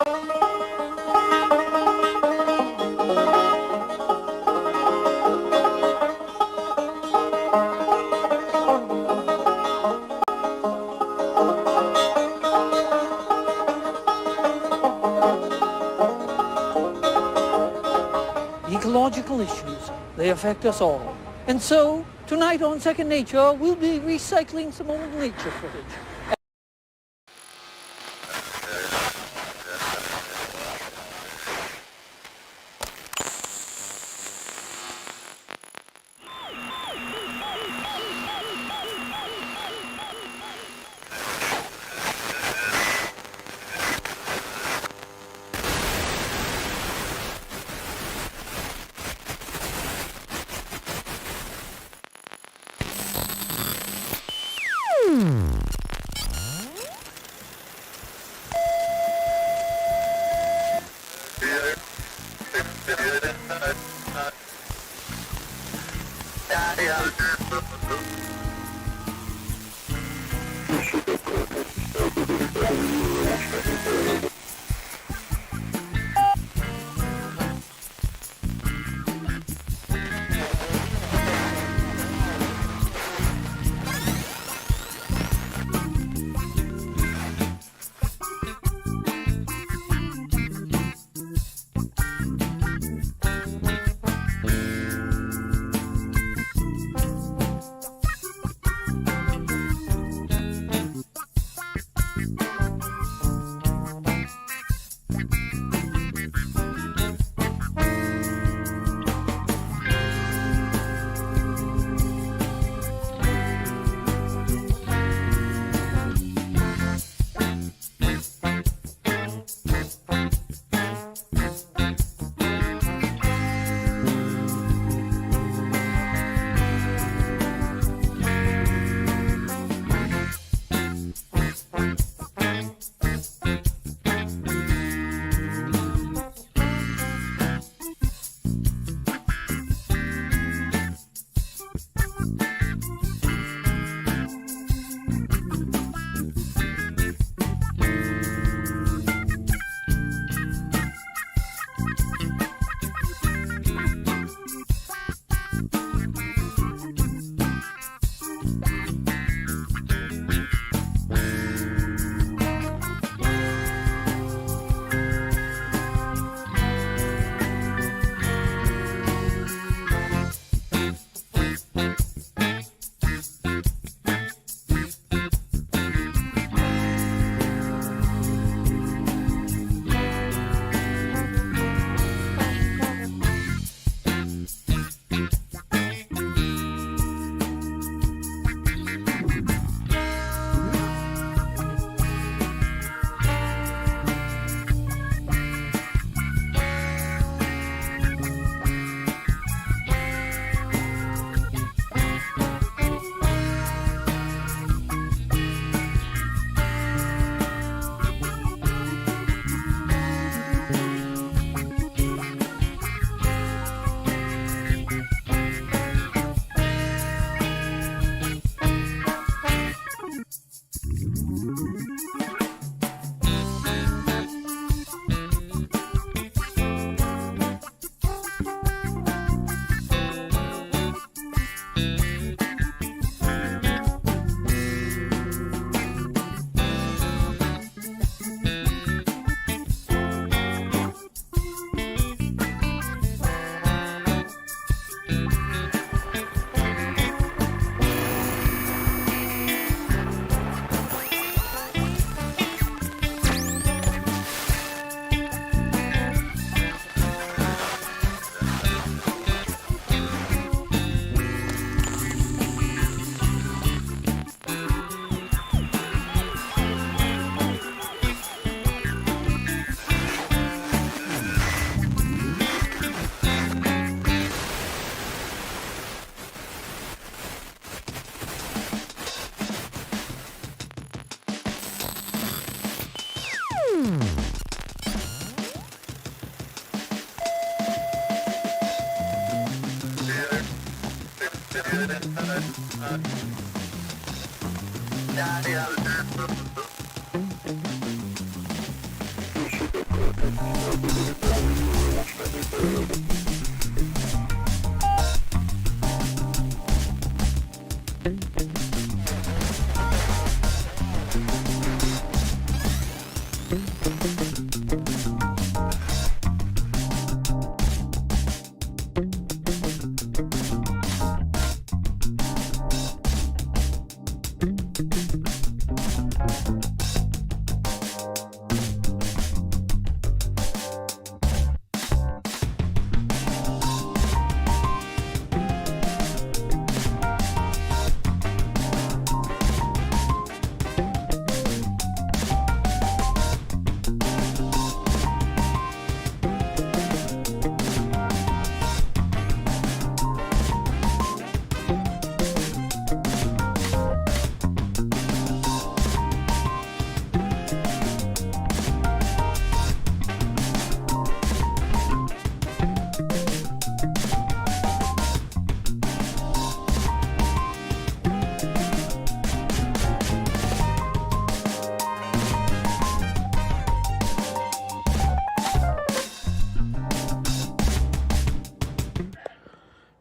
Ecological issues, they affect us all. And so, tonight on Second Nature, we'll be recycling some old nature footage.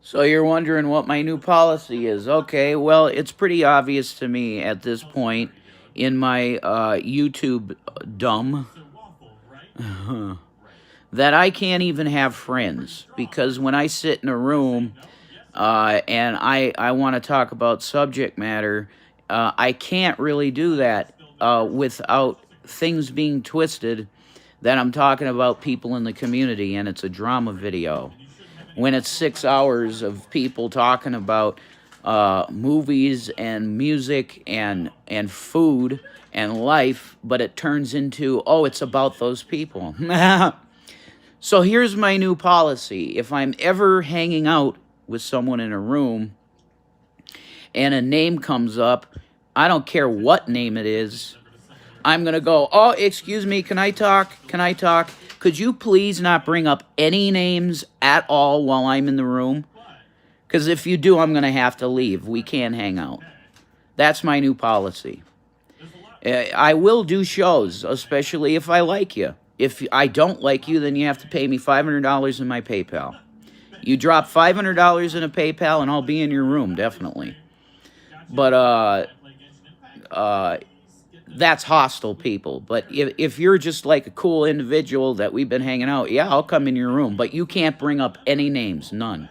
So you're wondering what my new policy is. Okay, well, it's pretty obvious to me at this point in my YouTube dumb that I can't even have friends, because when I sit in a room and I want to talk about subject matter, I can't really do that without things being twisted that I'm talking about people in the community and it's a drama video. When it's 6 hours of people talking about movies and music and food and life, but it turns into, oh, it's about those people. So here's my new policy. If I'm ever hanging out with someone in a room and a name comes up, I don't care what name it is, I'm going to go, oh, excuse me, can I talk? Can I talk? Could you please not bring up any names at all while I'm in the room? Because if you do, I'm going to have to leave. We can't hang out. That's my new policy. I will do shows, especially if I like you. If I don't like you, then you have to pay me $500 in my PayPal. You drop $500 in a PayPal and I'll be in your room, definitely. But that's hostile people. But if you're just like a cool individual that we've been hanging out, yeah, I'll come in your room. But you can't bring up any names. None.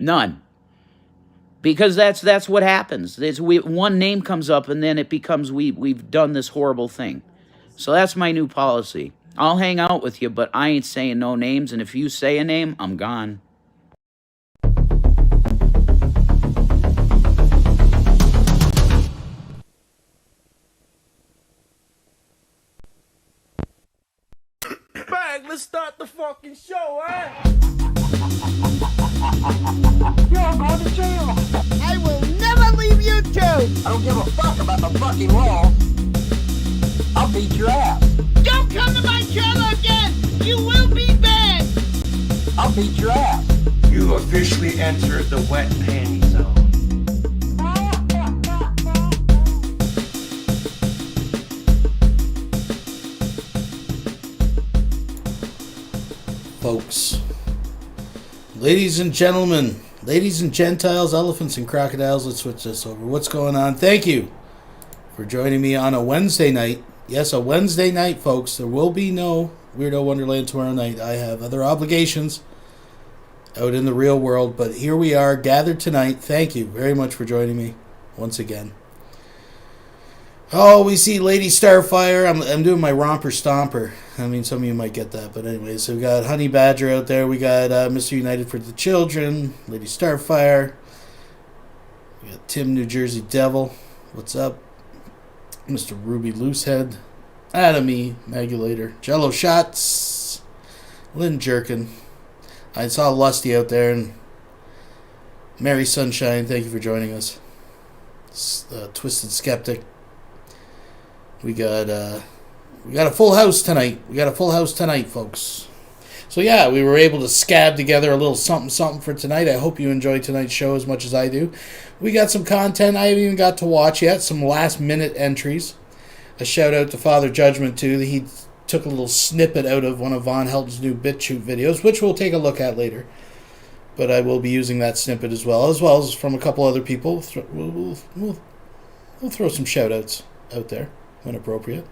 None. Because that's what happens. One name comes up and then it becomes we've done this horrible thing. So that's my new policy. I'll hang out with you, but I ain't saying no names. And if you say a name, I'm gone. Bang, let's start the fucking show, eh? You're going to jail. I will never leave YouTube. I don't give a fuck about the fucking law. I'll beat your ass. Don't come to my channel again. You will be banned. I'll beat your ass. You officially entered the wet panty zone. Folks, ladies and gentlemen, ladies and gentiles, elephants and crocodiles, let's switch this over. What's going on? Thank you for joining me on a Wednesday night. Yes, a Wednesday night, folks. There will be no Weirdo Wonderland tomorrow night. I have other obligations out in the real world, but here we are, gathered tonight. Thank you very much for joining me once again. Oh, we see Lady Starfire. I'm doing my romper stomper. I mean, some of you might get that, but anyways, so we got Honey Badger out there. We got Mr. United for the Children, Lady Starfire. We got Tim New Jersey Devil. What's up? Mr. Ruby Loosehead. Atomy Magulator. Jello Shots. Lynn Jerkin. I saw Lusty out there, and Mary Sunshine. Thank you for joining us. Twisted Skeptic. We got a full house tonight. We got a full house tonight, folks. So yeah, we were able to scab together a little something for tonight. I hope you enjoyed tonight's show as much as I do. We got some content I haven't even got to watch yet. Some last minute entries. A shout out to Father Judgment too. He took a little snippet out of one of Von Helton's new BitChute videos, which we'll take a look at later. But I will be using that snippet as well as from a couple other people. We'll throw some shout outs out there when appropriate.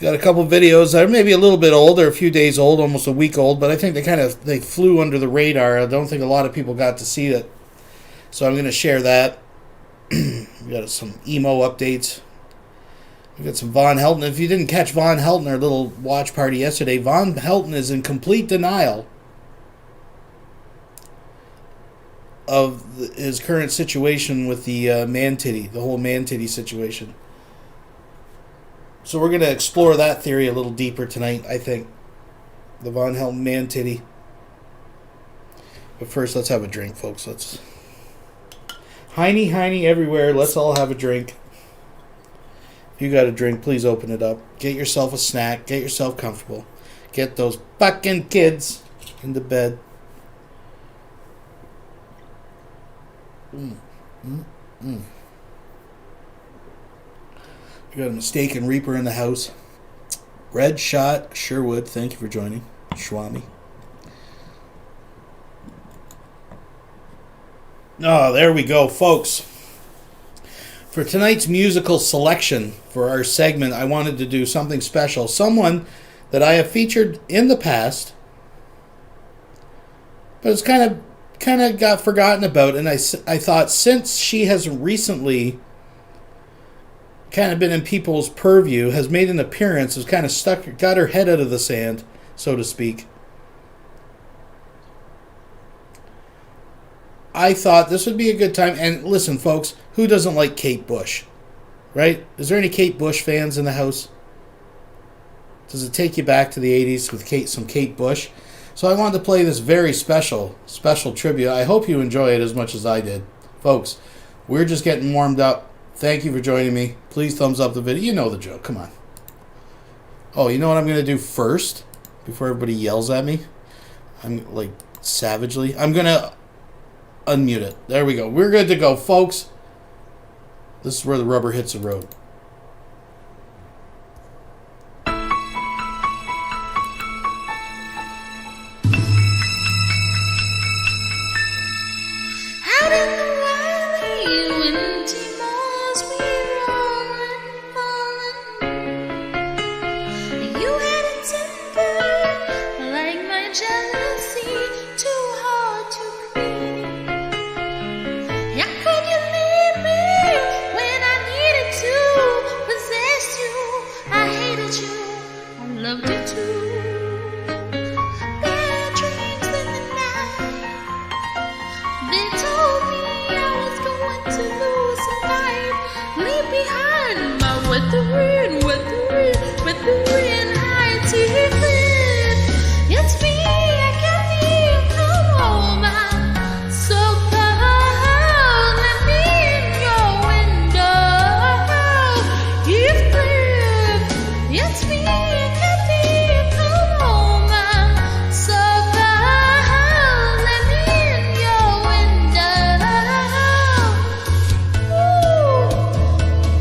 Got a couple videos that are maybe a little bit old. They're a few days old, almost a week old, but I think they flew under the radar. I don't think a lot of people got to see it. So I'm going to share that. We got some emo updates. We got some Von Helton. If you didn't catch Von Helton, our little watch party yesterday, Von Helton is in complete denial of his current situation with the man-titty, the whole man-titty situation. So we're going to explore that theory a little deeper tonight, I think. The Von Helton man-titty. But first, let's have a drink, folks. Let's... Heiny everywhere. Let's all have a drink. If you got a drink, please open it up. Get yourself a snack. Get yourself comfortable. Get those fucking kids into bed. We got a mistaken Reaper in the house. Red Shot Sherwood, thank you for joining. Schwami. Oh, there we go, folks. For tonight's musical selection for our segment, I wanted to do something special. Someone that I have featured in the past, but it's kind of got forgotten about, and I thought since she has recently kind of been in people's purview, has made an appearance, has kind of got her head out of the sand, so to speak, I thought this would be a good time. And listen, folks, who doesn't like Kate Bush? Right? Is there any Kate Bush fans in the house? Does it take you back to the 80s with some Kate Bush? So I wanted to play this very special tribute. I hope you enjoy it as much as I did. Folks, we're just getting warmed up. Thank you for joining me. Please thumbs up the video. You know the joke. Come on. Oh, you know what I'm going to do first? Before everybody yells at me? I'm like savagely. I'm going to unmute it. There we go. We're good to go, folks. This is where the rubber hits the road. Out in the valley, windy moors we roll and fallen. You had a temper like my jealousy, too hard to clean. How could you leave me when I needed to possess you? I hated you, I loved you too. Bad dreams in the night. They told me I was going to lose a fight. Leave behind my weathering high tea cliff. It's me, I can't hear, come home. I'm so cold. Let me in your window. Heathcliff, it's me, I can't hear, come home. I'm so cold. Let me in your window.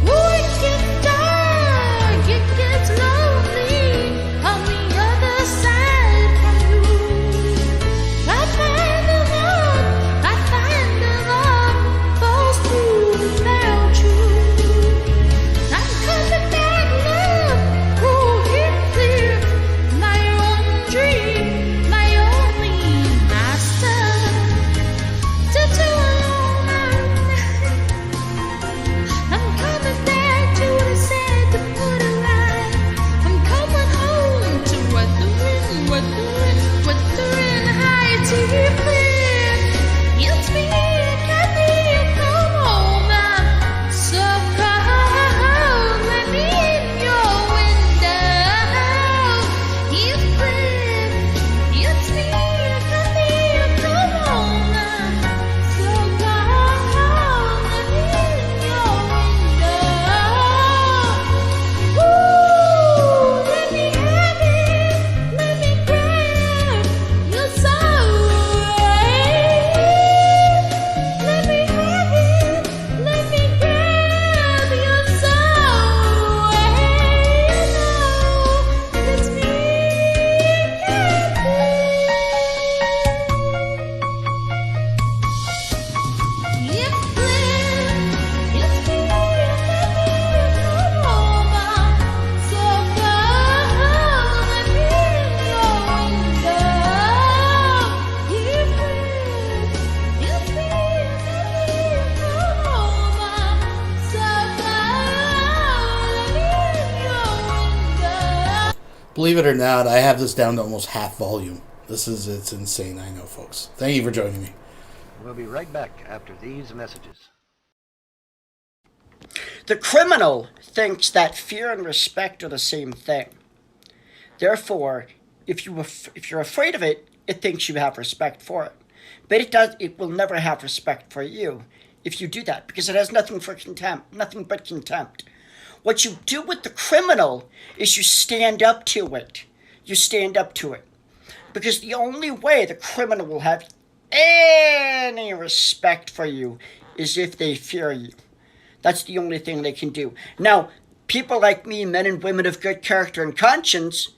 Ooh, it gets dark, it gets lonely on the other side from you. I find the love falls through without you. I'm coming back, love, oh Heathcliff, my own dream, my only master. To alone, I'm coming back to what I said to put it right. I'm coming home to weathering high tea cliff. It's me, Kathy, come home. I'm so cold. Let me in your window. Heathcliff, it's me, Kathy, come home. I'm so cold. Let me in your window. Ooh, let me have it. Let me grab your soul. Let me have it. Let me grab your soul. It's me, Kathy. Believe it or not, I have this down to almost half volume. It's insane, I know, folks. Thank you for joining me. We'll be right back after these messages. The criminal thinks that fear and respect are the same thing. Therefore, if you're afraid of it, it thinks you have respect for it. But it will never have respect for you if you do that, because it has nothing but contempt. What you do with the criminal is you stand up to it. You stand up to it. Because the only way the criminal will have any respect for you is if they fear you. That's the only thing they can do. Now, people like me, men and women of good character and conscience,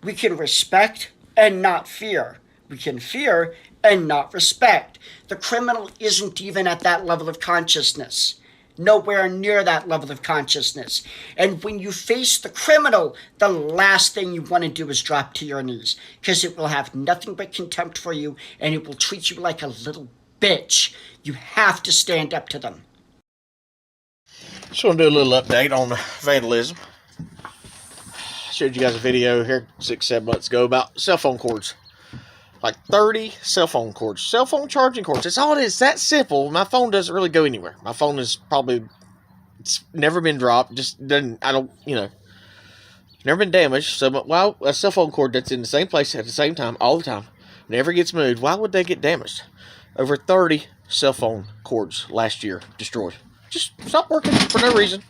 we can respect and not fear. We can fear and not respect. The criminal isn't even at that level of consciousness. Nowhere near that level of consciousness. And when you face the criminal, the last thing you want to do is drop to your knees, because it will have nothing but contempt for you, and it will treat you like a little bitch. You have to stand up to them. Just want to do a little update on vandalism. Showed you guys a video here 6-7 months ago about cell phone cords. Like 30 cell phone cords. Cell phone charging cords. That's all it is. That simple. My phone doesn't really go anywhere. My phone is probably... It's never been dropped. Just doesn't... I don't... You know... Never been damaged. So, well, a cell phone cord that's in the same place at the same time, all the time, never gets moved. Why would they get damaged? Over 30 cell phone cords last year destroyed. Just stopped working for no reason.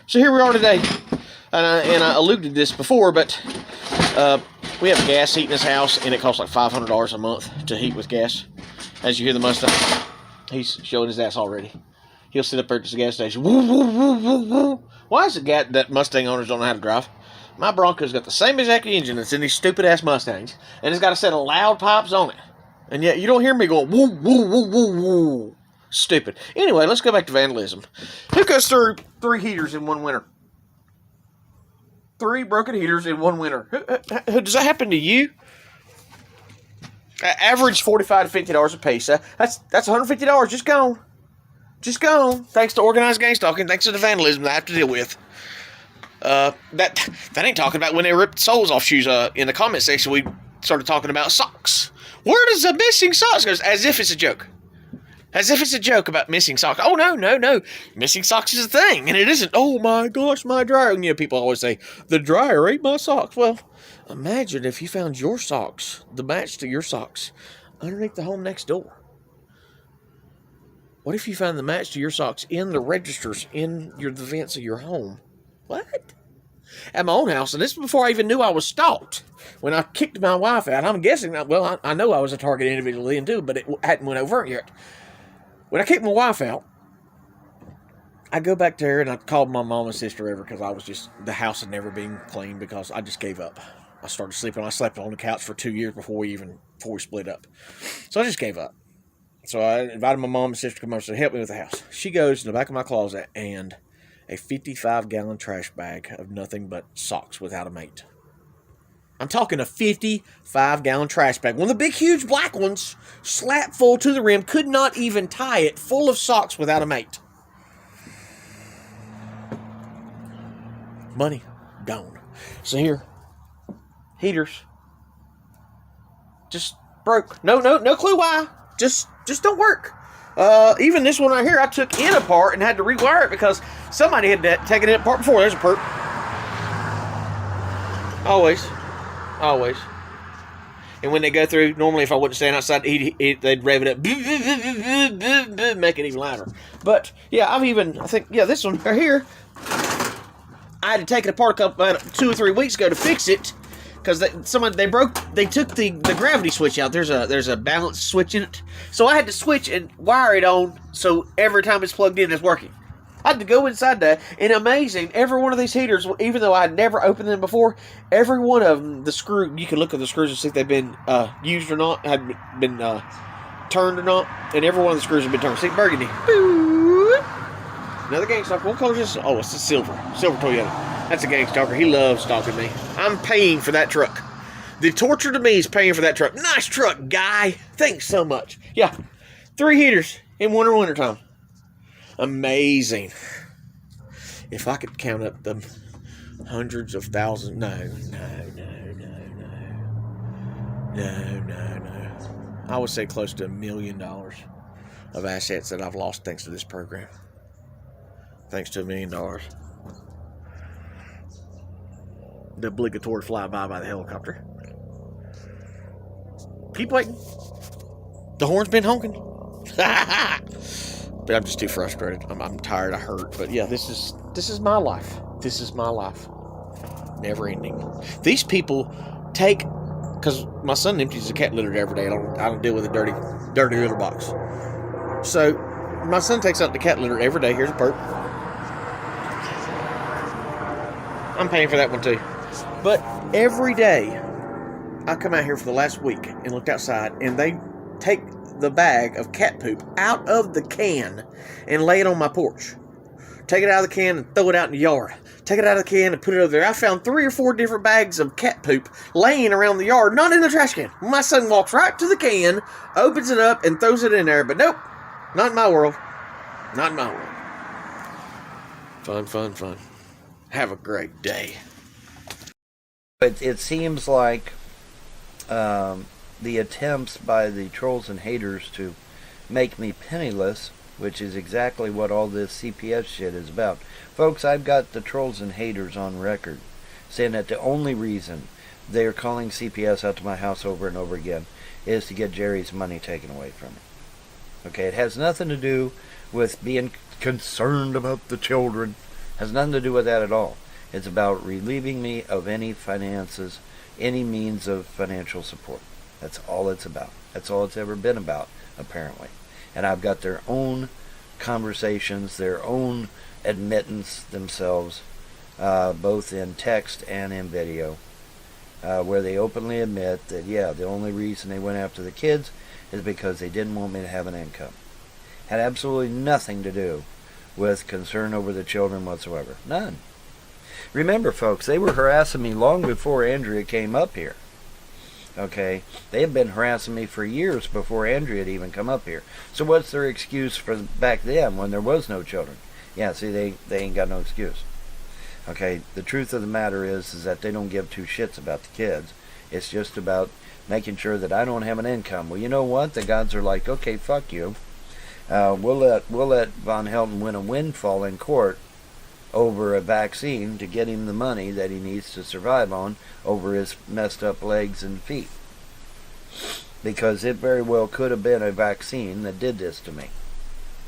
So here we are today. And I alluded to this before, but we have gas heat in this house, and it costs like $500 a month to heat with gas. As you hear the Mustang, he's showing his ass already. He'll sit up there at the gas station. Woo, woo, woo, woo, woo. Why is it that Mustang owners don't know how to drive? My Bronco's got the same exact engine that's in these stupid-ass Mustangs, and it's got a set of loud pipes on it. And yet you don't hear me going, woo, woo, woo, woo, woo. Stupid. Anyway, let's go back to vandalism. Who goes through 3 heaters in one winter? 3 broken heaters in one winter. Does that happen to you? Average $45 to $50 a piece. That's $150 just gone. Just gone. Thanks to organized gang stalking. Thanks to the vandalism that I have to deal with. That ain't talking about when they ripped soles off shoes. In the comment section, we started talking about socks. Where does the missing socks go? As if it's a joke. As if it's a joke about missing socks. Oh, no. Missing socks is a thing, and it isn't. Oh, my gosh, my dryer. And, you know, people always say, the dryer ate my socks. Well, imagine if you found your socks, the match to your socks, underneath the home next door. What if you found the match to your socks in the registers in the vents of your home? What? At my own house, and this was before I even knew I was stalked. When I kicked my wife out, I'm guessing, well, I know I was a target individual then too, but it hadn't went over yet. When I kicked my wife out, I go back there and I called my mom and sister over because I was just, the house had never been cleaned because I just gave up. I started sleeping. I slept on the couch for 2 years before we split up. So I just gave up. So I invited my mom and sister to come over and say, help me with the house. She goes to the back of my closet and a 55-gallon trash bag of nothing but socks without a mate. I'm talking a 55-gallon trash bag. One of the big, huge black ones, slap full to the rim, could not even tie it, full of socks without a mate. Money gone. So here, heaters, just broke. No clue why. Just don't work. Even this one right here, I took it apart and had to rewire it because somebody had taken it apart before. There's a perk. Always. And when they go through, normally if I wouldn't stand outside, they'd rev it up, make it even louder. But yeah, this one right here, I had to take it apart about 2 or 3 weeks ago to fix it because they took the gravity switch out. There's a balance switch in it, so I had to switch and wire it on so every time it's plugged in, it's working. I had to go inside that, and amazing, every one of these heaters, even though I had never opened them before, every one of them, the screw, you can look at the screws and see if they've been used or not, had been turned or not, and every one of the screws have been turned. See, burgundy. Another gang stalker. What color is this? Oh, it's a silver Toyota. That's a gang stalker. He loves stalking me. I'm paying for that truck. The torture to me is paying for that truck. Nice truck, guy. Thanks so much. Yeah, 3 heaters in wintertime. Amazing. If I could count up the hundreds of thousands. No. I would say close to $1 million of assets that I've lost thanks to this program. Thanks to $1 million. The obligatory flyby by the helicopter. Keep waiting. The horn's been honking. But I'm just too frustrated. I'm tired. I hurt. But yeah, this is my life. This is my life. Never ending. These people take, because my son empties the cat litter every day. I don't deal with a dirty litter box. So my son takes out the cat litter every day. Here's a perk. I'm paying for that one too. But every day I come out here for the last week and looked outside, and take the bag of cat poop out of the can and lay it on my porch. Take it out of the can and throw it out in the yard. Take it out of the can and put it over there. I found 3 or 4 different bags of cat poop laying around the yard, not in the trash can. My son walks right to the can, opens it up, and throws it in there. But nope, not in my world. Not in my world. Fun, fun, fun. Have a great day. It seems like the attempts by the trolls and haters to make me penniless, which is exactly what all this CPS shit is about. Folks, I've got the trolls and haters on record saying that the only reason they're calling CPS out to my house over and over again is to get Jerry's money taken away from me. Okay, it has nothing to do with being concerned about the children. It has nothing to do with that at all. It's about relieving me of any finances, any means of financial support. That's all it's about. That's all it's ever been about, apparently. And I've got their own conversations, their own admittance themselves, both in text and in video, where they openly admit that, yeah, the only reason they went after the kids is because they didn't want me to have an income. Had absolutely nothing to do with concern over the children whatsoever. None. Remember, folks, they were harassing me long before Andrea came up here. Okay? They had been harassing me for years before Andrea had even come up here. So what's their excuse for back then when there was no children? Yeah, see, they ain't got no excuse. Okay? The truth of the matter is that they don't give 2 shits about the kids. It's just about making sure that I don't have an income. Well, you know what? The gods are like, okay, fuck you. We'll let Von Helton win a windfall in court over a vaccine to get him the money that he needs to survive on over his messed up legs and feet. Because it very well could have been a vaccine that did this to me.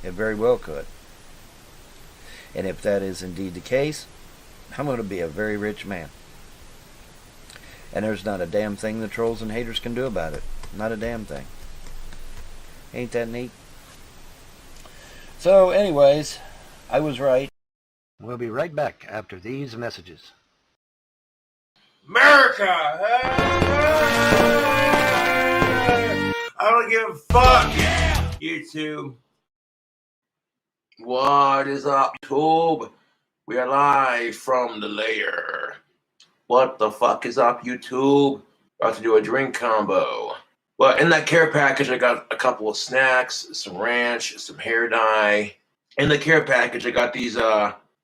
It very well could. And if that is indeed the case, I'm going to be a very rich man. And there's not a damn thing the trolls and haters can do about it. Not a damn thing. Ain't that neat? So, anyways, I was right. We'll be right back after these messages. America! I don't give a fuck! Yeah. YouTube. What is up, YouTube? We are live from the lair. What the fuck is up, YouTube? About to do a drink combo. Well, in that care package, I got a couple of snacks, some ranch, some hair dye. In the care package, I got these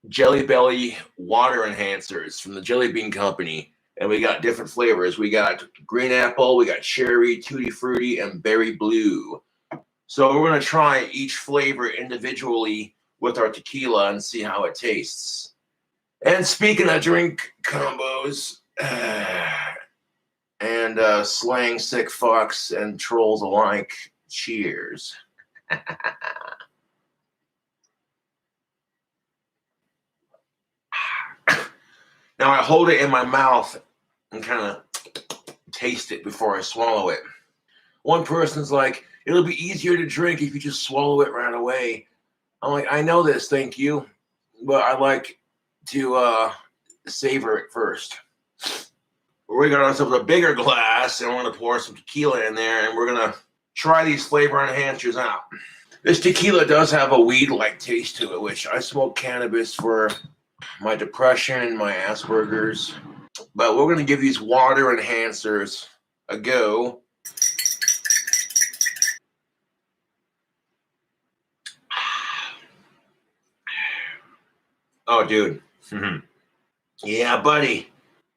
Jelly Belly water enhancers from the Jelly Bean Company. And we got different flavors. We got green apple, we got cherry, tutti frutti, and berry blue. So we're going to try each flavor individually with our tequila and see how it tastes. And speaking of drink combos, and slaying sick fucks and trolls alike, cheers. Now I hold it in my mouth and kind of taste it before I swallow it. One person's like, it'll be easier to drink if you just swallow it right away. I'm like, I know this, thank you. But I like to savor it first. We got ourselves a bigger glass and we're going to pour some tequila in there and we're going to try these flavor enhancers out. This tequila does have a weed-like taste to it, which I smoke cannabis for my depression and my Asperger's. But we're going to give these water enhancers a go. Oh, dude. Yeah, buddy.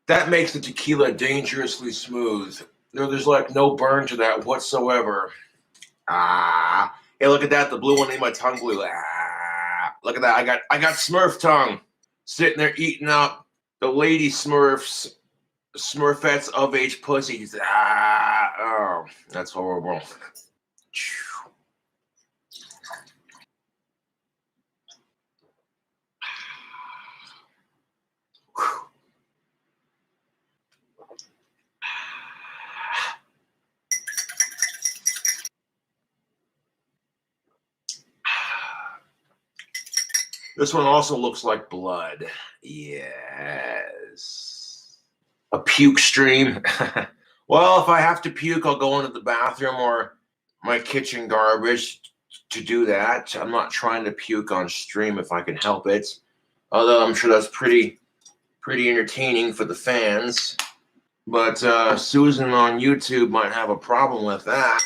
That makes the tequila dangerously smooth. There's like no burn to that whatsoever. Ah. Hey, look at that. The blue one made my tongue blue. Ah. Look at that. I got Smurf tongue. Sitting there eating up the lady Smurfs, Smurfettes of age pussies. Ah. Oh, that's horrible. This one also looks like blood. Yes. A puke stream. Well, if I have to puke, I'll go into the bathroom or my kitchen garbage to do that. I'm not trying to puke on stream if I can help it. Although I'm sure that's pretty entertaining for the fans. But Susan on YouTube might have a problem with that.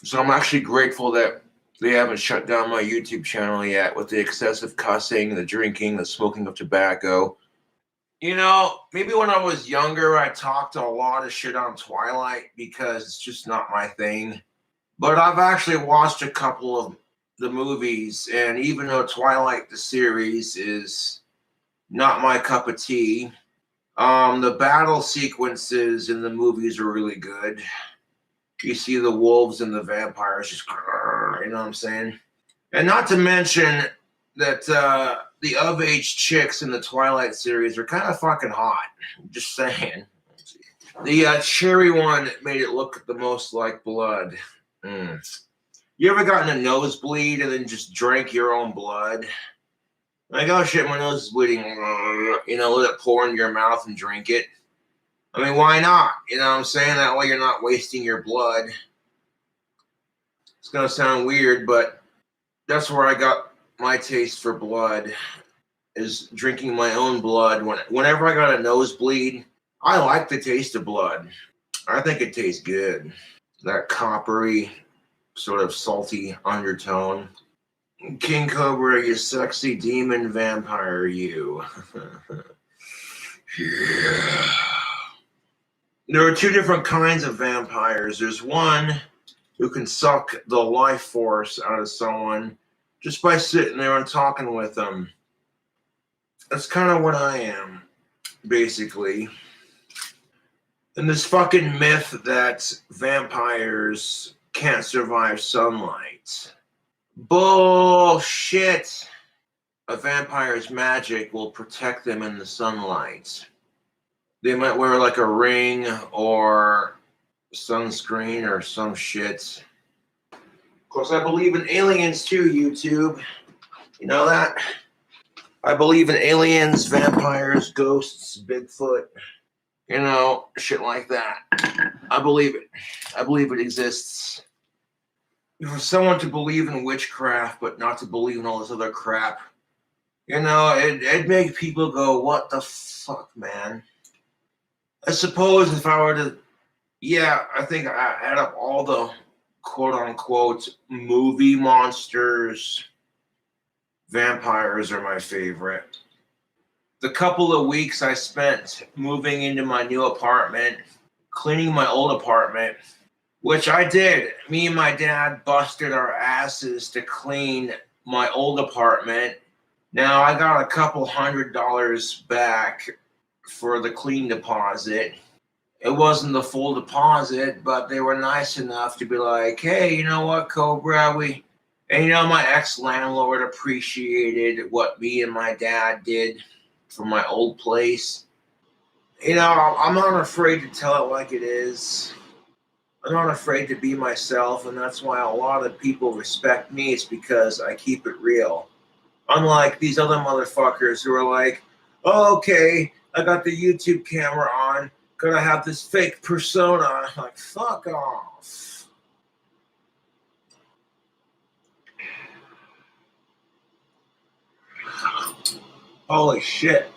So I'm actually grateful that they haven't shut down my YouTube channel yet with the excessive cussing, the drinking, the smoking of tobacco. You know, maybe when I was younger, I talked a lot of shit on Twilight because it's just not my thing. But I've actually watched a couple of the movies, and even though Twilight, the series, is not my cup of tea, the battle sequences in the movies are really good. You see the wolves and the vampires just, you know what I'm saying? And not to mention that the of-age chicks in the Twilight series are kind of fucking hot. Just saying. The cherry one made it look the most like blood. You ever gotten a nosebleed and then just drank your own blood? Like, oh shit, my nose is bleeding. You know, let it pour into your mouth and drink it. I mean, why not? You know what I'm saying? That way you're not wasting your blood. It's going to sound weird, but that's where I got my taste for blood, is drinking my own blood. Whenever I got a nosebleed, I like the taste of blood. I think it tastes good. That coppery, sort of salty undertone. King Cobra, you sexy demon vampire, you. Yeah. There are two different kinds of vampires. There's one who can suck the life force out of someone just by sitting there and talking with them. That's kind of what I am, basically. And this fucking myth that vampires can't survive sunlight. Bullshit. A vampire's magic will protect them in the sunlight. They might wear like a ring or sunscreen or some shit. Of course, I believe in aliens too, YouTube. You know that? I believe in aliens, vampires, ghosts, Bigfoot. You know, shit like that. I believe it. I believe it exists. For someone to believe in witchcraft but not to believe in all this other crap, you know, it'd make people go, what the fuck, man? I suppose if I were to, yeah, I think I add up all the quote-unquote movie monsters, vampires are my favorite. The couple of weeks I spent moving into my new apartment, cleaning my old apartment, which I did. Me and my dad busted our asses to clean my old apartment. Now I got a couple $100 back for the clean deposit. It wasn't the full deposit, but they were nice enough to be like, hey, you know what, Cobra, and you know, my ex-landlord appreciated what me and my dad did for my old place. You know, I'm not afraid to tell it like it is. I'm not afraid to be myself, and that's why a lot of people respect me. It's because I keep it real. Unlike these other motherfuckers who are like, oh, okay, I got the YouTube camera on, gonna have this fake persona. I'm like, fuck off. Holy shit.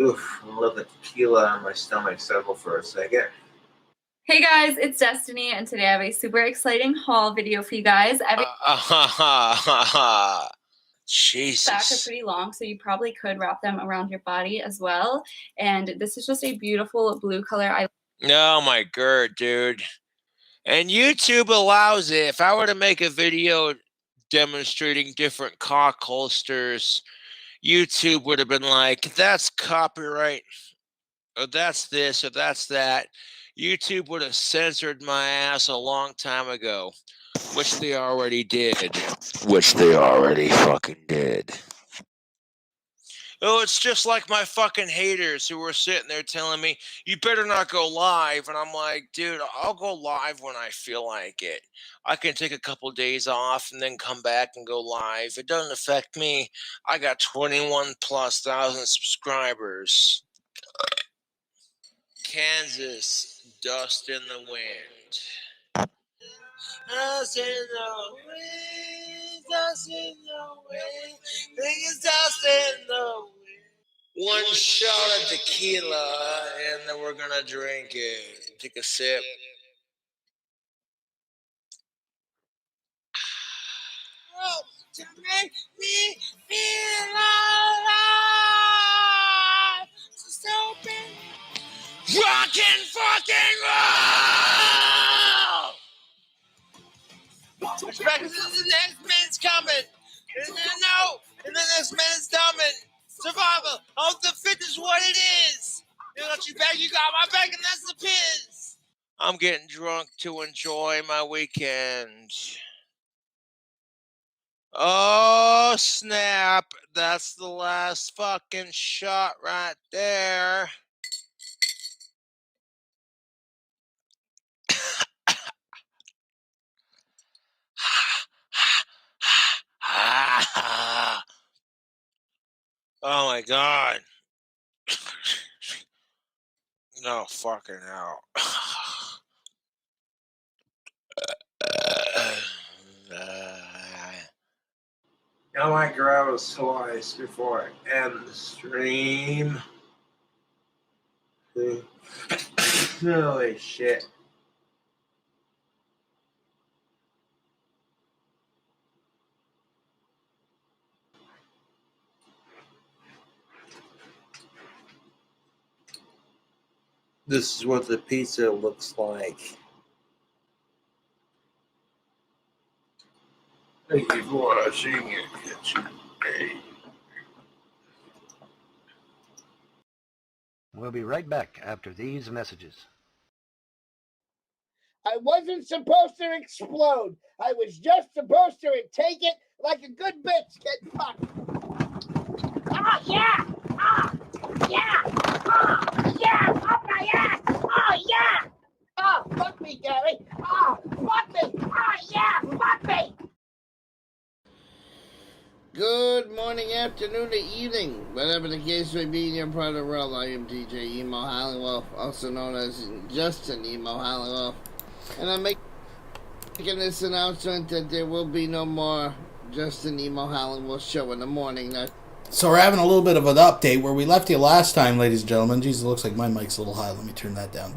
Oof, I'm gonna let the tequila on my stomach settle for a second. Hey guys, it's Destiny, and today I have a super exciting haul video for you guys. Jesus. Back are pretty long, so you probably could wrap them around your body as well. And this is just a beautiful blue color. Oh my god, dude. And YouTube allows it. If I were to make a video demonstrating different cock holsters, YouTube would have been like, that's copyright, or that's this, or that's that. YouTube would have censored my ass a long time ago, which they already did. Which they already fucking did. Oh, it's just like my fucking haters who were sitting there telling me, you better not go live. And I'm like, dude, I'll go live when I feel like it. I can take a couple days off and then come back and go live. It doesn't affect me. I got 21,000+ subscribers. Kansas, dust in the wind. Dust in the wind, dust in the wind, things dust in the wind. One shot of tequila, and then we're gonna drink it. Take a sip. Oh, to make me feel alive. So open. Rock and fucking roll! Respect is the next man's coming. And the next man is coming. Survival of the fit is what it is. You got your back, you got my back, and that's the piz. I'm getting drunk to enjoy my weekend. Oh, snap. That's the last fucking shot right there. Oh my god. No fucking hell. I might grab a slice before I end the stream. Holy shit. This is what the pizza looks like. Thank you for watching your kitchen. We'll be right back after these messages. I wasn't supposed to explode. I was just supposed to take it like a good bitch. Get fucked. Oh, yeah. Oh, yeah. Oh, yeah. Up my ass. Oh, yeah. Oh, fuck me, Gary. Oh, fuck me. Oh, yeah. Fuck me. Good morning, afternoon, or evening. Whatever the case may be in your part of the world, I am DJ Emo Halliwell, also known as Justin Emo Halliwell. And I'm making this announcement that there will be no more Justin Emo Halliwell show in the morning. So we're having a little bit of an update where we left you last time, ladies and gentlemen. Jeez, it looks like my mic's a little high. Let me turn that down.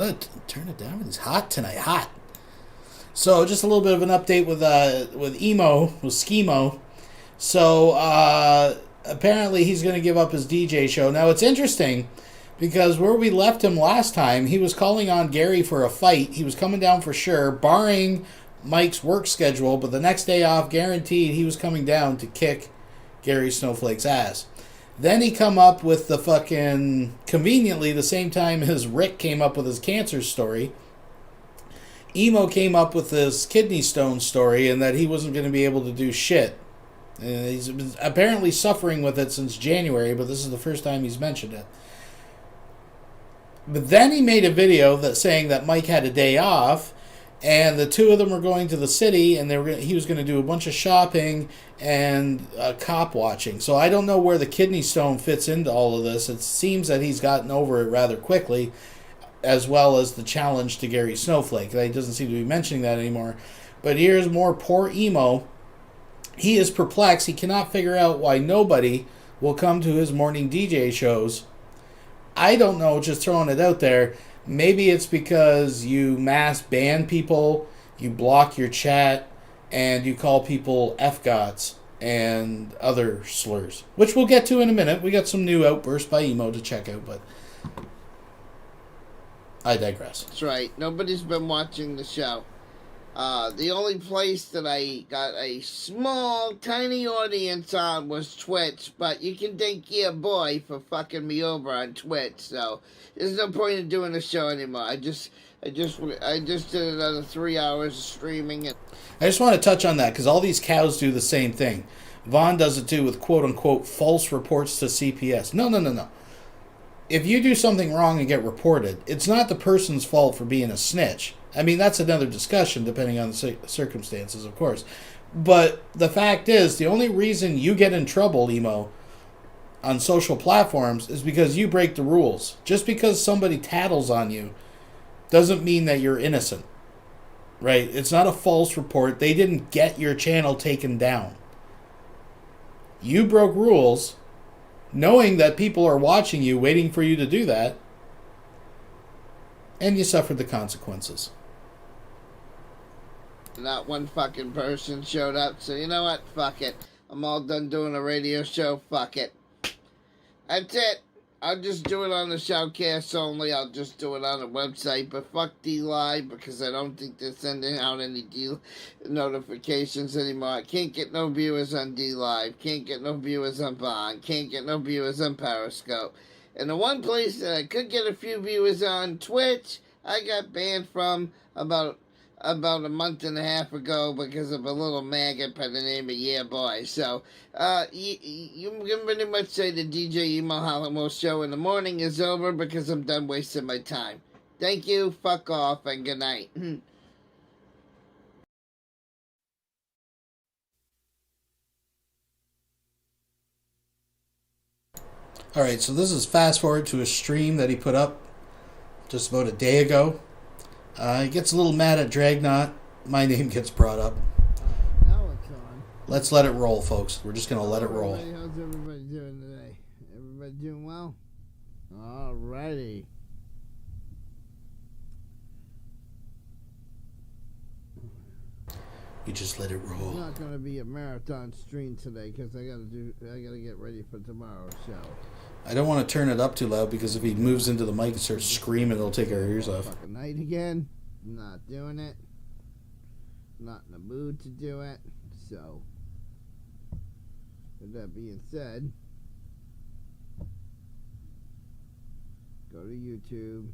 Turn it down. It's hot tonight. Hot. So just a little bit of an update with Schemo. So apparently he's going to give up his DJ show. Now it's interesting because where we left him last time, he was calling on Gary for a fight. He was coming down for sure, barring Mike's work schedule. But the next day off, guaranteed, he was coming down to kick Gary Snowflake's ass. Then he come up with the fucking, conveniently, the same time as Rick came up with his cancer story, Emo came up with this kidney stone story and that he wasn't going to be able to do shit. He's been apparently suffering with it since January, but this is the first time he's mentioned it. But then he made a video that saying that Mike had a day off, and the two of them were going to the city, and he was going to do a bunch of shopping and cop watching. So I don't know where the kidney stone fits into all of this. It seems that he's gotten over it rather quickly, as well as the challenge to Gary Snowflake. He doesn't seem to be mentioning that anymore. But here's more poor Emo. He is perplexed. He cannot figure out why nobody will come to his morning DJ shows. I don't know, just throwing it out there. Maybe it's because you mass ban people, you block your chat, and you call people F-gots and other slurs, which we'll get to in a minute. We got some new outbursts by Emo to check out, but I digress. That's right. Nobody's been watching the show. The only place that I got a small, tiny audience on was Twitch, but you can thank your boy for fucking me over on Twitch, so there's no point in doing the show anymore. I just did another 3 hours of streaming. I just want to touch on that, because all these cows do the same thing. Vaughn does it too with quote-unquote false reports to CPS. No. If you do something wrong and get reported, it's not the person's fault for being a snitch. I mean, that's another discussion, depending on the circumstances, of course. But the fact is, the only reason you get in trouble, Emo, on social platforms is because you break the rules. Just because somebody tattles on you doesn't mean that you're innocent. right? It's not a false report. They didn't get your channel taken down. You broke rules, knowing that people are watching you, waiting for you to do that, and you suffered the consequences. Not one fucking person showed up, so you know what? Fuck it. I'm all done doing a radio show. Fuck it. That's it. I'll just do it on the shoutcast only. I'll just do it on the website. But fuck D-Live, because I don't think they're sending out any notifications anymore. I can't get no viewers on D-Live. Can't get no viewers on Bond. Can't get no viewers on Periscope. And the one place that I could get a few viewers on, Twitch, I got banned from about a month and a half ago because of a little maggot by the name of Yeah Boy. So, you can pretty much say the DJ Emo Hollow show in the morning is over because I'm done wasting my time. Thank you, fuck off, and good night. Alright, so this is fast forward to a stream that he put up just about a day ago. He gets a little mad at Dragnot. My name gets brought up. Now it's on. Let's let it roll, folks. We're just going to let it roll. How's everybody doing today? Everybody doing well? Alrighty. You just let it roll. It's not going to be a marathon stream today because I got to get ready for tomorrow's show. I don't want to turn it up too loud because if he moves into the mic and starts screaming, it'll take our ears off. Fucking night again. Not doing it. Not in the mood to do it. So, with that being said, go to YouTube.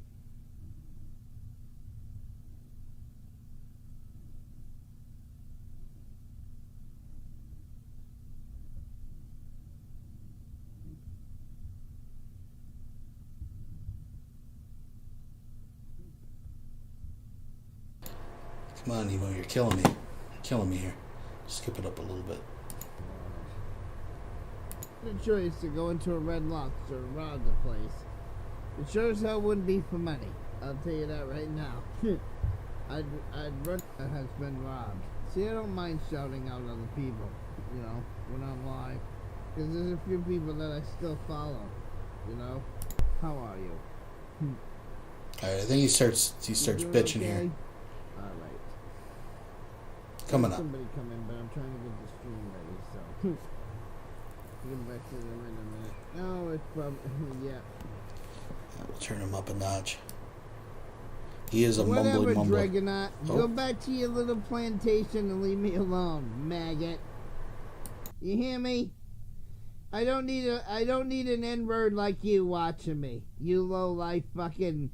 Come on, Nemo, you're killing me. You're killing me here. Skip it up a little bit. The choice to go into a Red Lobster and rob the place. It sure as hell wouldn't be for money. I'll tell you that right now. I'd run that has been robbed. See, I don't mind shouting out other people, you know, when I'm live. Because there's a few people that I still follow, you know. How are you? Alright, I think he starts bitching okay? here. Alright. Coming up. Somebody come in, but I'm trying to get the stream ready, so. Get back to them in a minute. No, it's probably, yeah. I'll turn him up a notch. He is a Whatever, mumbly mumbler. Dragonaut. Go back to your little plantation and leave me alone, maggot. You hear me? I don't need an N-word like you watching me. You low-life fucking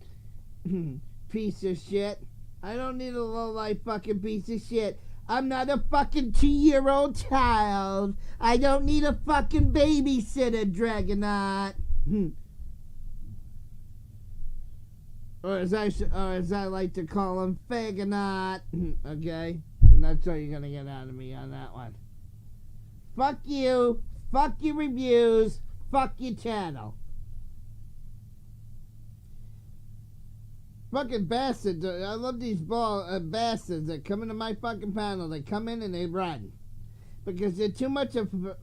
piece of shit. I don't need a low-life fucking piece of shit. I'm not a fucking 2-year-old child. I don't need a fucking babysitter, Dragonaut. Or as I like to call him, Fagonaut. Okay? And that's all you're gonna get out of me on that one. Fuck you. Fuck your reviews. Fuck your channel. Fucking bastards. I love these bastards that come into my fucking panel. They come in and they run. Because they're too much of a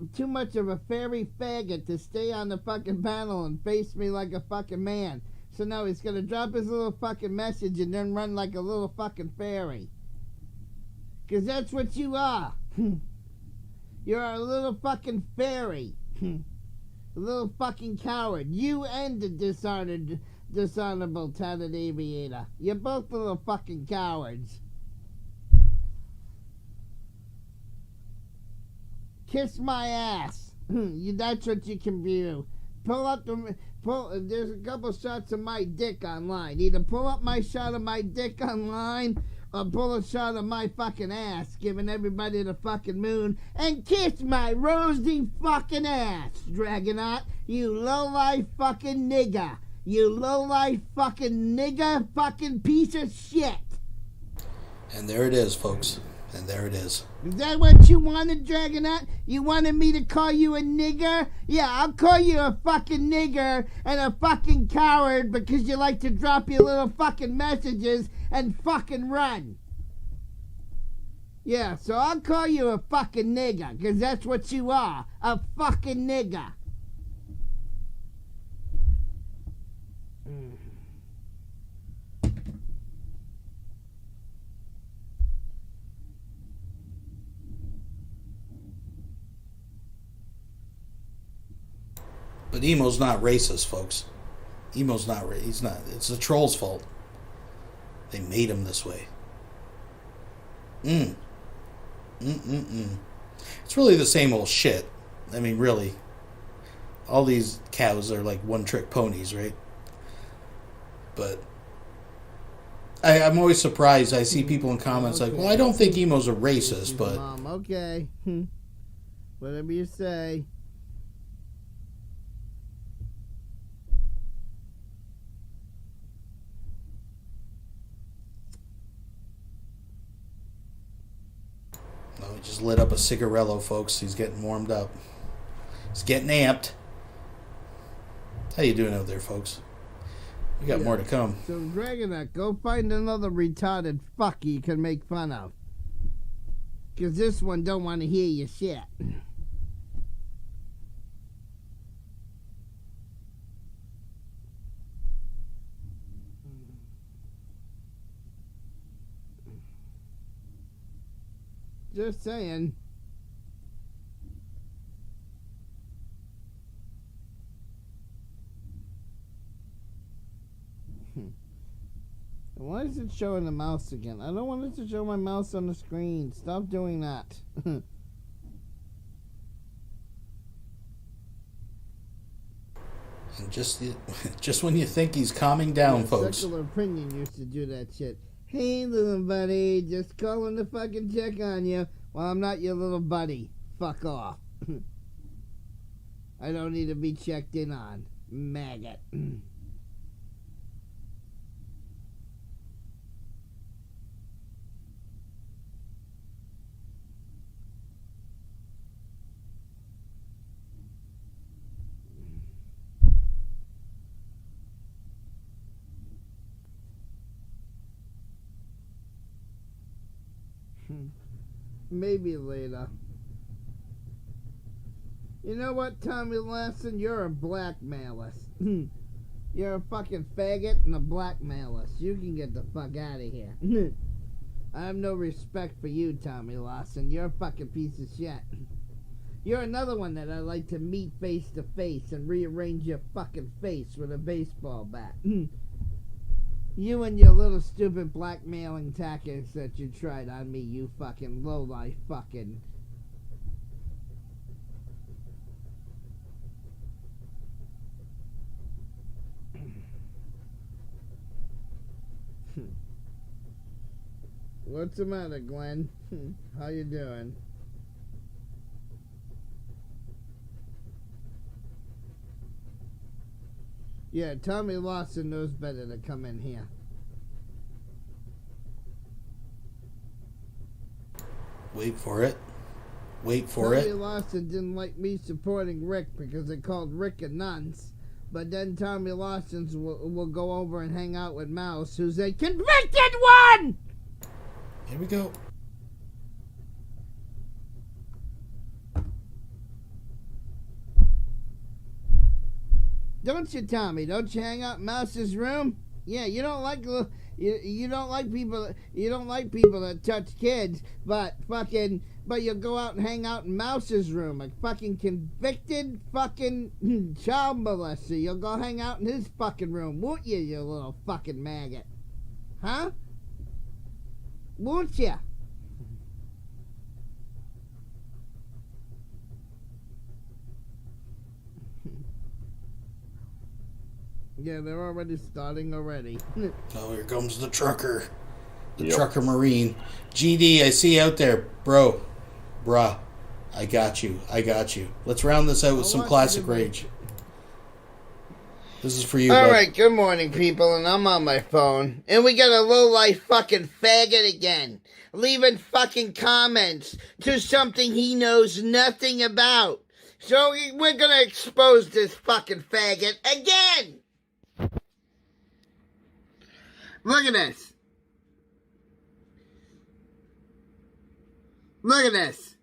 fairy faggot to stay on the fucking panel and face me like a fucking man. So now he's gonna drop his little fucking message and then run like a little fucking fairy. Because that's what you are. You're a little fucking fairy. A little fucking coward. You and the dishonorable tatted aviator. You're both little fucking cowards. Kiss my ass. That's what you can view. There's a couple shots of my dick online. Either pull up my shot of my dick online or pull a shot of my fucking ass, giving everybody the fucking moon, and kiss my rosy fucking ass, Dragonaut. You low-life fucking nigger. You low-life fucking nigger fucking piece of shit. And there it is, folks. And there it is. Is that what you wanted, Dragonaut? You wanted me to call you a nigger? Yeah, I'll call you a fucking nigger and a fucking coward because you like to drop your little fucking messages and fucking run. Yeah, so I'll call you a fucking nigger, because that's what you are. A fucking nigger. But Emo's not racist, folks. Emo's not racist. He's not. It's the troll's fault. They made him this way. It's really the same old shit. I mean, really. All these cows are like one-trick ponies, right? But I'm always surprised. I see people in comments like, well, I don't think Emo's a racist, but... Mom, okay. Whatever you say. Oh, he just lit up a cigarello, folks. He's getting warmed up. He's getting amped. How you doing out there, folks? We got more to come. So, Dragonite, go find another retarded fuck you can make fun of. Because this one don't want to hear your shit. Just saying. Why is it showing the mouse again? I don't want it to show my mouse on the screen. Stop doing that. And just when you think he's calming down, folks. SecularOpinion used to do that shit. Hey, little buddy, just calling to fucking check on you. Well, I'm not your little buddy. Fuck off. I don't need to be checked in on. Maggot. Maybe later. You know what, Tommy Lasson? You're a blackmailist. You're a fucking faggot and a blackmailist. You can get the fuck out of here. I have no respect for you, Tommy Lawson. You're a fucking piece of shit. You're another one that I like to meet face to face and rearrange your fucking face with a baseball bat. You and your little stupid blackmailing tactics that you tried on me, you fucking lowlife fucking... What's the matter, Glenn? How you doing? Yeah, Tommy Lawson knows better to come in here. Wait for it. Wait for it. Tommy Lawson didn't like me supporting Rick because they called Rick a nunce. But then Tommy Lawson's will go over and hang out with Mouse, who's a convicted one! Here we go. Don't you, Tommy? Don't you hang out in Mouse's room? Yeah, you don't like you don't like people that touch kids, but you'll go out and hang out in Mouse's room, a fucking convicted fucking child molester. You'll go hang out in his fucking room, won't you, you little fucking maggot? Huh? Won't you? Yeah, they're already starting already. Oh, here comes the trucker. The trucker marine. GD, I see you out there. Bruh. I got you. Let's round this out with some classic rage. This is for you, Alright, good morning, people, and I'm on my phone. And we got a low-life fucking faggot again. Leaving fucking comments to something he knows nothing about. So we're gonna expose this fucking faggot again! Look at this. Look at this.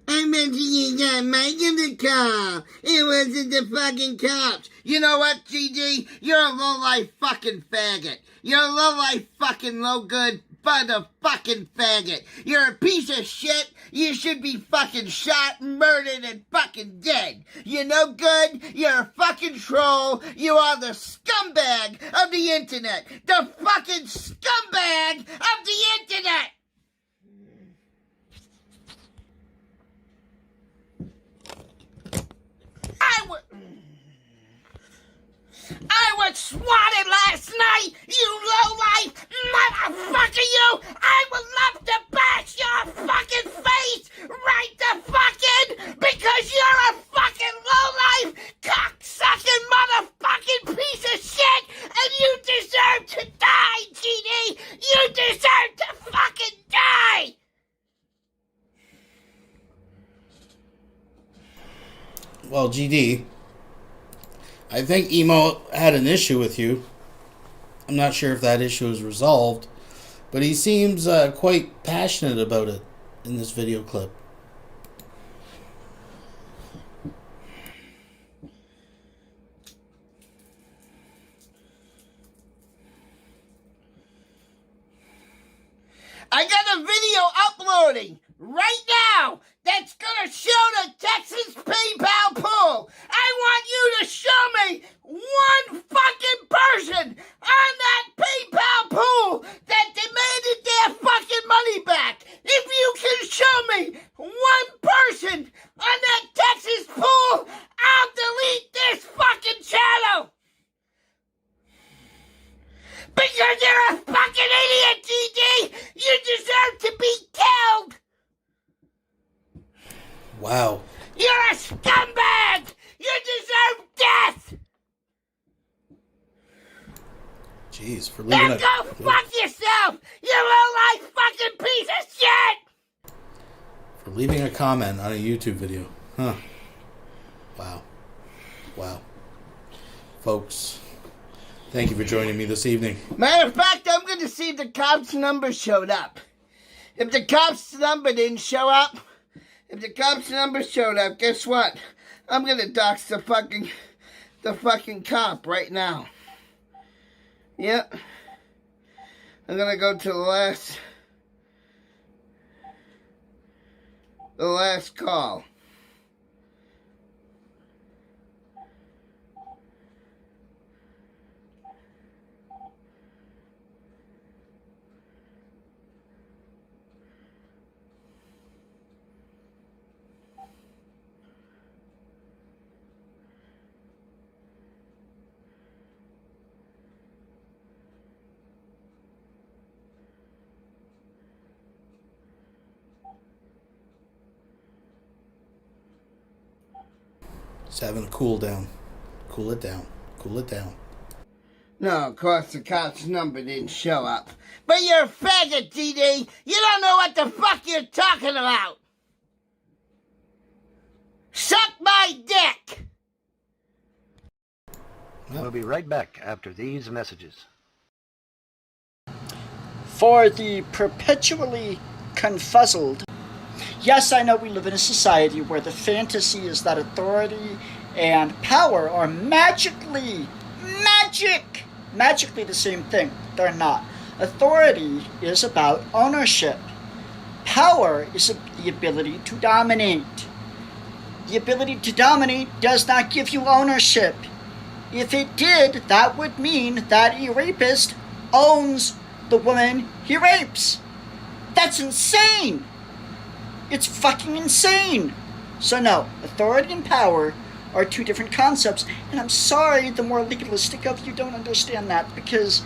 I meant you got making the call. It wasn't the fucking cops. You know what, GG? You're a low-life fucking faggot. You're a low-life fucking no-good motherfucking faggot. You're a piece of shit. You should be fucking shot and murdered and fucking dead. You're no good. You're a fucking troll. You are the scumbag of the internet. The fucking scumbag of the internet. I was swatted last night, you low-life motherfucker, you! I would love to bash your fucking face right the fucking because you're a fucking low-life, cock-sucking motherfucking piece of shit, and you deserve to die, GD! You deserve to fucking die! Well, GD, I think Emo had an issue with you. I'm not sure if that issue is resolved, but he seems quite passionate about it in this video clip. I got a video uploading right now that's gonna show the Texas PayPal pool. I want you to show me one fucking person on that PayPal pool that demanded their fucking money back. If you can show me one person on that Texas pool, I'll delete this fucking channel. Because you're a fucking idiot, GD! You deserve to be killed! Wow. You're a scumbag! You deserve death! Jeez, for leaving Then go fuck yourself, you low-life fucking piece of shit! for leaving a comment on a YouTube video. Huh. Wow. Wow. Folks, thank you for joining me this evening. Matter of fact, I'm gonna see if the cops' number showed up. If the cops' number didn't show up, guess what? I'm gonna dox the fucking cop right now. Yep. I'm gonna go to the last call. Just having a cool down. Cool it down. Cool it down. No, of course the cop's number didn't show up. But you're a faggot, DD! You don't know what the fuck you're talking about! Suck my dick! We'll be right back after these messages. For the perpetually confuzzled, yes, I know we live in a society where the fantasy is that authority and power are magically the same thing. They're not. Authority is about ownership. Power is the ability to dominate. The ability to dominate does not give you ownership. If it did, that would mean that a rapist owns the woman he rapes. That's insane! It's fucking insane! So no, authority and power are two different concepts, and I'm sorry the more legalistic of you don't understand that, because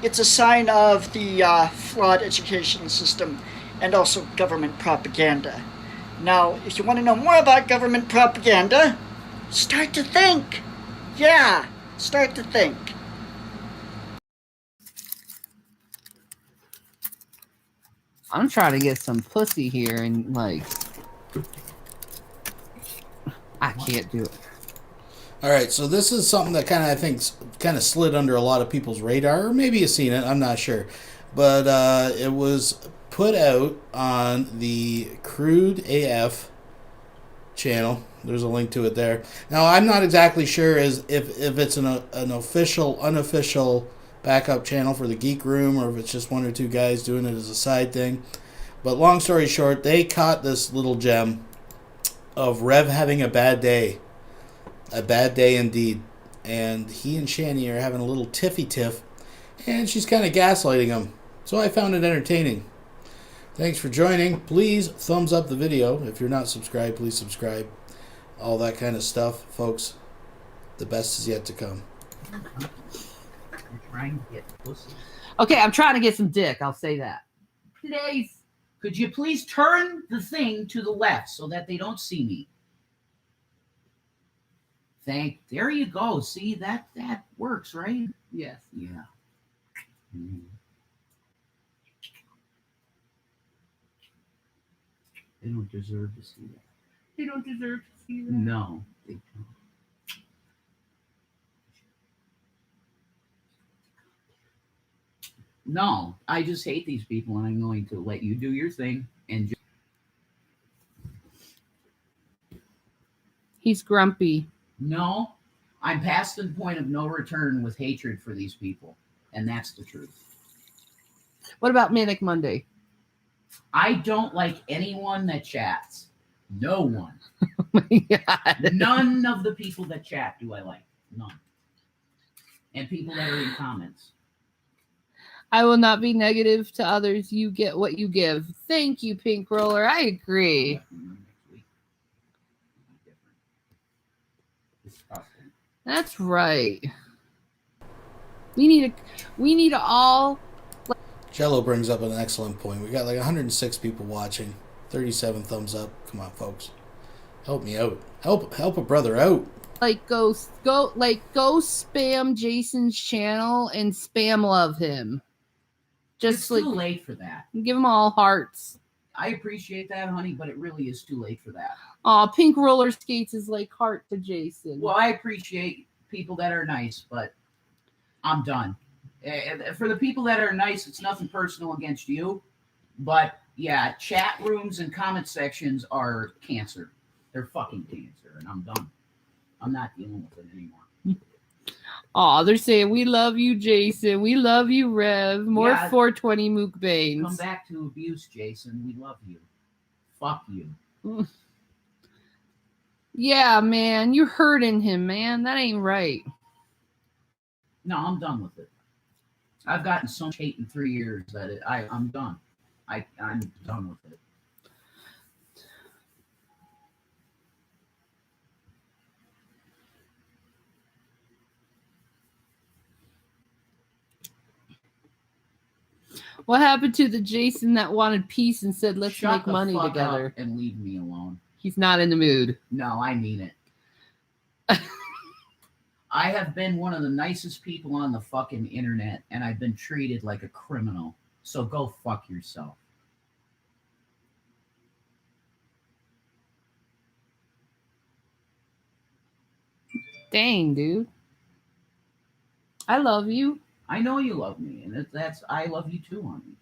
it's a sign of the flawed education system and also government propaganda. Now, if you want to know more about government propaganda, start to think. Yeah, start to think. I'm trying to get some pussy here, and like, I can't do it. All right, so this is something that I think kind of slid under a lot of people's radar, or maybe you've seen it, I'm not sure. but it was put out on the Crude AF channel. There's a link to it there. Now, I'm not exactly sure if it's an official, unofficial backup channel for the Geek Room, or if it's just one or two guys doing it as a side thing. But long story short, they caught this little gem of Rev having a bad day indeed, and he and Shani are having a little tiffy-tiff, and she's kind of gaslighting him. So I found it entertaining. Thanks for joining. Please thumbs up the video. If you're not subscribed, please subscribe. All that kind of stuff, folks. The best is yet to come. I'm trying to get pussy. Okay, I'm trying to get some dick. I'll say that. Please. Could you please turn the thing to the left so that they don't see me? There you go. See, that works, right? Yes. Yeah. Mm-hmm. They don't deserve to see that. They don't deserve to see that. No, they don't. No, I just hate these people, and I'm going to let you do your thing. And he's grumpy. No, I'm past the point of no return with hatred for these people, and that's the truth. What about Manic Monday? I don't like anyone that chats. No one. Oh my God. None of the people that chat do I like. None. And people that are in comments. I will not be negative to others. You get what you give. Thank you, Pink Roller. I agree. That's right. We need to all. Jello brings up an excellent point. We got like 106 people watching, 37 thumbs up. Come on, folks, help me out. Help a brother out. Like go spam Jason's channel and spam love him. It's too late for that. Give them all hearts. I appreciate that, honey, but it really is too late for that. Aw, Pink Roller Skates is like heart to Jason. Well, I appreciate people that are nice, but I'm done. For the people that are nice, it's nothing personal against you. But, yeah, chat rooms and comment sections are cancer. They're fucking cancer, and I'm done. I'm not dealing with it anymore. Aw, they're saying, we love you, Jason. We love you, Rev. More Yeah, 420 mukbanes. Come back to abuse, Jason. We love you. Fuck you. Yeah, man. You're hurting him, man. That ain't right. No, I'm done with it. I've gotten so much hate in 3 years that I'm done. I'm done with it. What happened to the Jason that wanted peace and said, let's Shut make the money fuck together? up and leave me alone. He's not in the mood. No, I mean it. I have been one of the nicest people on the fucking internet, and I've been treated like a criminal. So go fuck yourself. Dang, dude. I love you. I know you love me, and I love you too, honey.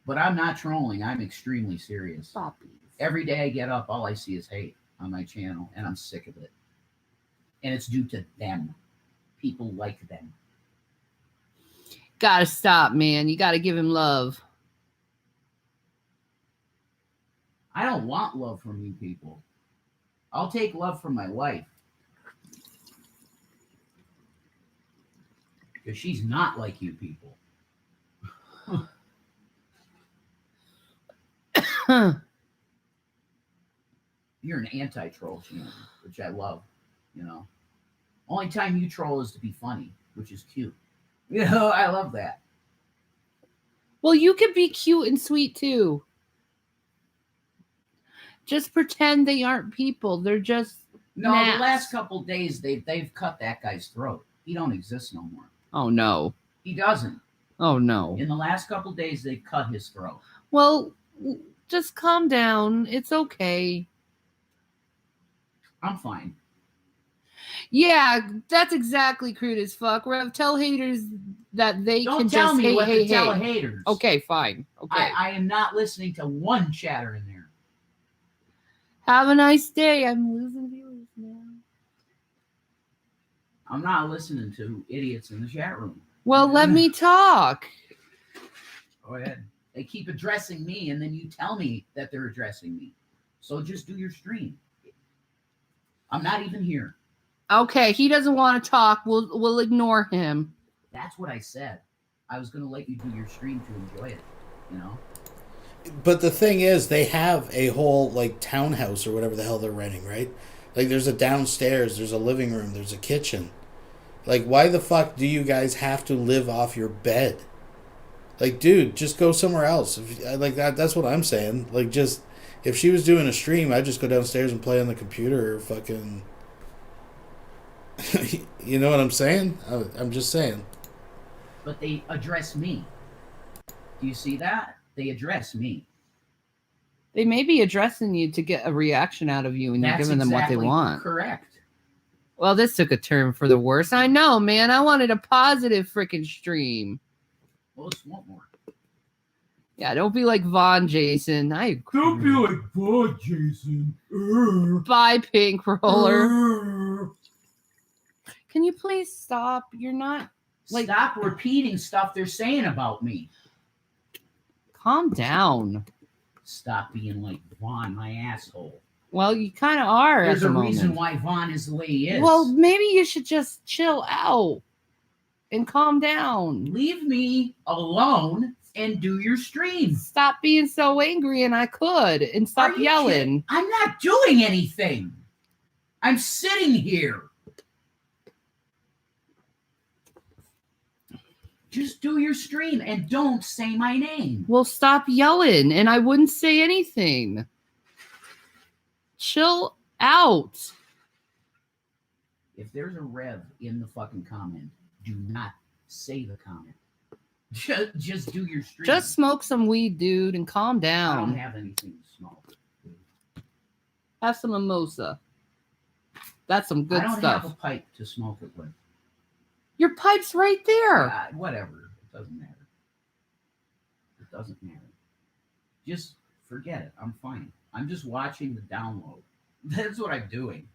But I'm not trolling. I'm extremely serious. Puppies. Every day I get up, all I see is hate on my channel, and I'm sick of it. And it's due to them. People like them. Gotta stop, man. You gotta give him love. I don't want love from you people. I'll take love from my wife. Because she's not like you people. You're an anti-troll channel, which I love, you know. Only time you troll is to be funny, which is cute. You know, I love that. Well, you can be cute and sweet too. Just pretend they aren't people. They're just No, gnats. the last couple days they've cut that guy's throat. He don't exist no more. Oh no. He doesn't. Oh no. In the last couple days they've cut his throat. Well, just calm down. It's okay. I'm fine. Yeah, that's exactly crude as fuck. Rev, tell haters that they Don't can tell just me hate, what to hate, tell hate. haters. Okay, fine. Okay. I am not listening to one chatter in there. Have a nice day. I'm losing viewers now. I'm not listening to idiots in the chat room. Well, let me talk. Go ahead. They keep addressing me, and then you tell me that they're addressing me. So just do your stream. I'm not even here. Okay, he doesn't want to talk. We'll ignore him. That's what I said. I was going to let you do your stream to enjoy it, you know? But the thing is, they have a whole, like, townhouse or whatever the hell they're renting, right? Like, there's a downstairs, there's a living room, there's a kitchen. Like, why the fuck do you guys have to live off your bed? Like, dude, just go somewhere else. Like, that's what I'm saying. Like, just, if she was doing a stream, I'd just go downstairs and play on the computer or fucking... You know what I'm saying? I'm just saying. But they address me. Do you see that? They address me. They may be addressing you to get a reaction out of you, and you're giving them what they want. Correct. Well, this took a turn for the worse. I know, man. I wanted a positive freaking stream. Well, let's want more. Yeah, don't be like Vaughn, Jason. Don't be like Vaughn, Jason. Bye, Pink Roller. Can you please stop? You're not like... Stop repeating stuff they're saying about me. Calm down. Stop being like Vaughn, my asshole. Well, you kind of are. There's at the a reason moment. why Vaughn is the way he is. Well, maybe you should just chill out and calm down. Leave me alone and do your stream. Stop being so angry, and I could. And stop yelling. Kidding? I'm not doing anything. I'm sitting here. Just do your stream and don't say my name. Well, stop yelling, and I wouldn't say anything. Chill out. If there's a rev in the fucking comment, do not say the comment. Just do your stream. Just smoke some weed, dude, and calm I down. don't have anything to smoke. Have some mimosa. That's some good I don't stuff. have a pipe to smoke it with. Your pipe's right there. Whatever. It doesn't matter. It doesn't matter. Just forget it. I'm fine. I'm just watching the download. That's what I'm doing.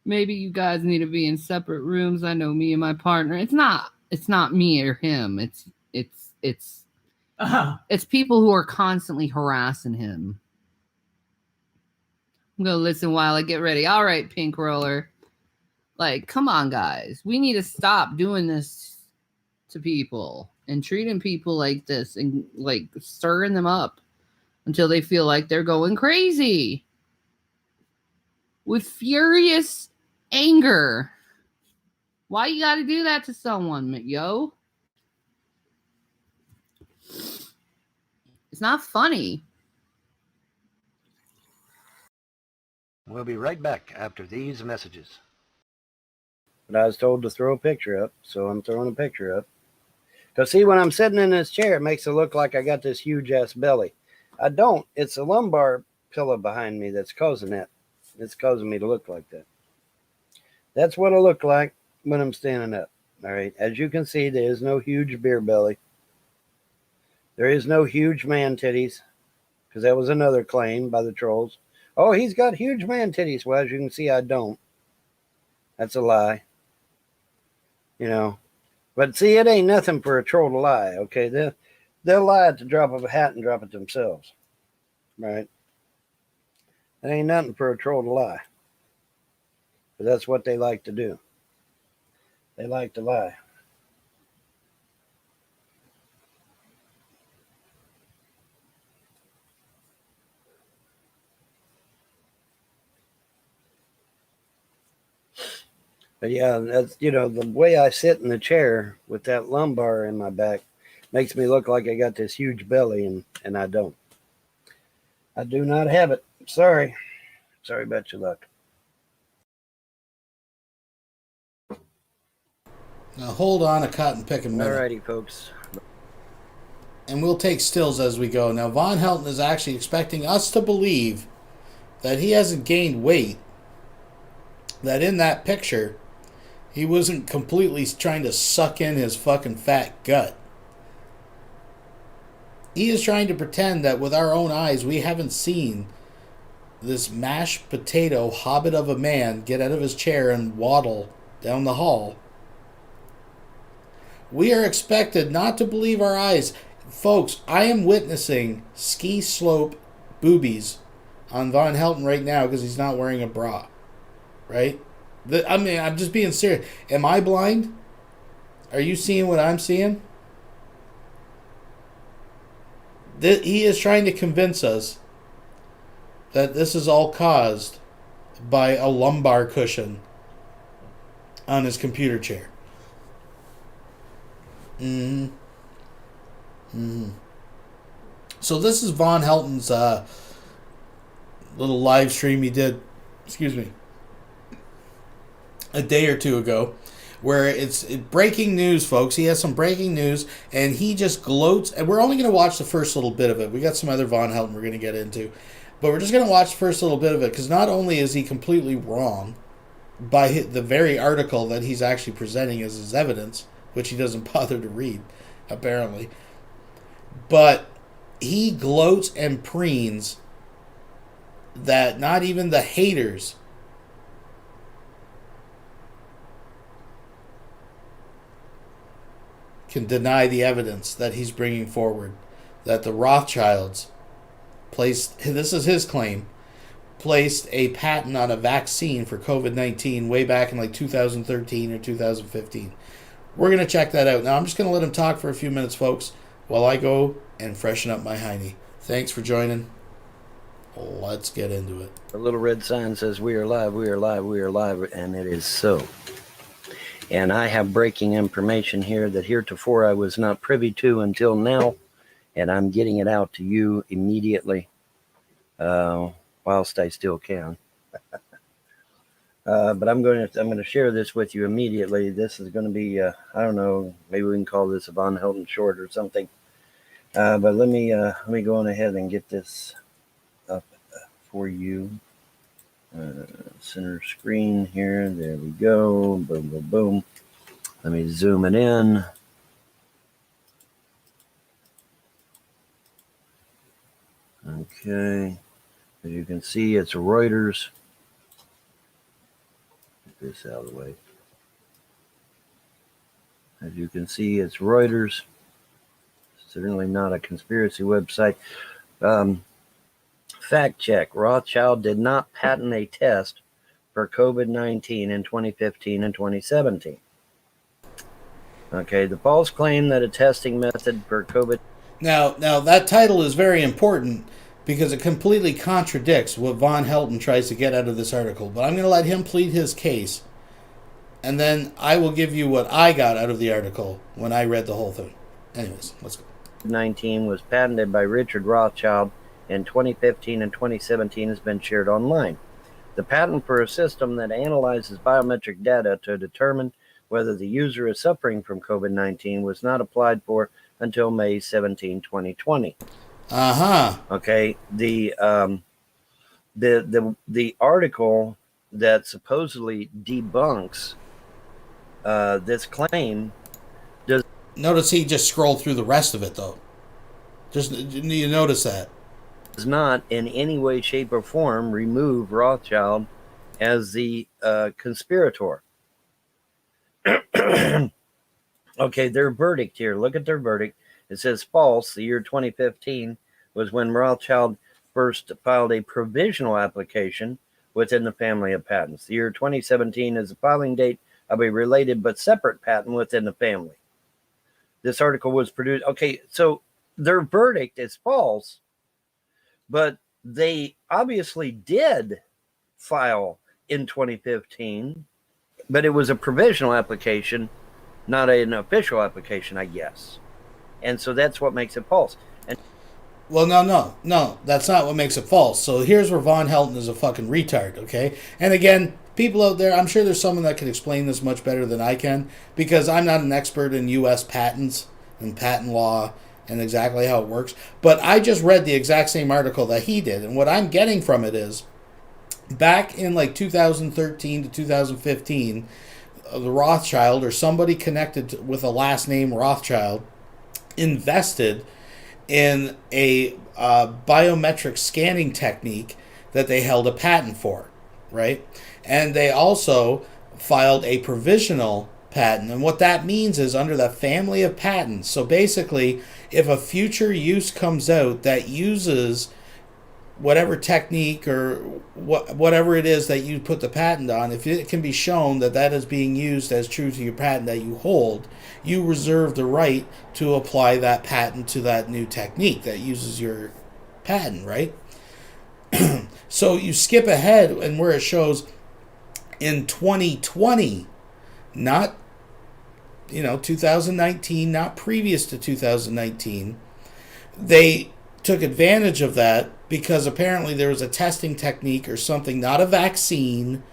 Maybe you guys need to be in separate rooms. I know me and my partner. It's not me or him. It's people who are constantly harassing him. I'm gonna listen while I get ready. All right, Pink Roller. Like, come on, guys. We need to stop doing this to people and treating people like this and like stirring them up until they feel like they're going crazy with furious anger. Why you gotta do that to someone, yo? It's not funny. We'll be right back after these messages. But I was told to throw a picture up, so I'm throwing a picture up. Because see, when I'm sitting in this chair, it makes it look like I got this huge-ass belly. I don't. It's a lumbar pillow behind me that's causing that. It's causing me to look like that. That's what I look like when I'm standing up. All right. As you can see, there is no huge beer belly. There is no huge man titties, because that was another claim by the trolls. Oh, he's got huge man titties. Well, as you can see, I don't. That's a lie. You know. But see, it ain't nothing for a troll to lie, okay? They'll lie at the drop of a hat and drop it themselves. Right? It ain't nothing for a troll to lie. But that's what they like to do. They like to lie. But yeah, that's, you know, the way I sit in the chair with that lumbar in my back makes me look like I got this huge belly, and I don't. I do not have it. Sorry. Sorry about your luck. Now hold on a cotton picking minute. Alrighty, folks. And we'll take stills as we go. Now, Von Helton is actually expecting us to believe that he hasn't gained weight, that in that picture, he wasn't completely trying to suck in his fucking fat gut. He is trying to pretend that with our own eyes, we haven't seen this mashed potato hobbit of a man get out of his chair and waddle down the hall. We are expected not to believe our eyes. Folks, I am witnessing ski slope boobies on Von Helton right now because he's not wearing a bra. Right? I mean, I'm just being serious. Am I blind? Are you seeing what I'm seeing? He is trying to convince us that this is all caused by a lumbar cushion on his computer chair. So this is Von Helton's little live stream he did, a day or two ago, where it's breaking news, folks. He has some breaking news, and he just gloats. And we're only going to watch the first little bit of it. We got some other Von Helton we're going to get into, but we're just going to watch the first little bit of it, because not only is he completely wrong by the very article that he's actually presenting as his evidence, which he doesn't bother to read, apparently, but he gloats and preens that not even the haters can deny the evidence that he's bringing forward, that the Rothschilds placed, this is his claim, placed a patent on a vaccine for COVID-19 way back in like 2013 or 2015. We're going to check that out. Now, I'm just going to let him talk for a few minutes, folks, while I go and freshen up my hiney. Thanks for joining. Let's get into it. The little red sign says, "We are live, we are live, we are live," and it is so. And I have breaking information here that heretofore I was not privy to until now, and I'm getting it out to you immediately, whilst I still can. But I'm going to share this with you immediately. This is going to be I don't know, maybe we can call this a Von Helton short or something. But let me go on ahead and get this up for you. Center screen here. There we go. Boom, boom, boom. Let me zoom it in. Okay. As you can see, it's Reuters. Get this out of the way. As you can see, it's Reuters. Certainly not a conspiracy website. Fact check. Rothschild did not patent a test for COVID-19 in 2015 and 2017. Okay, the false claim that a testing method for COVID... Now that title is very important because it completely contradicts what Von Helton tries to get out of this article. But I'm going to let him plead his case, and then I will give you what I got out of the article when I read the whole thing. Anyways, let's go. COVID-19 was patented by Richard Rothschild in 2015 and 2017 has been shared online. The patent for a system that analyzes biometric data to determine whether the user is suffering from COVID-19 was not applied for until May 17, 2020. Okay, the article that supposedly debunks this claim does. Notice he just scrolled through the rest of it, though. Just you notice that. Does not in any way, shape, or form remove Rothschild as the conspirator. Okay, their verdict here. Look at their verdict. It says false. The year 2015 was when Rothschild first filed a provisional application within the family of patents. The year 2017 is the filing date of a related but separate patent within the family. This article was produced. Okay, so their verdict is false, but they obviously did file in 2015, but it was a provisional application, not an official application, I guess. And so that's what makes it false. And well, no, that's not what makes it false. So here's where Von Helton is a fucking retard, okay? And again, people out there, I'm sure there's someone that can explain this much better than I can, because I'm not an expert in U.S. patents and patent law and exactly how it works. But I just read the exact same article that he did, and what I'm getting from it is back in like 2013 to 2015, the Rothschild or somebody connected with a last name Rothschild invested in a biometric scanning technique that they held a patent for, right? And they also filed a provisional patent. And what that means is under the family of patents. So basically, if a future use comes out that uses whatever technique or whatever it is that you put the patent on, if it can be shown that that is being used as true to your patent that you hold, you reserve the right to apply that patent to that new technique that uses your patent, right? So you skip ahead and where it shows in 2020, not 2019, not previous to 2019, they took advantage of that because apparently there was a testing technique or something, not a vaccine,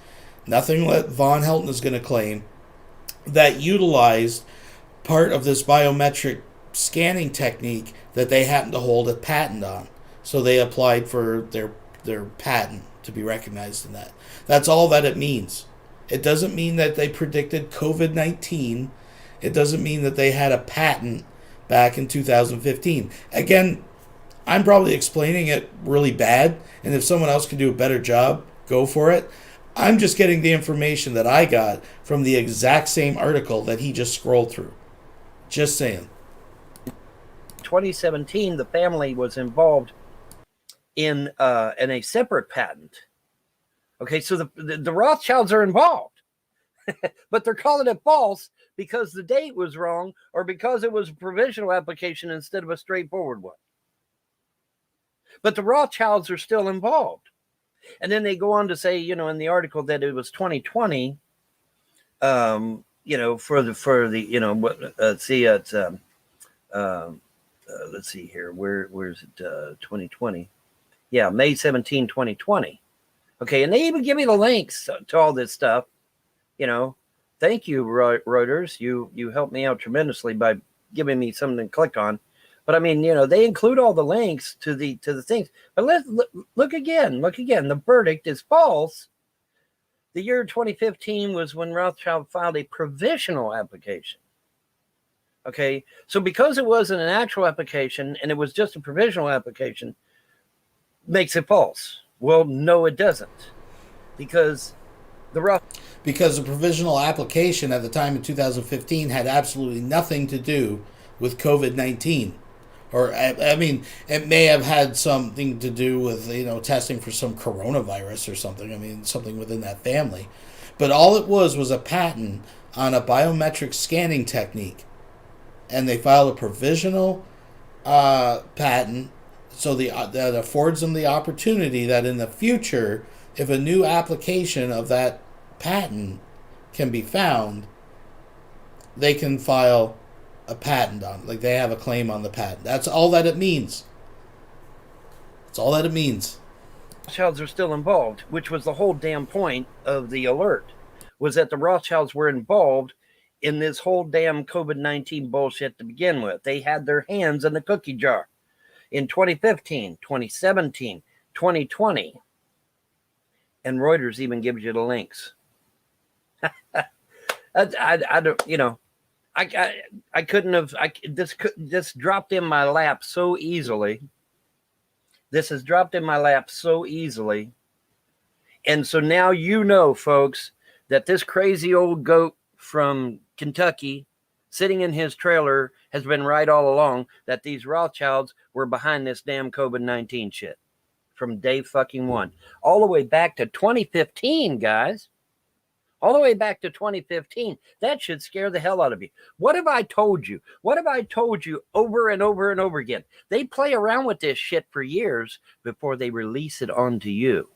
nothing that Von Helton is going to claim, that utilized part of this biometric scanning technique that they happened to hold a patent on. So they applied for their patent to be recognized in that. That's all that it means. It doesn't mean that they predicted COVID-19. It doesn't mean that they had a patent back in 2015. Again, I'm probably explaining it really bad, and if someone else can do a better job, go for it. I'm just getting the information that I got from the exact same article that he just scrolled through. Just saying. 2017, the family was involved in a separate patent. Okay, so the Rothschilds are involved, but they're calling it false because the date was wrong or because it was a provisional application instead of a straightforward one. But the Rothschilds are still involved. And then they go on to say, in the article that it was 2020, let's see here. Where's it? 2020. Yeah, May 17, 2020. Okay, and they even give me the links to all this stuff. Thank you, Reuters. You helped me out tremendously by giving me something to click on. But I mean, they include all the links to the things. But let's look again. The verdict is false. The year 2015 was when Rothschild filed a provisional application. Okay, so because it wasn't an actual application and it was just a provisional application, makes it false. Well, no, it doesn't, because the provisional application at the time in 2015 had absolutely nothing to do with COVID-19. Or, I mean, it may have had something to do with, testing for some coronavirus or something. I mean, something within that family. But all it was a patent on a biometric scanning technique. And they filed a provisional patent so that affords them the opportunity that in the future, if a new application of that patent can be found, they can file a patent on it. Like they have a claim on the patent. That's all that it means. That's all that it means. Rothschilds are still involved, which was the whole damn point of the alert, was that the Rothschilds were involved in this whole damn COVID-19 bullshit to begin with. They had their hands in the cookie jar in 2015, 2017, 2020. And Reuters even gives you the links. I don't, I couldn't have. This dropped in my lap so easily. This has dropped in my lap so easily, and so now folks, that this crazy old goat from Kentucky, sitting in his trailer, has been right all along. That these Rothschilds were behind this damn COVID-19 shit from day fucking one, all the way back to 2015, guys. All the way back to 2015. That should scare the hell out of you. What have I told you? What have I told you over and over and over again? They play around with this shit for years before they release it onto you.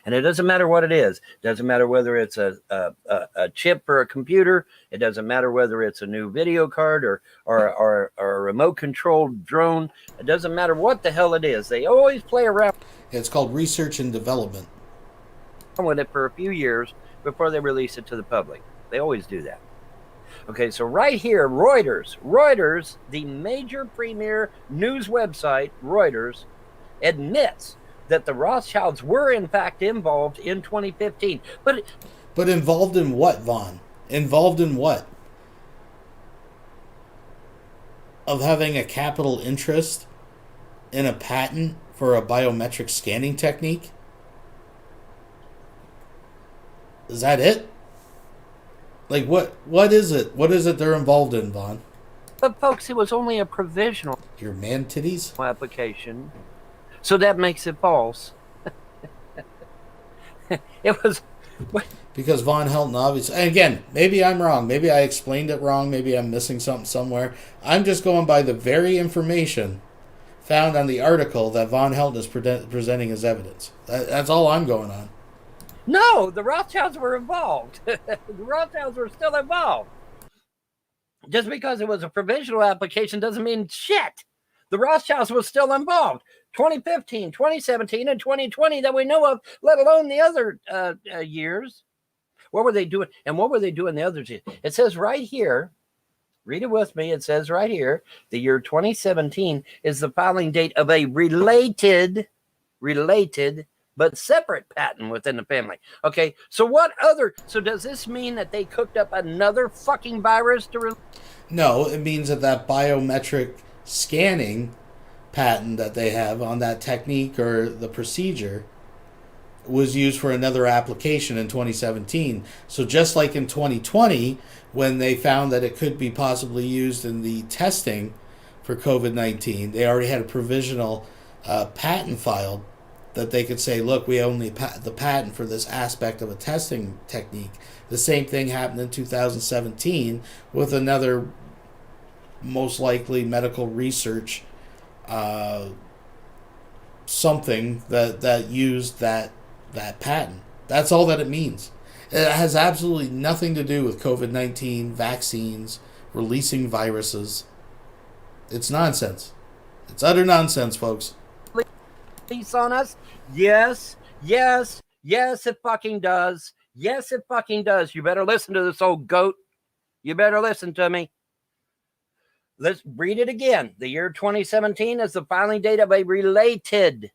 And it doesn't matter what it is. It doesn't matter whether it's a chip for a computer. It doesn't matter whether it's a new video card or a remote controlled drone. It doesn't matter what the hell it is. They always play around. It's called research and development. With it for a few years before they release it to the public. They always do that. Okay, so right here, Reuters, the major premier news website, Reuters, admits that the Rothschilds were in fact involved in 2015. But involved in what, Vaughn? Involved in what? Of having a capital interest in a patent for a biometric scanning technique? Is that it? Like, what is it? What is it they're involved in, Vaughn? But folks, it was only a provisional. Your man titties? Application. So that makes it false. It was... Because Von Helton obviously... And again, maybe I'm wrong. Maybe I explained it wrong. Maybe I'm missing something somewhere. I'm just going by the very information found on the article that Von Helton is presenting as evidence. That's all I'm going on. No, the Rothschilds were involved. The Rothschilds were still involved. Just because it was a provisional application doesn't mean shit. The Rothschilds were still involved. 2015, 2017, and 2020 that we know of, let alone the other years. What were they doing? And what were they doing the other years? It says right here, read it with me. It says right here, the year 2017 is the filing date of a related, but separate patent within the family. Okay, so so does this mean that they cooked up another fucking virus to... No, it means that biometric scanning patent that they have on that technique or the procedure was used for another application in 2017. So just like in 2020, when they found that it could be possibly used in the testing for COVID-19, they already had a provisional patent filed that they could say, look, we own the patent for this aspect of a testing technique. The same thing happened in 2017 with another, most likely, medical research something that used that patent. That's all that it means. It has absolutely nothing to do with COVID-19, vaccines, releasing viruses. It's nonsense. It's utter nonsense, folks. Peace on us? Yes, it fucking does. Yes, it fucking does. You better listen to this old goat. You better listen to me. Let's read it again. The year 2017 is the filing date of a related.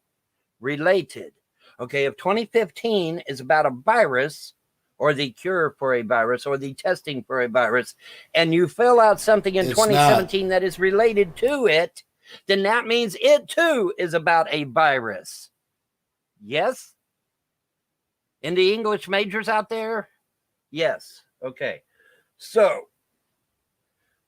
Okay, if 2015 is about a virus or the cure for a virus or the testing for a virus, and you fill out something in 2017 that is related to it, then that means it too is about a virus. Yes? In the English majors out there? Yes. Okay. So,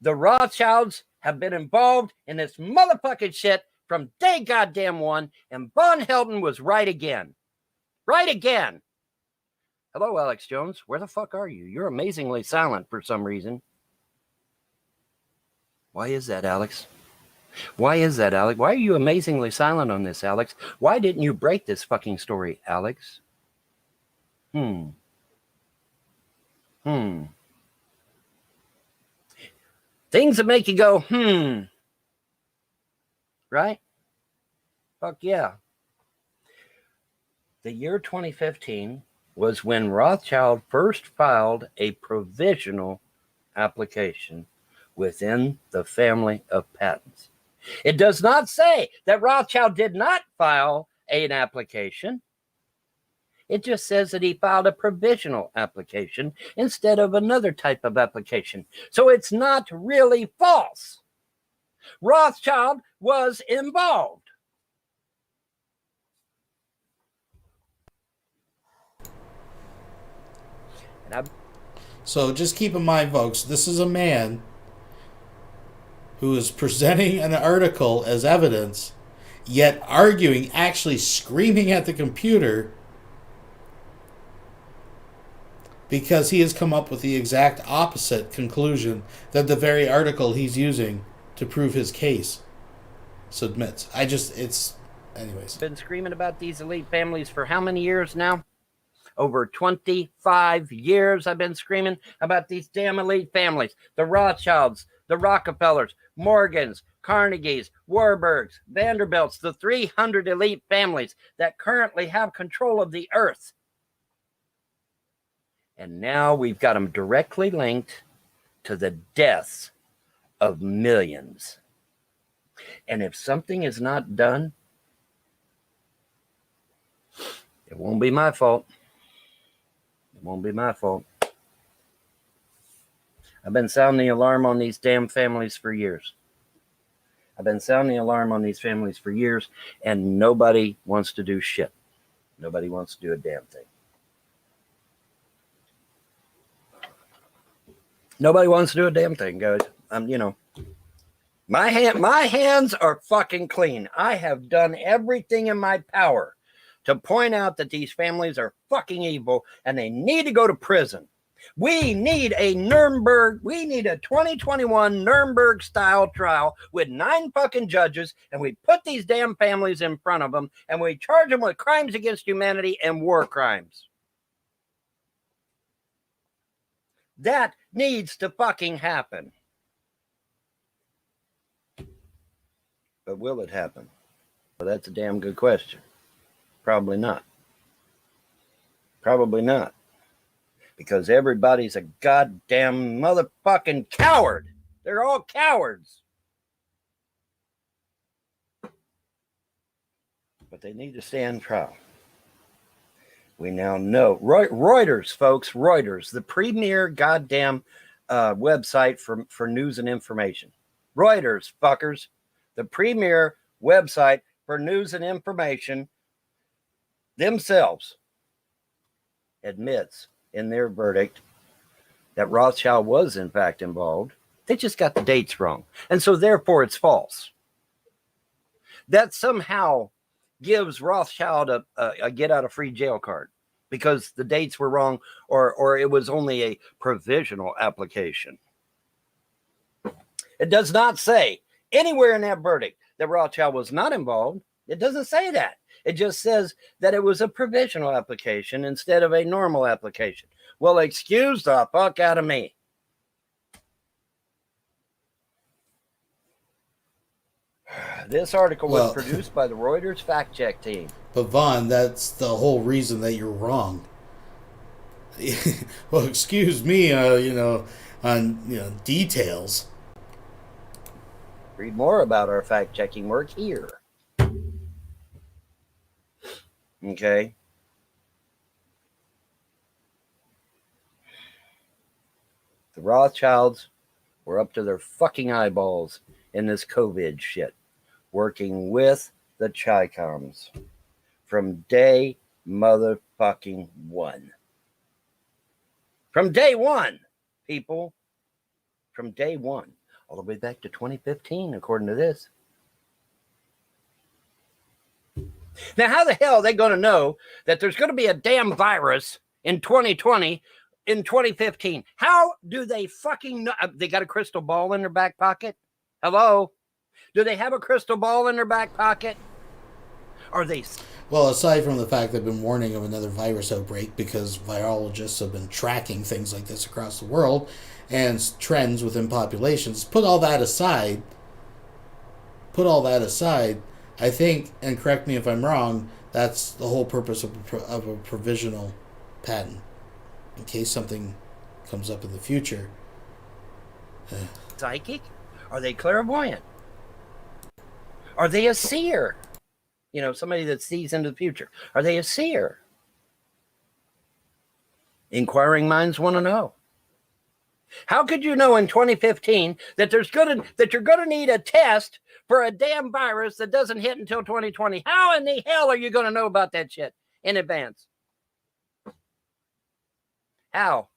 the Rothschilds have been involved in this motherfucking shit from day goddamn one, and Von Helton was right again. Right again. Hello, Alex Jones. Where the fuck are you? You're amazingly silent for some reason. Why is that, Alex? Why is that, Alex? Why are you amazingly silent on this, Alex? Why didn't you break this fucking story, Alex? Things that make you go, Right? Fuck yeah. The year 2015 was when Rothschild first filed a provisional application within the family of patents. It does not say that Rothschild did not file an application. It just says that he filed a provisional application instead of another type of application. So it's not really false. Rothschild was involved. So just keep in mind, folks, this is a man who is presenting an article as evidence, yet arguing, actually screaming at the computer, because he has come up with the exact opposite conclusion that the very article he's using to prove his case submits. Anyways. Been screaming about these elite families for how many years now? Over 25 years I've been screaming about these damn elite families. The Rothschilds, the Rockefellers, Morgans, Carnegies, Warburgs, Vanderbilts, the 300 elite families that currently have control of the earth. And now we've got them directly linked to the deaths of millions. And if something is not done, It won't be my fault. It won't be my fault. I've been sounding the alarm on these damn families for years. I've been sounding the alarm on these families for years, and nobody wants to do shit. Nobody wants to do a damn thing. Nobody wants to do a damn thing, guys. My hands are fucking clean. I have done everything in my power to point out that these families are fucking evil and they need to go to prison. We need a Nurnberg, we need a 2021 Nurnberg style trial with 9 fucking judges, and we put these damn families in front of them and we charge them with crimes against humanity and war crimes. That needs to fucking happen. But will it happen? Well, that's a damn good question. Probably not. Probably not. Because everybody's a goddamn motherfucking coward. They're all cowards. But they need to stand trial. We now know. Reuters, folks, Reuters, the premier goddamn website for news and information. Reuters, fuckers, the premier website for news and information themselves admits in their verdict that Rothschild was in fact involved. They just got the dates wrong. And so therefore it's false. That somehow gives Rothschild a get out of free jail card because the dates were wrong or it was only a provisional application. It does not say anywhere in that verdict that Rothschild was not involved. It doesn't say that. It just says that it was a provisional application instead of a normal application. Well, excuse the fuck out of me. This article was produced by the Reuters fact check team. But Vaughn, that's the whole reason that you're wrong. Well, excuse me, on details. Read more about our fact checking work here. Okay. The Rothschilds were up to their fucking eyeballs in this COVID shit, working with the Chi-Coms from day motherfucking one. From day one, people. From day one. All the way back to 2015, according to this. Now, how the hell are they going to know that there's going to be a damn virus in 2020, in 2015? How do they fucking know? They got a crystal ball in their back pocket? Hello? Do they have a crystal ball in their back pocket? Are they? Well, aside from the fact they've been warning of another virus outbreak because virologists have been tracking things like this across the world and trends within populations, put all that aside, I think, and correct me if I'm wrong, that's the whole purpose of a provisional patent, in case something comes up in the future. Psychic? Are they clairvoyant? Are they a seer? Somebody that sees into the future. Are they a seer? Inquiring minds want to know. How could you know in 2015 that you're going to need a test for a damn virus that doesn't hit until 2020? How in the hell are you going to know about that shit in advance? How?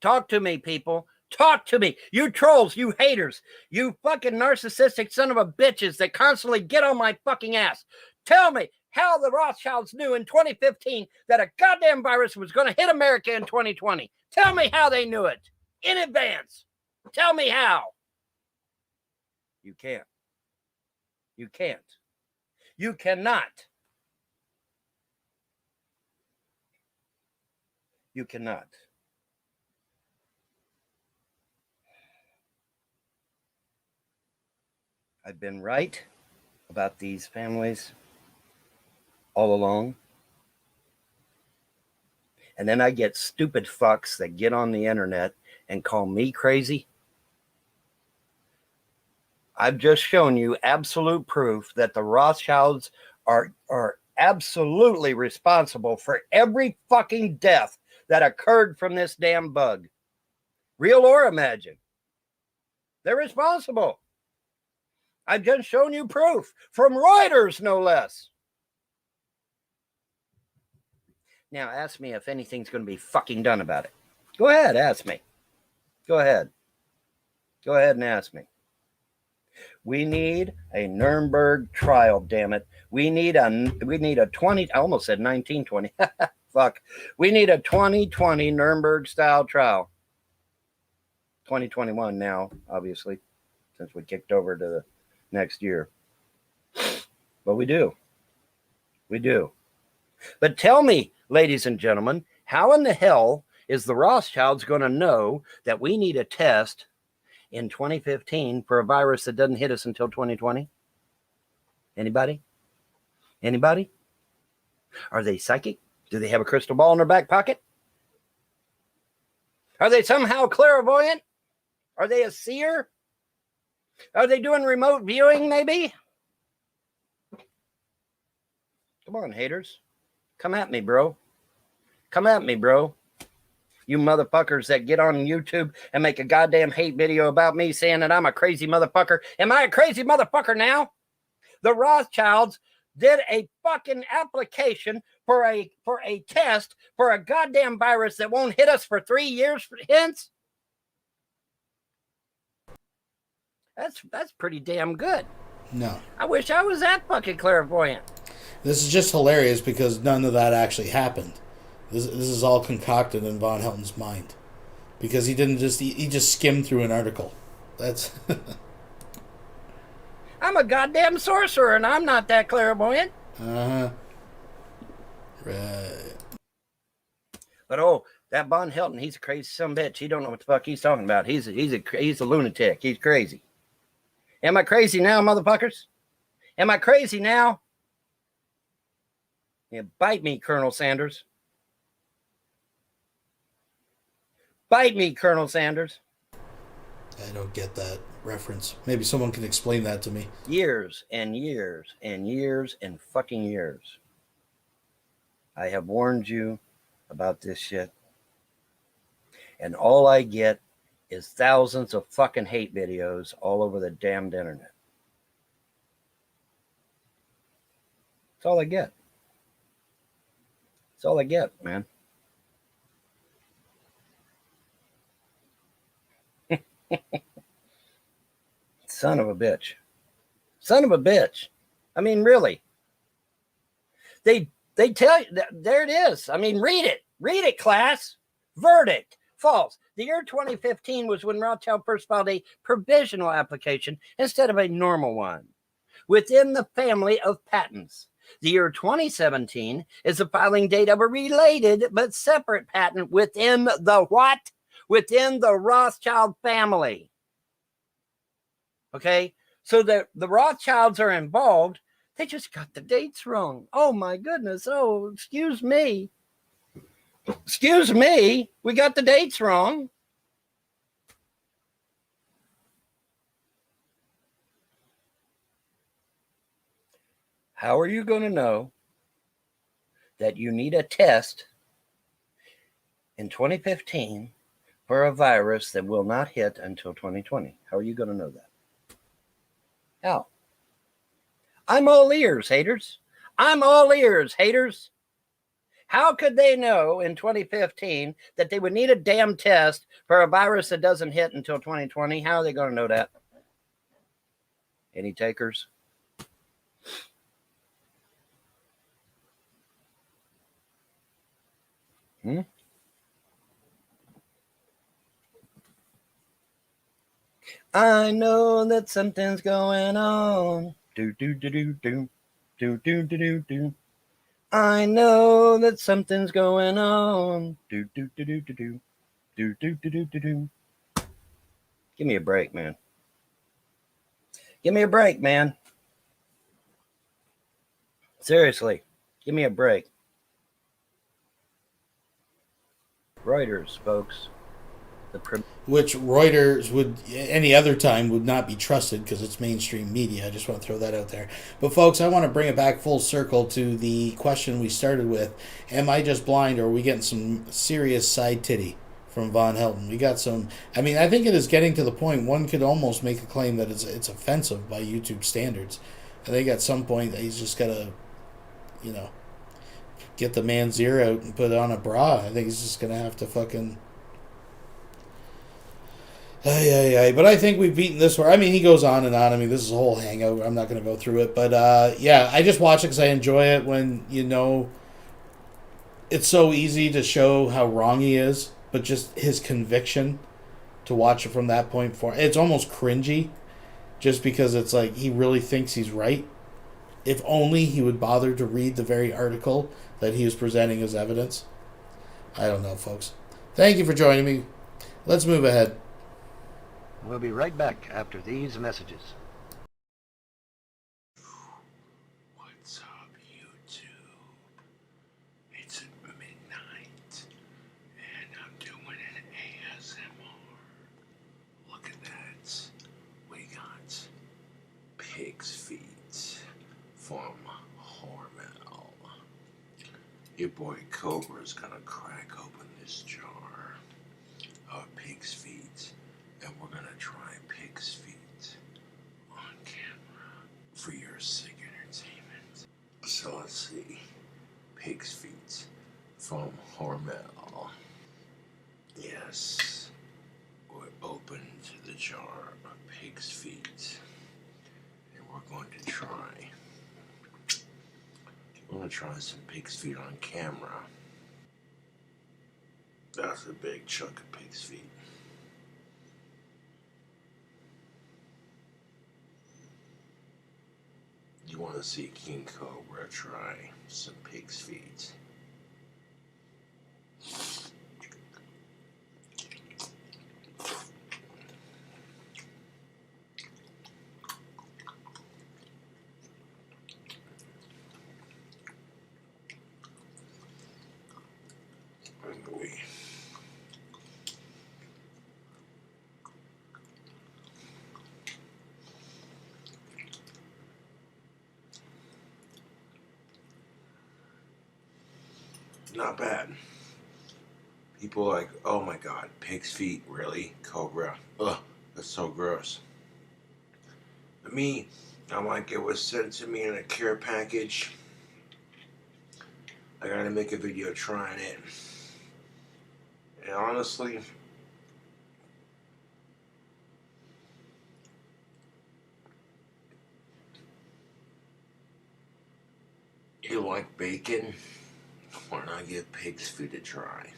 Talk to me, people. Talk to me. You trolls, you haters, you fucking narcissistic son of a bitches that constantly get on my fucking ass. Tell me how the Rothschilds knew in 2015 that a goddamn virus was going to hit America in 2020. Tell me how they knew it in advance. Tell me how. You can't. You can't. You cannot. You cannot. I've been right about these families all along. And then I get stupid fucks that get on the internet and call me crazy. I've just shown you absolute proof that the Rothschilds are absolutely responsible for every fucking death that occurred from this damn bug. Real or imagined. They're responsible. I've just shown you proof from Reuters, no less. Now ask me if anything's going to be fucking done about it. Go ahead, ask me. Go ahead. Go ahead and ask me. We need a Nurnberg trial, damn it. We need a 20, I almost said 1920. Fuck. We need a 2020 Nurnberg style trial. 2021 now, obviously, since we kicked over to the next year. But we do. We do. But tell me, ladies and gentlemen, how in the hell is the Rothschilds going to know that we need a test in 2015 for a virus that doesn't hit us until 2020? Anybody? Anybody? Are they psychic? Do they have a crystal ball in their back pocket? Are they somehow clairvoyant? Are they a seer? Are they doing remote viewing, maybe? Come on, haters. Come at me, bro. Come at me, bro. You motherfuckers that get on YouTube and make a goddamn hate video about me saying that I'm a crazy motherfucker. Am I a crazy motherfucker now? The Rothschilds did a fucking application for a test for a goddamn virus that won't hit us for 3 years hence. That's pretty damn good. No. I wish I was that fucking clairvoyant. This is just hilarious because none of that actually happened. This is all concocted in Von Helton's mind. Because he just skimmed through an article. That's... I'm a goddamn sorcerer and I'm not that clairvoyant. Uh-huh. Right. But oh, that Von Helton, he's a crazy son of a bitch. He don't know what the fuck he's talking about. He's a lunatic. He's crazy. Am I crazy now, motherfuckers? Am I crazy now? Yeah, bite me, Colonel Sanders. Bite me, Colonel Sanders. I don't get that reference. Maybe someone can explain that to me. Years and years and years and fucking years. I have warned you about this shit. And all I get is thousands of fucking hate videos all over the damned internet. That's all I get. That's all I get, man. Son of a bitch. Son of a bitch. I mean, really. They tell you, there it is. I mean, read it. Read it, class. Verdict. False. The year 2015 was when Rothschild first filed a provisional application instead of a normal one within the family of patents. The year 2017 is the filing date of a related but separate patent within the what? Within the Rothschild family. Okay? So the Rothschilds are involved. They just got the dates wrong. Oh, my goodness. Oh, excuse me. Excuse me. We got the dates wrong. How are you going to know that you need a test in 2015 for a virus that will not hit until 2020? How are you going to know that? How? I'm all ears, haters. I'm all ears, haters. How could they know in 2015 that they would need a damn test for a virus that doesn't hit until 2020? How are they going to know that? Any takers? I know that something's going on. Do do do do do do do do do do. I know that something's going on. Do do do do do do do do do do do do. Give me a break, man. Give me a break, man. Seriously, give me a break. Reuters, folks. which Reuters would any other time would not be trusted because it's mainstream media. I just want to throw that out there. But folks, I want to bring it back full circle to the question we started with. Am I just blind, or are we getting some serious side titty from Von Helton? We got some. I mean, I think it is getting to the point one could almost make a claim that it's offensive by YouTube standards. I think at some point he's just got to, you know, get the man's ear out and put on a bra. I think he's just going to have to fucking... But I think we've beaten this one. I mean, he goes on and on. I mean, this is a whole hangout. I'm not going to go through it. But, yeah, I just watch it because I enjoy it when, you know, it's so easy to show how wrong he is. But just his conviction to watch it from that point forward. It's almost cringy just because it's like he really thinks he's right. If only he would bother to read the very article that he was presenting as evidence. I don't know, folks. Thank you for joining me. Let's move ahead. We'll be right back after these messages. What's up, YouTube? It's midnight, and I'm doing an ASMR. Look at that. We got pig's feet from Hormel. Your boy Cobra's gonna crack open this jar of pig's feet, and we're gonna try pig's feet on camera for your sick entertainment. So let's see. Pig's feet from Hormel. Yes, we're open to the jar of pig's feet, and we're going to try. I'm going to try some pig's feet on camera. That's a big chunk of pig's feet. You want to see King Cobra try some pig's feet. Not bad. People are like, oh my god, pig's feet, really? Cobra? Ugh, that's so gross. To me, I'm like, it was sent to me in a care package. I gotta make a video trying it. And honestly, you like bacon? Why not give pig's feet a try?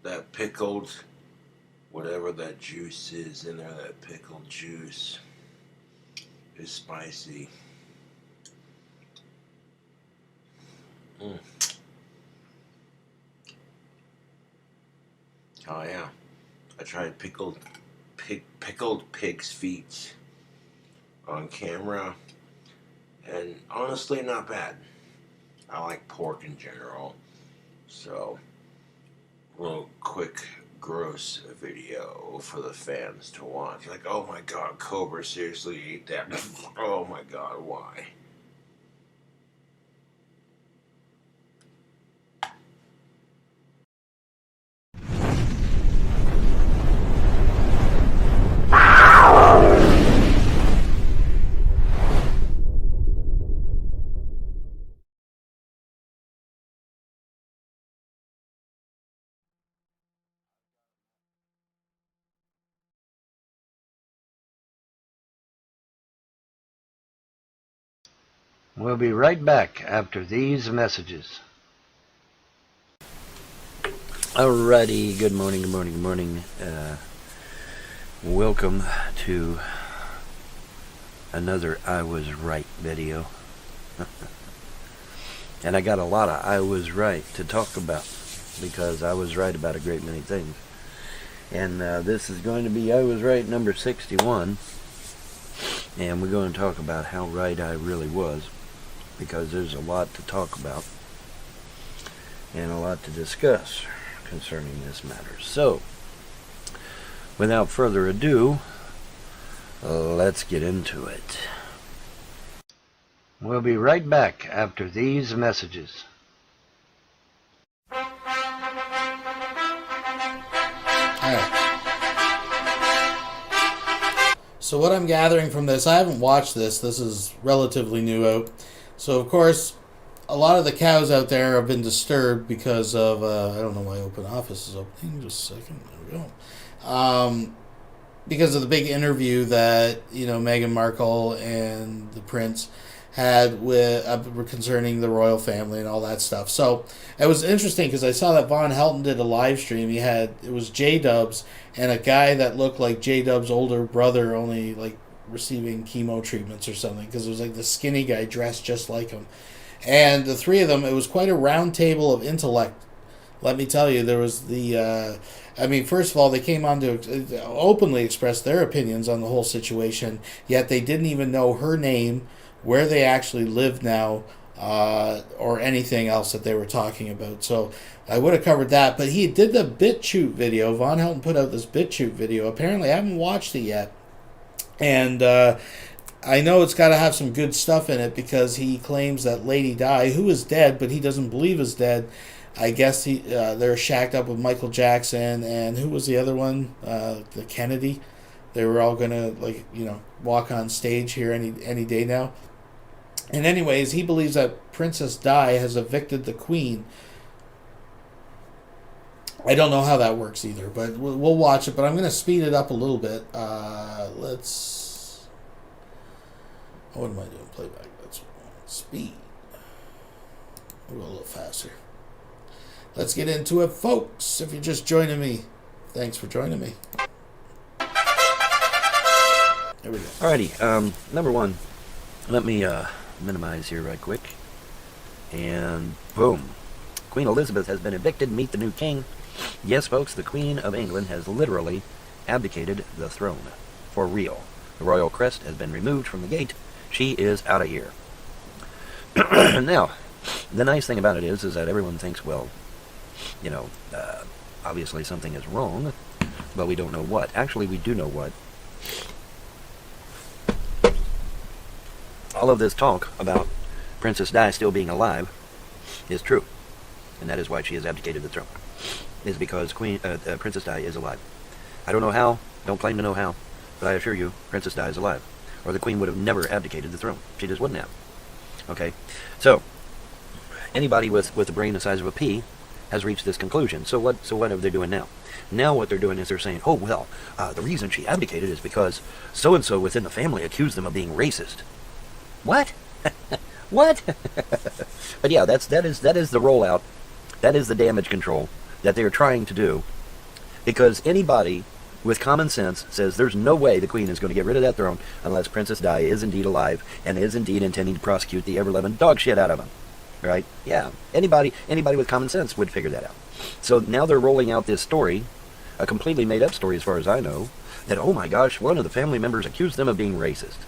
That pickled, whatever that juice is in there, that pickled juice is spicy. Oh yeah, I tried pickled pig's feet on camera, and honestly, not bad. I like pork in general, so real quick, gross video for the fans to watch. Like, oh my god, Cobra seriously ate that. Oh my god, why? We'll be right back after these messages. Alrighty, good morning, good morning, good morning. Welcome to another I Was Right video. And I got a lot of I was right to talk about, because I was right about a great many things. And this is going to be I was right number 61. And we're going to talk about how right I really was, because there's a lot to talk about and a lot to discuss concerning this matter. So, without further ado, let's get into it. We'll be right back after these messages. So what I'm gathering from this, I haven't watched this. This is relatively new out. So, of course, a lot of the cows out there have been disturbed because of, I don't know why Open Office is opening. Just a second. There we go. Because of the big interview that, Meghan Markle and the Prince had with concerning the royal family and all that stuff. So it was interesting because I saw that Von Helton did a live stream. It was J-Dubs and a guy that looked like J-Dubs' older brother, only like receiving chemo treatments or something, because it was like the skinny guy dressed just like him. And the three of them, it was quite a round table of intellect. Let me tell you, there was first of all, they came on to openly express their opinions on the whole situation, yet they didn't even know her name, where they actually live now, or anything else that they were talking about. So I would have covered that, but he did the BitChute video. Von Helton put out this BitChute video. Apparently, I haven't watched it yet. And I know it's got to have some good stuff in it, because he claims that Lady Di, who is dead, but he doesn't believe is dead, I guess they're shacked up with Michael Jackson, and who was the other one? The Kennedy. They were all going to, walk on stage here any day now. And anyways, he believes that Princess Di has evicted the Queen. I don't know how that works either, but we'll watch it. But I'm going to speed it up a little bit. What am I doing? Playback. That's speed. We'll go a little faster. Let's get into it, folks. If you're just joining me, thanks for joining me. There we go. Alrighty, number one, let me minimize here right quick. And boom. Queen Elizabeth has been evicted. Meet the new king. Yes, folks, the Queen of England has literally abdicated the throne. For real. The royal crest has been removed from the gate. She is out of here. Now, the nice thing about it is that everyone thinks, well, obviously something is wrong, but we don't know what. Actually, we do know what. All of this talk about Princess Di still being alive is true, and that is why she has abdicated the throne. Is because Princess Di is alive. I don't know how, don't claim to know how, but I assure you, Princess Di is alive, or the Queen would have never abdicated the throne. She just wouldn't have. Okay, so anybody with a brain the size of a pea has reached this conclusion. So what are they doing now? Now what they're doing is they're saying, oh well, the reason she abdicated is because so and so within the family accused them of being racist. What? What? But yeah, that is the rollout. That is the damage control that they're trying to do, because anybody with common sense says there's no way the Queen is going to get rid of that throne unless Princess Di is indeed alive and is indeed intending to prosecute the ever-loving dog shit out of him. Right? Yeah. Anybody with common sense would figure that out. So now they're rolling out this story, a completely made-up story as far as I know, that, oh my gosh, one of the family members accused them of being racist.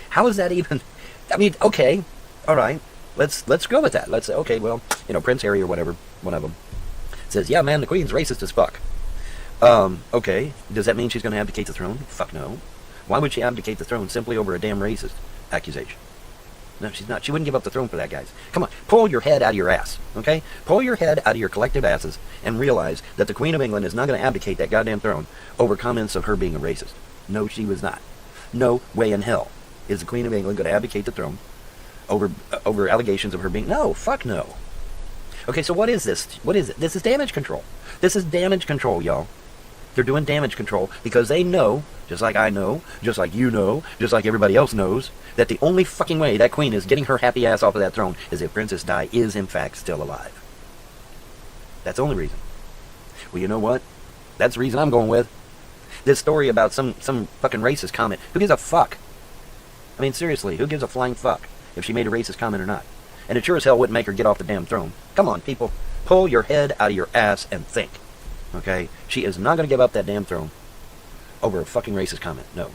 How is that even... I mean, okay, all right, let's go with that. Let's say, okay, well, Prince Harry or whatever, one of them, says, yeah, man, the Queen's racist as fuck. Okay, does that mean she's going to abdicate the throne? Fuck no. Why would she abdicate the throne simply over a damn racist accusation? No, she's not. She wouldn't give up the throne for that, guys. Come on, pull your head out of your ass, okay? Pull your head out of your collective asses and realize that the Queen of England is not going to abdicate that goddamn throne over comments of her being a racist. No, she was not. No way in hell is the Queen of England going to abdicate the throne over allegations of her being... No, fuck no. Okay, so what is this? What is it? This is damage control. This is damage control, y'all. They're doing damage control because they know, just like I know, just like you know, just like everybody else knows, that the only fucking way that Queen is getting her happy ass off of that throne is if Princess Di is in fact still alive. That's the only reason. Well, you know what? That's the reason I'm going with. This story about some fucking racist comment. Who gives a fuck? I mean, seriously, who gives a flying fuck if she made a racist comment or not? And it sure as hell wouldn't make her get off the damn throne. Come on, people. Pull your head out of your ass and think. Okay? She is not going to give up that damn throne over a fucking racist comment. No.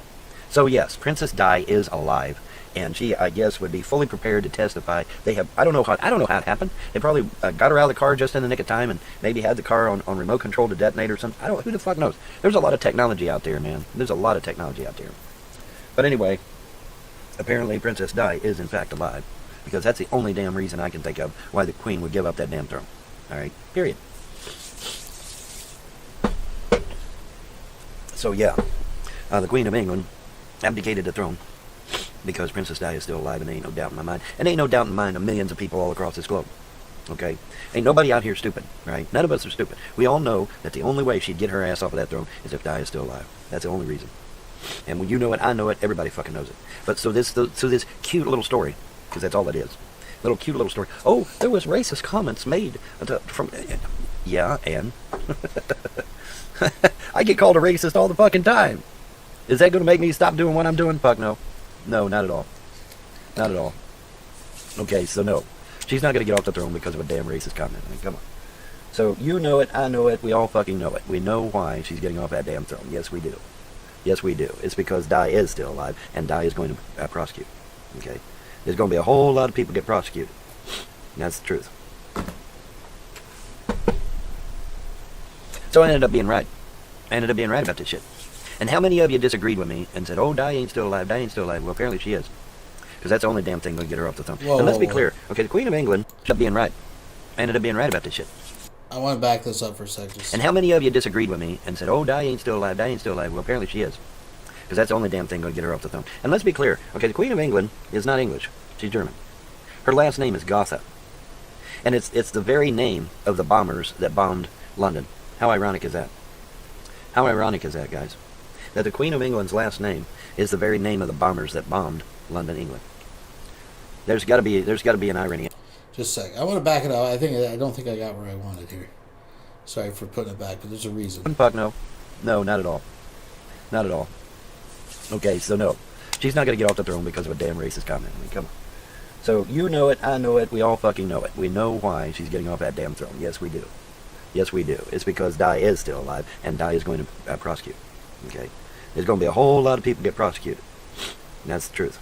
So yes, Princess Di is alive. And she, I guess, would be fully prepared to testify. They have, I don't know how it happened. They probably got her out of the car just in the nick of time and maybe had the car on remote control to detonate or something. Who the fuck knows? There's a lot of technology out there, man. There's a lot of technology out there. But anyway, apparently Princess Di is in fact alive. Because that's the only damn reason I can think of why the Queen would give up that damn throne. Alright? Period. So yeah, the Queen of England abdicated the throne because Princess Di is still alive, and there ain't no doubt in my mind. And ain't no doubt in the mind of millions of people all across this globe. Okay? Ain't nobody out here stupid, right? None of us are stupid. We all know that the only way she'd get her ass off of that throne is if Di is still alive. That's the only reason. And when you know it, I know it, everybody fucking knows it. But so this cute little story, because that's all it is. Cute little story. Oh, there was racist comments made from... Yeah, and? I get called a racist all the fucking time. Is that going to make me stop doing what I'm doing? Fuck no. No, not at all. Not at all. Okay, so no. She's not going to get off the throne because of a damn racist comment. I mean, come on. So you know it, I know it, we all fucking know it. We know why she's getting off that damn throne. Yes, we do. Yes, we do. It's because Di is still alive, and Di is going to prosecute. Okay? There's going to be a whole lot of people get prosecuted. That's the truth. So I ended up being right. I ended up being right about this shit. And how many of you disagreed with me and said, oh, Di ain't still alive, Di ain't still alive? Well, apparently she is. Because that's the only damn thing going to get her off the throne. Whoa, and let's be whoa. clear. Okay, the Queen of England ended up being right. I ended up being right about this shit. I want to back this up for a second. And how many of you disagreed with me and said, oh, Di ain't still alive, Di ain't still alive? Well, apparently she is. Because that's the only damn thing going to get her off the throne. And let's be clear. Okay, the Queen of England is not English. She's German. Her last name is Gotha. And it's the very name of the bombers that bombed London. How ironic is that? How ironic is that, guys? That the Queen of England's last name is the very name of the bombers that bombed London, England. There's got to be an irony. Just a sec. I want to back it up. I don't think I got where I wanted here. Sorry for putting it back, but there's a reason. Fuck no. No, not at all. Not at all. Okay, so no. She's not going to get off the throne because of a damn racist comment. I mean, come on. So you know it, I know it, we all fucking know it. We know why she's getting off that damn throne. Yes, we do. Yes, we do. It's because Di is still alive, and Di is going to prosecute. Okay? There's going to be a whole lot of people get prosecuted. And that's the truth.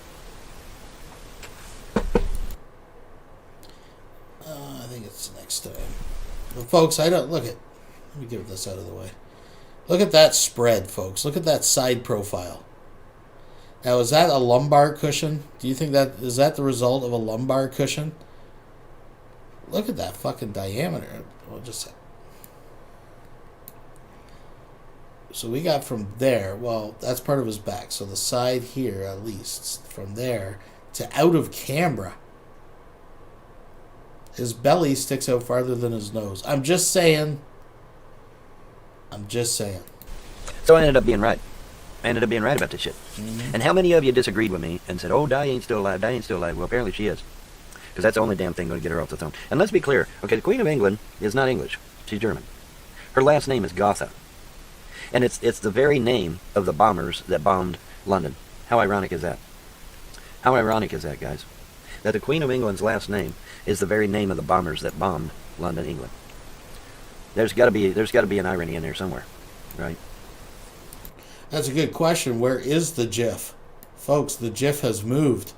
I think it's next time. But folks, let me get this out of the way. Look at that spread, folks. Look at that side profile. Now, is that a lumbar cushion? Do you think is that the result of a lumbar cushion? Look at that fucking diameter. So we got from there, well, that's part of his back. So the side here, at least, from there to out of camera. His belly sticks out farther than his nose. I'm just saying. So I ended up being right. I ended up being right about this shit. Mm-hmm. And how many of you disagreed with me and said, oh, Di ain't still alive, Di ain't still alive? Well, apparently she is. Because that's the only damn thing going to get her off the throne. And let's be clear. Okay, the Queen of England is not English. She's German. Her last name is Gotha. And it's the very name of the bombers that bombed London. How ironic is that? How ironic is that, guys? That the Queen of England's last name is the very name of the bombers that bombed London, England. There's got to be an irony in there somewhere, right? That's a good question. Where is the GIF? Folks, the GIF has moved.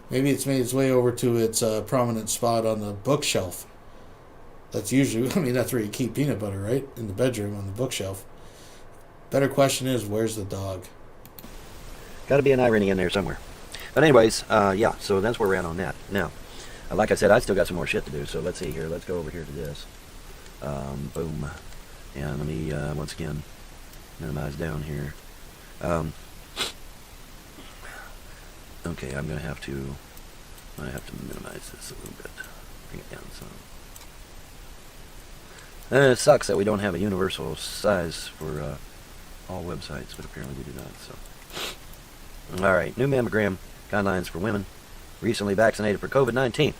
Maybe it's made its way over to its prominent spot on the bookshelf. That's usually, that's where you keep peanut butter, right? In the bedroom on the bookshelf. Better question is, where's the dog? Got to be an irony in there somewhere. But anyways, yeah, so that's where we're at on that. Now, like I said, I still got some more shit to do, so let's see here. Let's go over here to this. Boom. And let me, once again, minimize down here. Okay, I'm going to have to minimize this a little bit. Bring it down some. It sucks that we don't have a universal size for all websites, but apparently we do not. So, all right, new mammogram guidelines for women recently vaccinated for COVID-19.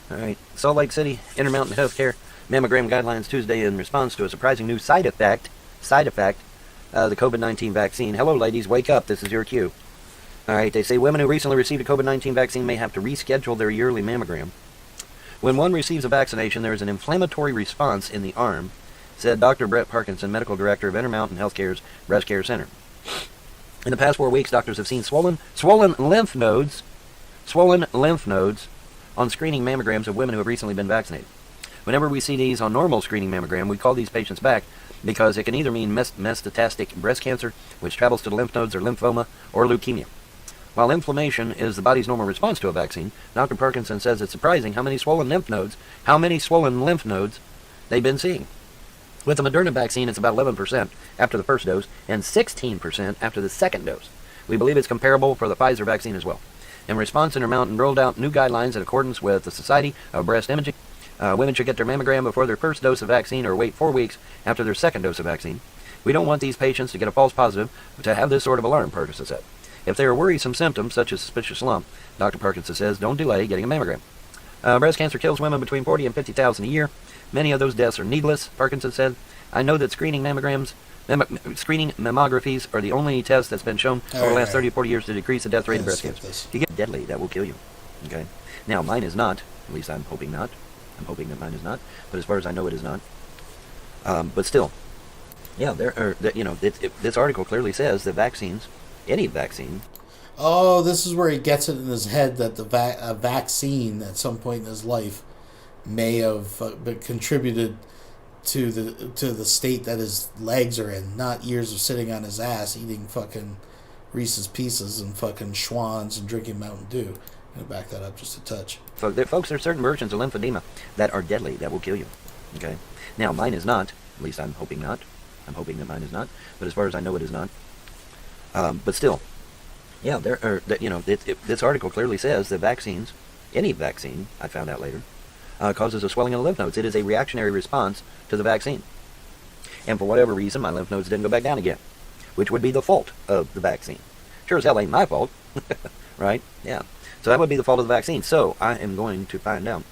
All right, Salt Lake City Intermountain Healthcare mammogram guidelines Tuesday in response to a surprising new side effect, the COVID-19 vaccine. Hello, ladies, wake up. This is your cue. All right, they say women who recently received a COVID-19 vaccine may have to reschedule their yearly mammogram. When one receives a vaccination, there is an inflammatory response in the arm, said Dr. Brett Parkinson, medical director of Intermountain Healthcare's Breast Care Center. In the past 4 weeks, doctors have seen swollen lymph nodes on screening mammograms of women who have recently been vaccinated. Whenever we see these on normal screening mammogram, we call these patients back because it can either mean metastatic breast cancer, which travels to the lymph nodes, or lymphoma, or leukemia. While inflammation is the body's normal response to a vaccine, Dr. Parkinson says it's surprising how many swollen lymph nodes they've been seeing. With the Moderna vaccine, it's about 11% after the first dose and 16% after the second dose. We believe it's comparable for the Pfizer vaccine as well. In response, Intermountain rolled out new guidelines in accordance with the Society of Breast Imaging. Women should get their mammogram before their first dose of vaccine or wait 4 weeks after their second dose of vaccine. We don't want these patients to get a false positive to have this sort of alarm, Parkinson said. If there are worrisome symptoms, such as suspicious lump, Dr. Parkinson says, don't delay getting a mammogram. Breast cancer kills women between 40 and 50,000 a year. Many of those deaths are needless, Parkinson said. I know that screening mammographies are the only test that's been shown over the last 30 or 40 years to decrease the death rate of breast cancer. You get deadly, that will kill you. Okay. Now, mine is not. At least I'm hoping not. I'm hoping that mine is not. But as far as I know, it is not. But still, yeah, this article clearly says that vaccines, any vaccine. Oh, this is where he gets it in his head that the vaccine at some point in his life may have contributed to the state that his legs are in, not years of sitting on his ass eating fucking Reese's Pieces and fucking Schwans and drinking Mountain Dew. I'm going to back that up just a touch. Folks, there are certain versions of lymphedema that are deadly, that will kill you. Okay. Now, mine is not. At least I'm hoping not. I'm hoping that mine is not. But as far as I know, it is not. But still, yeah, this article clearly says that vaccines, any vaccine, I found out later, causes a swelling of the lymph nodes. It is a reactionary response to the vaccine. And for whatever reason, my lymph nodes didn't go back down again, which would be the fault of the vaccine. Sure as hell ain't my fault, right? Yeah. So that would be the fault of the vaccine. So I am going to find out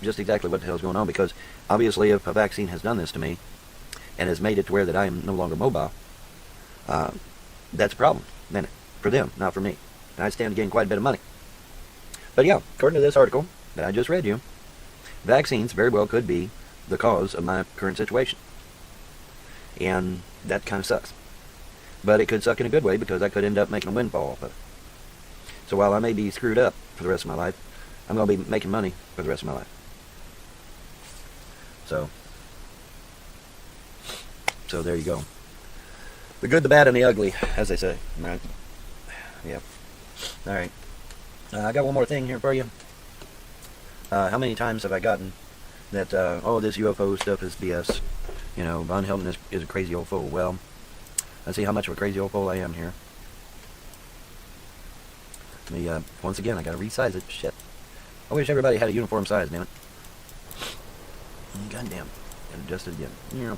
just exactly what the hell is going on, because obviously if a vaccine has done this to me and has made it to where that I am no longer mobile, that's a problem. Then for them, not for me. And I stand to gain quite a bit of money. But yeah, according to this article that I just read you, vaccines very well could be the cause of my current situation. And that kind of sucks. But it could suck in a good way, because I could end up making a windfall off of it. So while I may be screwed up for the rest of my life, I'm going to be making money for the rest of my life. So there you go. The good, the bad, and the ugly, as they say. Right? Yep. All right. I got one more thing here for you. How many times have I gotten that, this UFO stuff is BS? You know, Von Helden is a crazy old fool. Well, let's see how much of a crazy old fool I am here. Once again, I gotta resize it. Shit. I wish everybody had a uniform size, damn it. Goddamn. Gotta adjust it again. Yeah.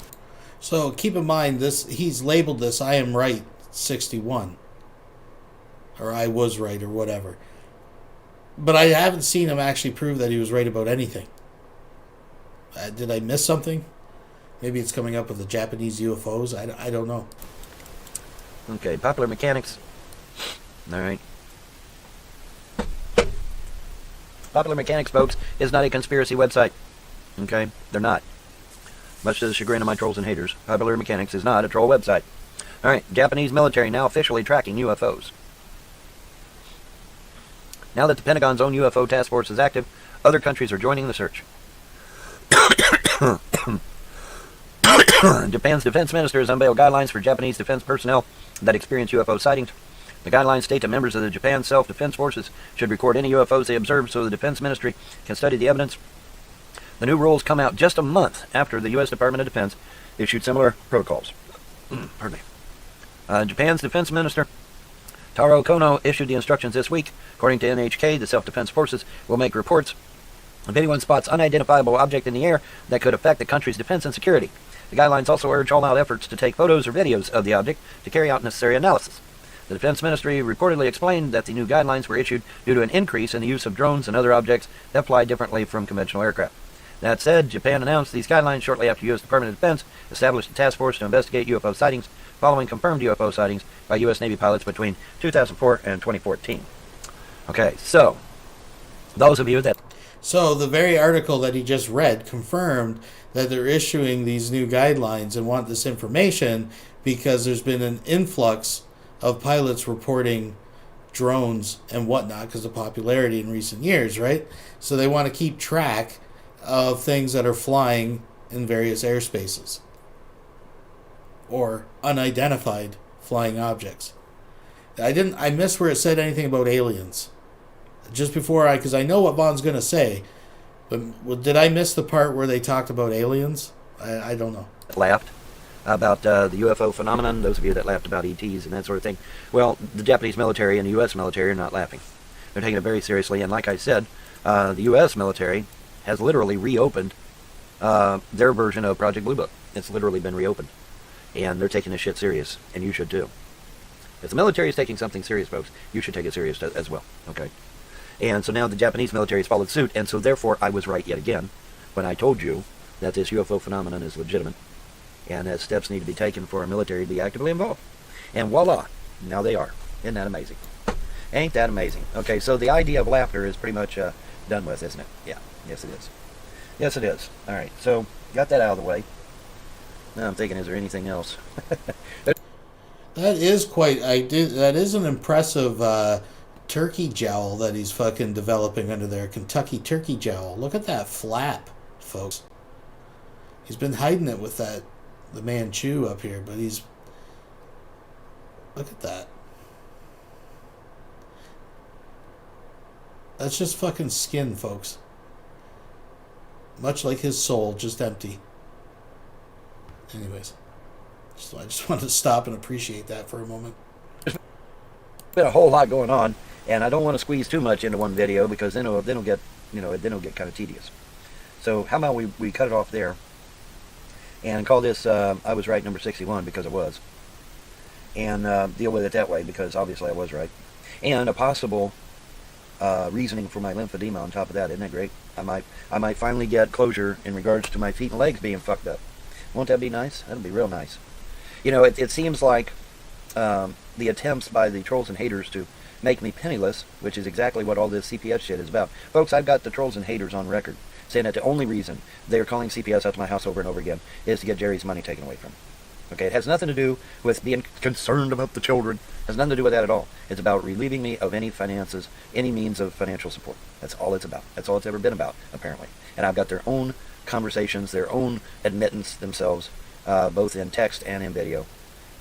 So keep in mind, he's labeled this I am right 61. Or I was right, or whatever. But I haven't seen him actually prove that he was right about anything. Did I miss something? Maybe it's coming up with the Japanese UFOs. I don't know. Okay, Popular Mechanics. All right. Popular Mechanics, folks, is not a conspiracy website. Okay? They're not. Much to the chagrin of my trolls and haters, Popular Mechanics is not a troll website. All right, Japanese military now officially tracking UFOs. Now that the Pentagon's own UFO task force is active, other countries are joining the search. Japan's defense minister has unveiled guidelines for Japanese defense personnel that experience UFO sightings. The guidelines state that members of the Japan Self-Defense Forces should record any UFOs they observe so the defense ministry can study the evidence. The new rules come out just a month after the U.S. Department of Defense issued similar protocols. Pardon me. Japan's defense minister, Taro Kono, issued the instructions this week. According to NHK, the self-defense forces will make reports if anyone spots unidentifiable object in the air that could affect the country's defense and security. The guidelines also urge all-out efforts to take photos or videos of the object to carry out necessary analysis. The Defense Ministry reportedly explained that the new guidelines were issued due to an increase in the use of drones and other objects that fly differently from conventional aircraft. That said, Japan announced these guidelines shortly after U.S. Department of Defense established a task force to investigate UFO sightings following confirmed UFO sightings by U.S. Navy pilots between 2004 and 2014. Okay, so those of you that... So the very article that he just read confirmed that they're issuing these new guidelines and want this information because there's been an influx of pilots reporting drones and whatnot because of popularity in recent years, right? So they want to keep track of things that are flying in various airspaces or unidentified flying objects. I missed where it said anything about aliens. Just before because I know what Vaughn's going to say, but did I miss the part where they talked about aliens? I don't know. Laughed about the UFO phenomenon, those of you that laughed about ETs and that sort of thing. Well, the Japanese military and the U.S. military are not laughing. They're taking it very seriously, and like I said, the U.S. military has literally reopened their version of Project Blue Book. It's literally been reopened, and they're taking this shit serious, and you should too. If the military is taking something serious, folks, you should take it serious as well, okay? And so now the Japanese military has followed suit, and so therefore I was right yet again when I told you that this UFO phenomenon is legitimate and that steps need to be taken for our military to be actively involved. And voila, now they are. Isn't that amazing? Ain't that amazing? Okay, so the idea of laughter is pretty much done with, isn't it? Yeah, yes it is. Yes it is. All right, so got that out of the way. Now I'm thinking, is there anything else? That is an impressive turkey jowl that he's fucking developing under there. Kentucky turkey jowl. Look at that flap, folks. He's been hiding it with the Manchu up here, but look at that. That's just fucking skin, folks. Much like his soul, just empty. Anyways, I just wanted to stop and appreciate that for a moment. Been a whole lot going on, and I don't want to squeeze too much into one video because then it'll get kind of tedious. So how about we cut it off there and call this I was right number 61 because I was, and deal with it that way because obviously I was right, and a possible reasoning for my lymphedema on top of that. Isn't that great? I might finally get closure in regards to my feet and legs being fucked up. Won't that be nice? That'll be real nice. You know, it seems like the attempts by the trolls and haters to make me penniless, which is exactly what all this CPS shit is about. Folks, I've got the trolls and haters on record saying that the only reason they're calling CPS out to my house over and over again is to get Jerry's money taken away from him. Okay, it has nothing to do with being concerned about the children. It has nothing to do with that at all. It's about relieving me of any finances, any means of financial support. That's all it's about. That's all it's ever been about, apparently. And I've got their own conversations, their own admittance themselves, both in text and in video,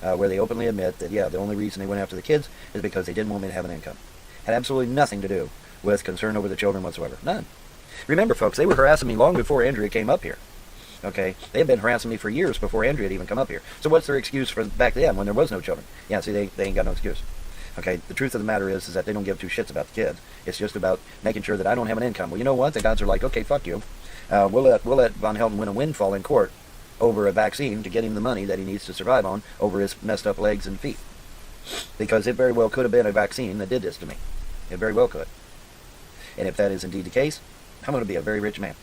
where they openly admit that, yeah, the only reason they went after the kids is because they didn't want me to have an income. Had absolutely nothing to do with concern over the children whatsoever. None. Remember, folks, they were harassing me long before Andrea came up here. Okay? They had been harassing me for years before Andrea had even come up here. So what's their excuse for back then when there was no children? Yeah, see, they ain't got no excuse. Okay? The truth of the matter is that they don't give two shits about the kids. It's just about making sure that I don't have an income. Well, you know what? The gods are like, okay, fuck you. We'll let Von Helden win a windfall in court over a vaccine to get him the money that he needs to survive on over his messed up legs and feet. Because it very well could have been a vaccine that did this to me. It very well could. And if that is indeed the case, I'm going to be a very rich man.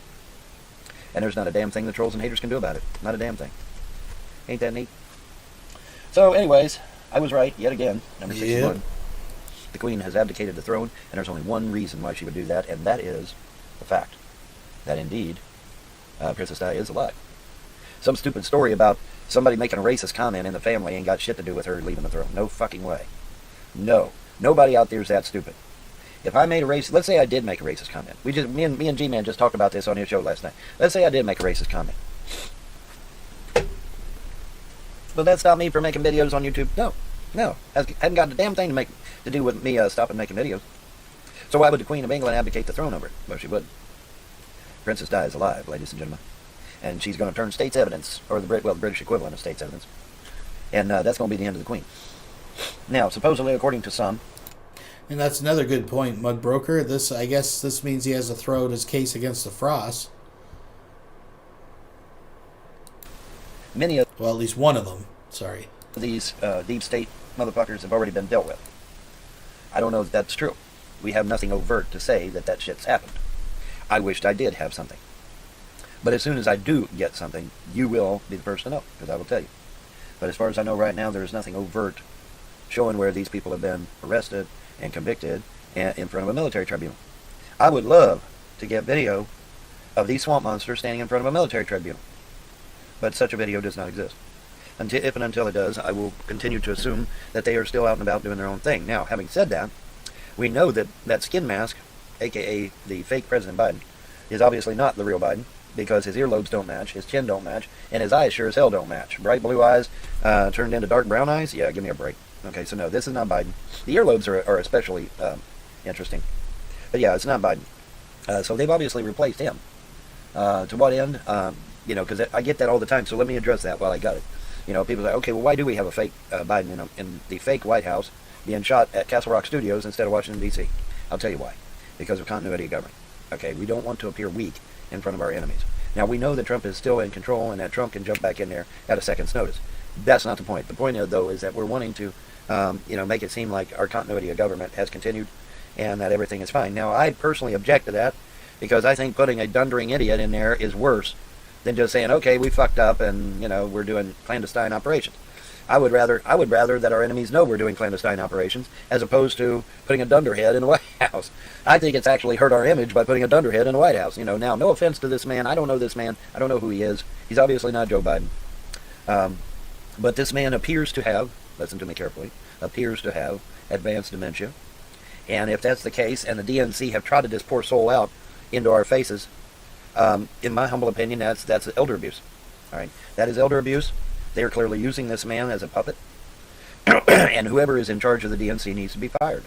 And there's not a damn thing the trolls and haters can do about it. Not a damn thing. Ain't that neat? So, anyways, I was right yet again. Number 61. The Queen has abdicated the throne, and there's only one reason why she would do that, and that is the fact that indeed Princess Di is alive. Some stupid story about somebody making a racist comment in the family ain't got shit to do with her leaving the throne. No fucking way. No. Nobody out there is that stupid. If I made a racist, let's say I did make a racist comment. Me and G-Man just talked about this on his show last night. Let's say I did make a racist comment. Will that stop me from making videos on YouTube? No. Hasn't got a damn thing to do with me stopping making videos. So why would the Queen of England abdicate the throne over it? Well, she wouldn't. Princess Di is alive, ladies and gentlemen. And she's going to turn state's evidence, or the British equivalent of state's evidence. And that's going to be the end of the Queen. Now, supposedly, according to some... And that's another good point, Mud Broker. I guess this means he has to throw out his case against the Frost. Well, at least one of them. Sorry. These deep state motherfuckers have already been dealt with. I don't know if that's true. We have nothing overt to say that shit's happened. I wished I did have something. But as soon as I do get something, you will be the first to know, because I will tell you. But as far as I know right now, there is nothing overt showing where these people have been arrested and convicted in front of a military tribunal. I would love to get video of these swamp monsters standing in front of a military tribunal. But such a video does not exist. If and until it does, I will continue to assume that they are still out and about doing their own thing. Now, having said that, we know that that skin mask, aka the fake President Biden, is obviously not the real Biden, because his earlobes don't match, his chin don't match, and his eyes sure as hell don't match. Bright blue eyes turned into dark brown eyes? Yeah, give me a break. Okay, so no, this is not Biden. The earlobes are especially interesting. But yeah, it's not Biden. So they've obviously replaced him. To what end? Because I get that all the time, so let me address that while I got it. People say, okay, well, why do we have a fake Biden in the fake White House being shot at Castle Rock Studios instead of Washington, D.C.? I'll tell you why. Because of continuity of government. Okay, we don't want to appear weak in front of our enemies. Now, we know that Trump is still in control and that Trump can jump back in there at a second's notice. That's not the point. The point, though, is that we're wanting to, make it seem like our continuity of government has continued and that everything is fine. Now, I personally object to that because I think putting a dundering idiot in there is worse than just saying, okay, we fucked up and, we're doing clandestine operations. I would rather that our enemies know we're doing clandestine operations as opposed to putting a dunderhead in the White House. I think it's actually hurt our image by putting a dunderhead in the White House. Now, no offense to this man. I don't know this man. I don't know who he is. He's obviously not Joe Biden. But this man appears to have, listen to me carefully, appears to have advanced dementia. And if that's the case, and the DNC have trotted this poor soul out into our faces, in my humble opinion, that's elder abuse. All right, that is elder abuse. They are clearly using this man as a puppet, and whoever is in charge of the DNC needs to be fired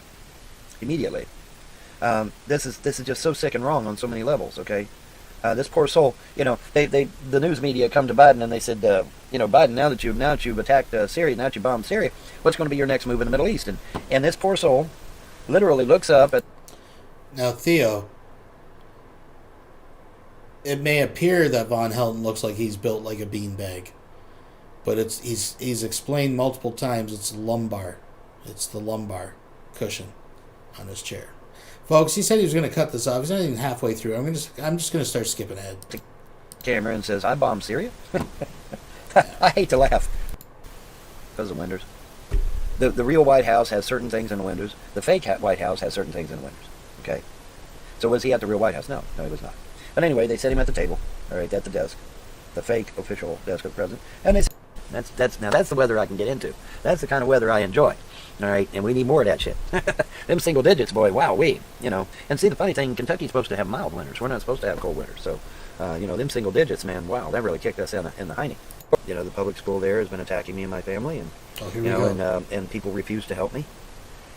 immediately. This is just so sick and wrong on so many levels. Okay, this poor soul. The news media come to Biden and they said, Biden, now that you've attacked Syria, now that you bombed Syria, what's going to be your next move in the Middle East? And this poor soul literally looks up at. Now, Theo, it may appear that Von Helton looks like he's built like a beanbag, but he's explained multiple times it's lumbar. It's the lumbar cushion on his chair. Folks, he said he was going to cut this off. He's not even halfway through. I'm just going to start skipping ahead. Camera and says, I bombed Syria? I hate to laugh. Because of windows. The real White House has certain things in the windows. The fake White House has certain things in the windows. Okay? So was he at the real White House? No, he was not. But anyway, they set him at the table, all right, at the desk, the fake official desk of the president, and they said, that's the weather I can get into. That's the kind of weather I enjoy, all right, and we need more of that shit. Them single digits, boy, wow, and see, the funny thing, Kentucky's supposed to have mild winters. We're not supposed to have cold winters, so, them single digits, man, wow, that really kicked us in the hiney. The public school there has been attacking me and my family, and, and people refuse to help me,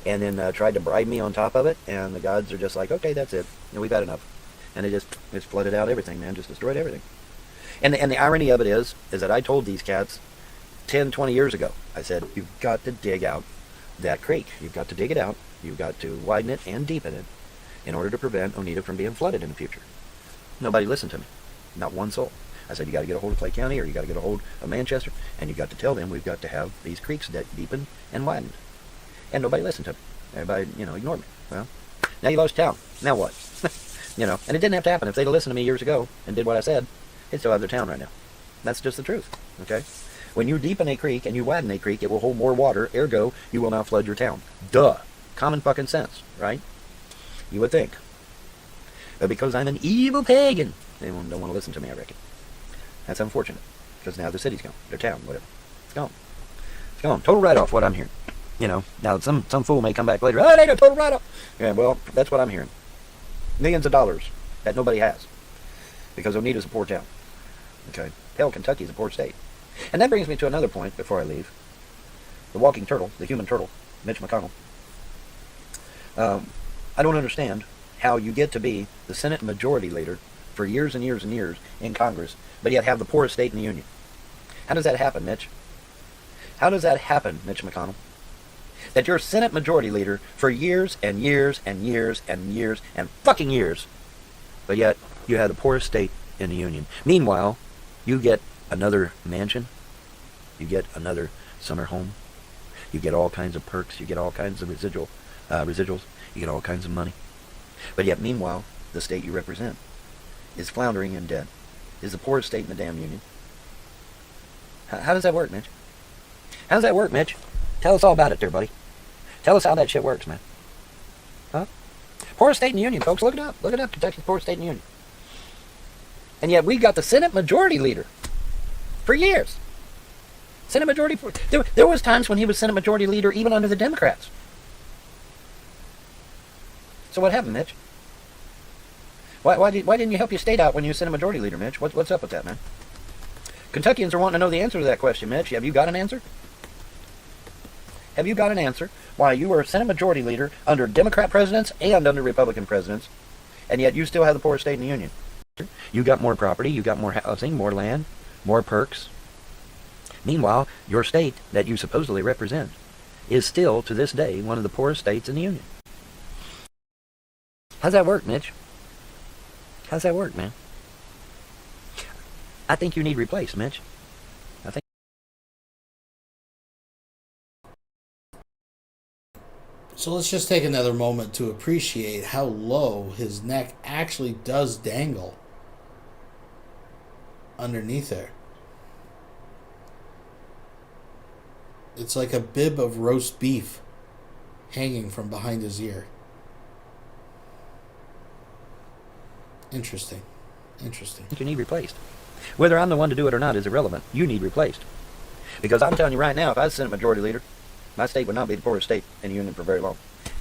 and then tried to bribe me on top of it, and the gods are just like, okay, that's it, we've had enough. And it's flooded out everything, man. Just destroyed everything. And the irony of it is that I told these cats 10, 20 years ago, I said, you've got to dig out that creek. You've got to dig it out. You've got to widen it and deepen it in order to prevent Oneida from being flooded in the future. Nobody listened to me. Not one soul. I said, you got to get a hold of Clay County or you got to get a hold of Manchester, and you've got to tell them we've got to have these creeks deepened and widened. And nobody listened to me. Everybody, ignored me. Well, now you lost town. Now what? And it didn't have to happen. If they'd have listened to me years ago and did what I said, they'd still have their town right now. That's just the truth, okay? When you deepen a creek and you widen a creek, it will hold more water, ergo, you will not flood your town. Duh. Common fucking sense, right? You would think. But because I'm an evil pagan, they don't want to listen to me, I reckon. That's unfortunate, because now the city's gone, their town, whatever. It's gone. It's gone. Total write-off, what I'm hearing. Now some fool may come back later, oh, they did a total write-off. Yeah, well, that's what I'm hearing. Millions of dollars that nobody has because Oneida's a poor town. Okay, hell, Kentucky's a poor state. And that brings me to another point before I leave. The walking turtle, the human turtle, Mitch McConnell. I don't understand how you get to be the Senate Majority Leader for years and years and years in Congress, but yet have the poorest state in the Union. How does that happen, Mitch? How does that happen, Mitch McConnell? That you're Senate Majority Leader for years and years and years and years and fucking years, but yet you have the poorest state in the Union. Meanwhile, you get another mansion, you get another summer home, you get all kinds of perks, you get all kinds of residuals, you get all kinds of money. But yet, meanwhile, the state you represent is floundering in debt, is the poorest state in the damn Union. How does that work, Mitch? How's that work, Mitch? Tell us all about it there, buddy. Tell us how that shit works, man. Huh? Poorest state in the union, folks. Look it up. Look it up. Kentucky's poorest state in the union. And yet we got the Senate Majority Leader for years. Senate Majority... There was times when he was Senate Majority Leader even under the Democrats. So what happened, Mitch? Why didn't you help your state out when you were Senate Majority Leader, Mitch? What's up with that, man? Kentuckians are wanting to know the answer to that question, Mitch. Have you got an answer? Have you got an answer why you were Senate Majority Leader under Democrat presidents and under Republican presidents, and yet you still have the poorest state in the union? You got more property, you got more housing, more land, more perks. Meanwhile, your state that you supposedly represent is still, to this day, one of the poorest states in the union. How's that work, Mitch? How's that work, man? I think you need replaced, Mitch. I think. So let's just take another moment to appreciate how low his neck actually does dangle underneath there. It's like a bib of roast beef hanging from behind his ear. Interesting. Interesting. You need replaced. Whether I'm the one to do it or not is irrelevant. You need replaced. Because I'm telling you right now, if I was Senate Majority Leader, my state would not be the poorest state in the union for very long.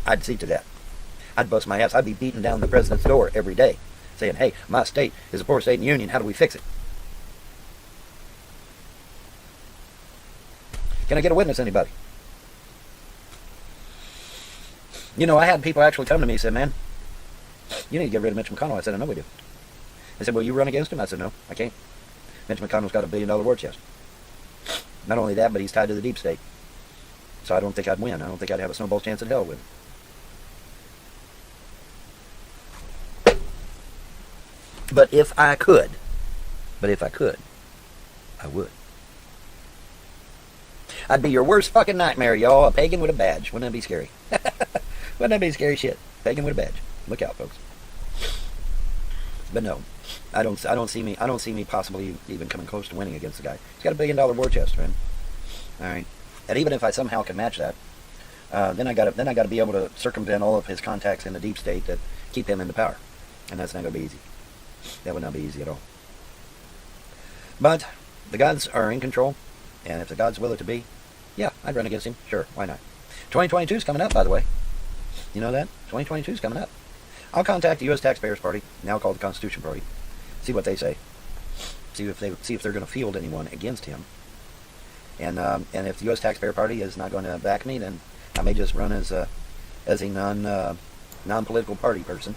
I'd see to that. I'd bust my ass. I'd be beating down the president's door every day, saying, hey, my state is the poorest state in the union. How do we fix it? Can I get a witness, anybody? You know, I had people actually come to me and say, man, you need to get rid of Mitch McConnell. I said, I know we do. They said, well, you run against him? I said, no, I can't. Mitch McConnell's got $1 billion war chest. Not only that, but he's tied to the deep state. So I don't think I'd win. I don't think I'd have a snowball's chance in hell with him. But if I could, I would. I'd be your worst fucking nightmare, y'all. A pagan with a badge. Wouldn't that be scary? Wouldn't that be scary shit? Pagan with a badge. Look out, folks. But no, I don't see me possibly even coming close to winning against the guy. He's got $1 billion war chest, man. All right, and even if I somehow can match that, then I got to be able to circumvent all of his contacts in the deep state that keep him in the power, and that's not going to be easy. That would not be easy at all. But the gods are in control, and if the gods will it to be, yeah, I'd run against him. Sure, why not? 2022 is coming up, by the way. You know that? 2022 is coming up. I'll contact the U.S. Taxpayers Party, now called the Constitution Party, see what they say, see if they're going to field anyone against him, and if the U.S. Taxpayer Party is not going to back me, then I may just run as a non-political party person,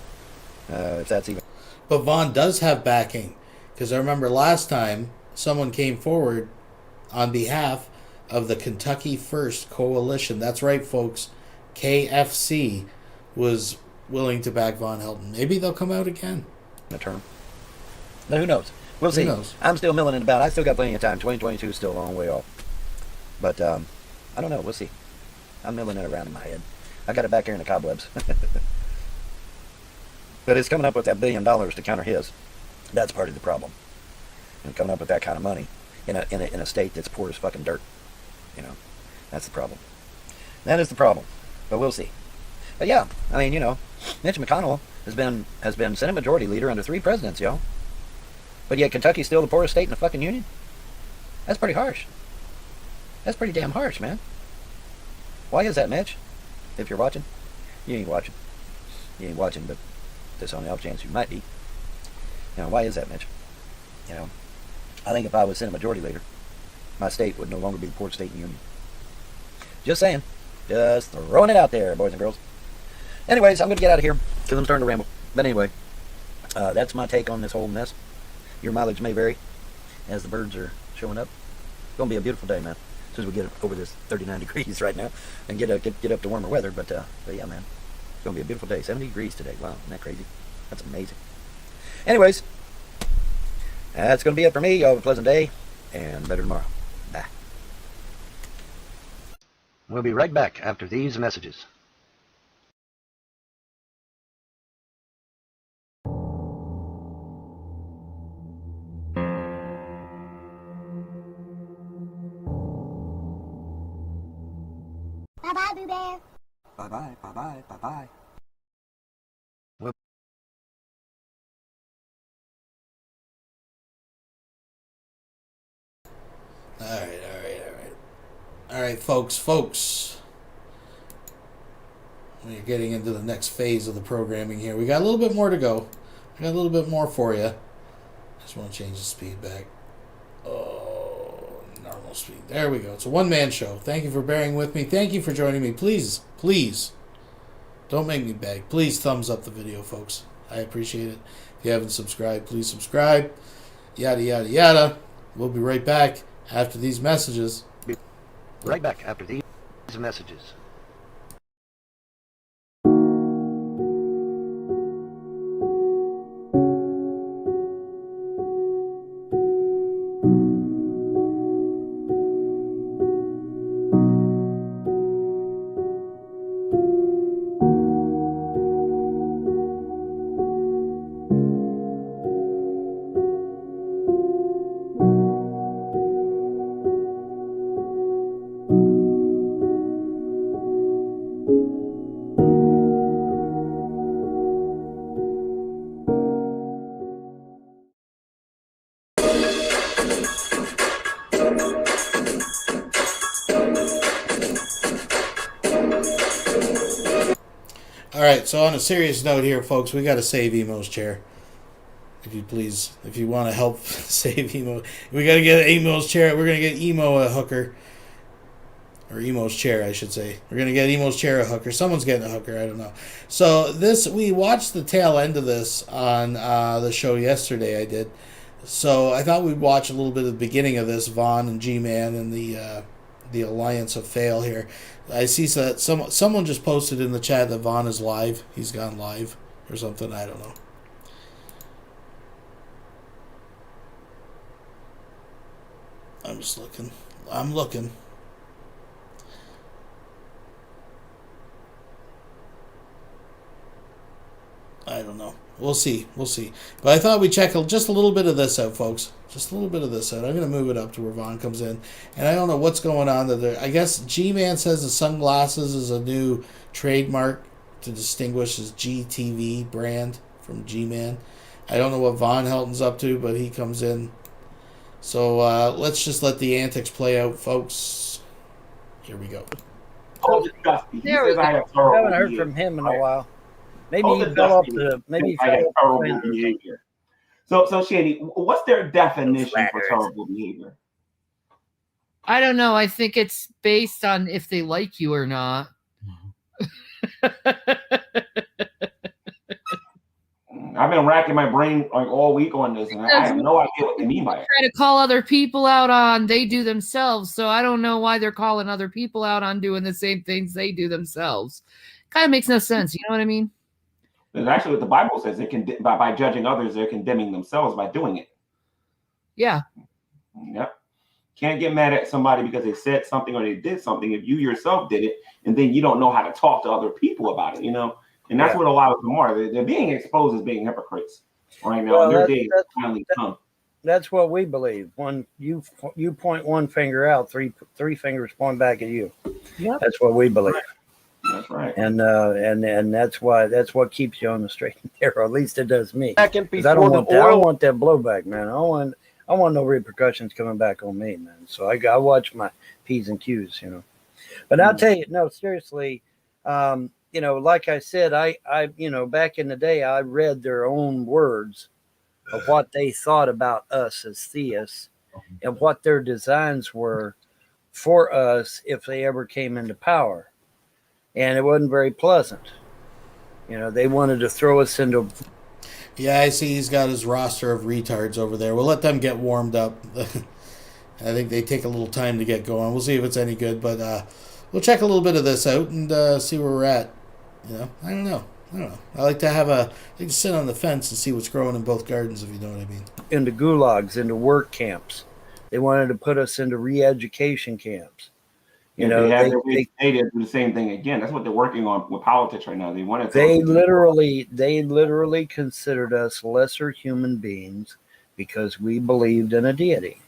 if that's even. But Vaughn does have backing, because I remember last time someone came forward on behalf of the Kentucky First Coalition. That's right, folks. KFC was willing to back Von Helton. Maybe they'll come out again. A term. But who knows? We'll see. Knows? I'm still milling it about. I still got plenty of time. 2022 is still a long way off. But I don't know. We'll see. I'm milling it around in my head. I got it back here in the cobwebs. But it's coming up with that $1 billion to counter his. That's part of the problem. And coming up with that kind of money in a state that's poor as fucking dirt. You know, that's the problem. That is the problem. But we'll see. But yeah, I mean, you know, Mitch McConnell has been Senate Majority Leader under 3 presidents, y'all. But yet Kentucky's still the poorest state in the fucking union? That's pretty harsh. That's pretty damn harsh, man. Why is that, Mitch? If you're watching, you ain't watching. You ain't watching, but there's on the off chance you might be. You know, why is that, Mitch? You know, I think if I was Senate Majority Leader, my state would no longer be the poorest state in the union. Just saying. Just throwing it out there, boys and girls. Anyways, I'm going to get out of here because I'm starting to ramble. But anyway, that's my take on this whole mess. Your mileage may vary as the birds are showing up. It's going to be a beautiful day, man. As soon as we get over this 39 degrees right now and get up to warmer weather. But yeah, man, it's going to be a beautiful day. 70 degrees today. Wow, isn't that crazy? That's amazing. Anyways, that's going to be it for me. Y'all have a pleasant day and better tomorrow. Bye. We'll be right back after these messages. Bye, Boo Bear. Bye-bye, bye-bye, bye-bye. All right, folks. We're getting into the next phase of the programming here. We got a little bit more to go. We got a little bit more for you. Just want to change the speed back. Oh, normal speed. There we go. It's a one-man show. Thank you for bearing with me. Thank you for joining me. Please, don't make me beg. Please thumbs up the video, folks. I appreciate it. If you haven't subscribed, please subscribe. Yada, yada, yada. We'll be right back after these messages. Be right back after these messages. Alright, so on a serious note here, folks, we got to save Emo's chair. If you please, if you want to help save Emo, we got to get Emo's chair. We're going to get Emo a hooker. Or Emo's chair, I should say. We're going to get Emo's chair a hooker. Someone's getting a hooker, I don't know. So we watched the tail end of this on the show yesterday, I did. So I thought we'd watch a little bit of the beginning of this, Vaughn and G-Man and the Alliance of Fail here. I see that someone just posted in the chat that Vaughn is live. He's gone live or something. I don't know. I'm just looking. I'm looking. I don't know. We'll see. But I thought we'd check just a little bit of this out, folks. Just a little bit of this out. I'm going to move it up to where Vaughn comes in. And I don't know what's going on there. I guess G-Man says the sunglasses is a new trademark to distinguish his GTV brand from G-Man. I don't know what Von Helton's up to, but he comes in. So let's just let the antics play out, folks. Here we go. There we go. I haven't heard from him in a while. Maybe he fell off the. Maybe he fell off the behavior. So Shandy, what's their definition for terrible behavior? I don't know. I think it's based on if they like you or not. I've been racking my brain like all week on this, and I have no idea what they mean by it. Try to call other people out on they do themselves, so I don't know why they're calling other people out on doing the same things they do themselves. Kind of makes no sense. You know what I mean? That's actually what the Bible says. They can by judging others, they're condemning themselves by doing it. Yeah. Yep. Can't get mad at somebody because they said something or they did something if you yourself did it, and then you don't know how to talk to other people about it. You know. And that's what a lot of them are. They're being exposed as being hypocrites right now. Well, and their day has finally come. That's what we believe. When you point one finger out, three fingers point back at you. Yep. That's what we believe. That's right. And that's what keeps you on the straight and narrow. At least it does me. Back in 'Cause I don't before want the that. I oil. don't want that blowback, man. I want no repercussions coming back on me, man. So I watch my P's and Q's, you know. But I'll tell you, no, seriously. You know, like I said, I back in the day, I read their own words of what they thought about us as theists and what their designs were for us if they ever came into power. And it wasn't very pleasant. You know, they wanted to throw us into... Yeah, I see he's got his roster of retards over there. We'll let them get warmed up. I think they take a little time to get going. We'll see if it's any good, but we'll check a little bit of this out and see where we're at. You know, I don't know. I like to sit on the fence and see what's growing in both gardens, if you know what I mean. Into gulags, into work camps. They wanted to put us into re-education camps. You know, they did do the same thing again. That's what they're working on with politics right now. They wanted. They literally considered us lesser human beings because we believed in a deity,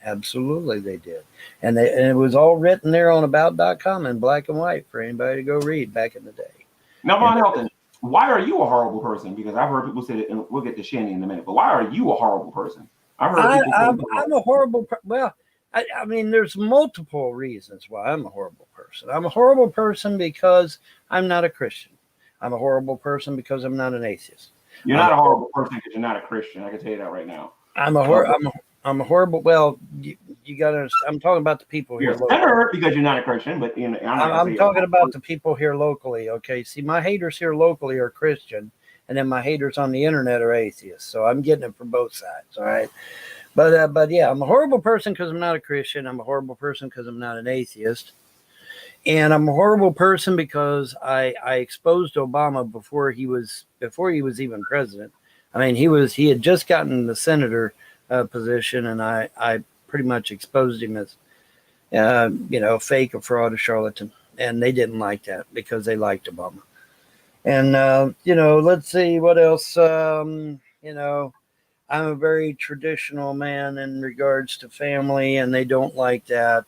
Absolutely, they did. And it was all written there on about.com in black and white for anybody to go read back in the day. Now, Von Helton, why are you a horrible person? Because I've heard people say that, and we'll get to Shanny in a minute, but why are you a horrible person? I've heard people say I'm a horrible well, I mean, there's multiple reasons why I'm a horrible person. I'm a horrible person because I'm not a Christian. I'm a horrible person because I'm not an atheist. You're not a horrible person because you're not a Christian. I can tell you that right now. I'm a horrible. Well, you got to. I'm talking about the people here. You're better because you're not a Christian, but you know, I'm talking about the people here locally. Okay, see, my haters here locally are Christian, and then my haters on the internet are atheists. So I'm getting it from both sides. All right, but yeah, I'm a horrible person because I'm not a Christian. I'm a horrible person because I'm not an atheist. And I'm a horrible person because I exposed Obama before he was even president. I mean, he had just gotten the senator position, and I pretty much exposed him as fake, a fraud, a charlatan, and they didn't like that because they liked Obama. And let's see what else. I'm a very traditional man in regards to family, and they don't like that.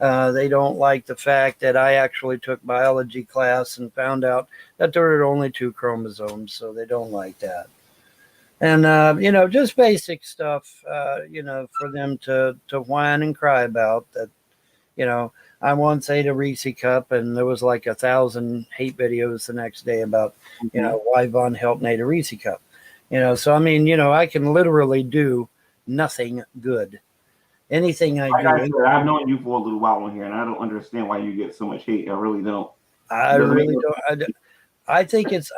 They don't like the fact that I actually took biology class and found out that there are only 2 chromosomes, so they don't like that. And, just basic stuff, for them to whine and cry about that. I once ate a Reese cup, and there was like 1,000 hate videos the next day about, why Von Helton ate a Reese cup. So, I mean, I can literally do nothing good. Anything I do. I said, I've known you for a little while on here, and I don't understand why you get so much hate. I really don't. I really don't. I think it's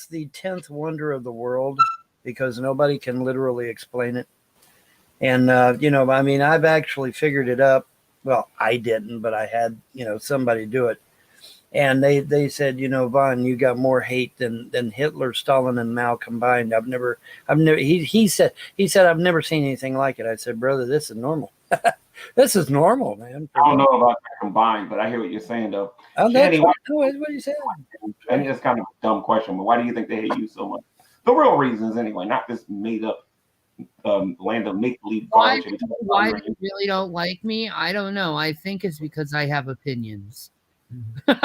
the 10th wonder of the world because nobody can literally explain it. And I mean, I've actually figured it up. Well, I didn't, but I had somebody do it. And they said, Von, you got more hate than Hitler, Stalin, and Mao combined. I've never. He said I've never seen anything like it. I said, brother, this is normal. This is normal, man. I don't know about that combined, but I hear what you're saying, though. That's what you said. And it's kind of a dumb question, but why do you think they hate you so much? The real reasons, anyway, not this made up land of make believe garbage. Why they really don't like me? I don't know. I think it's because I have opinions. That's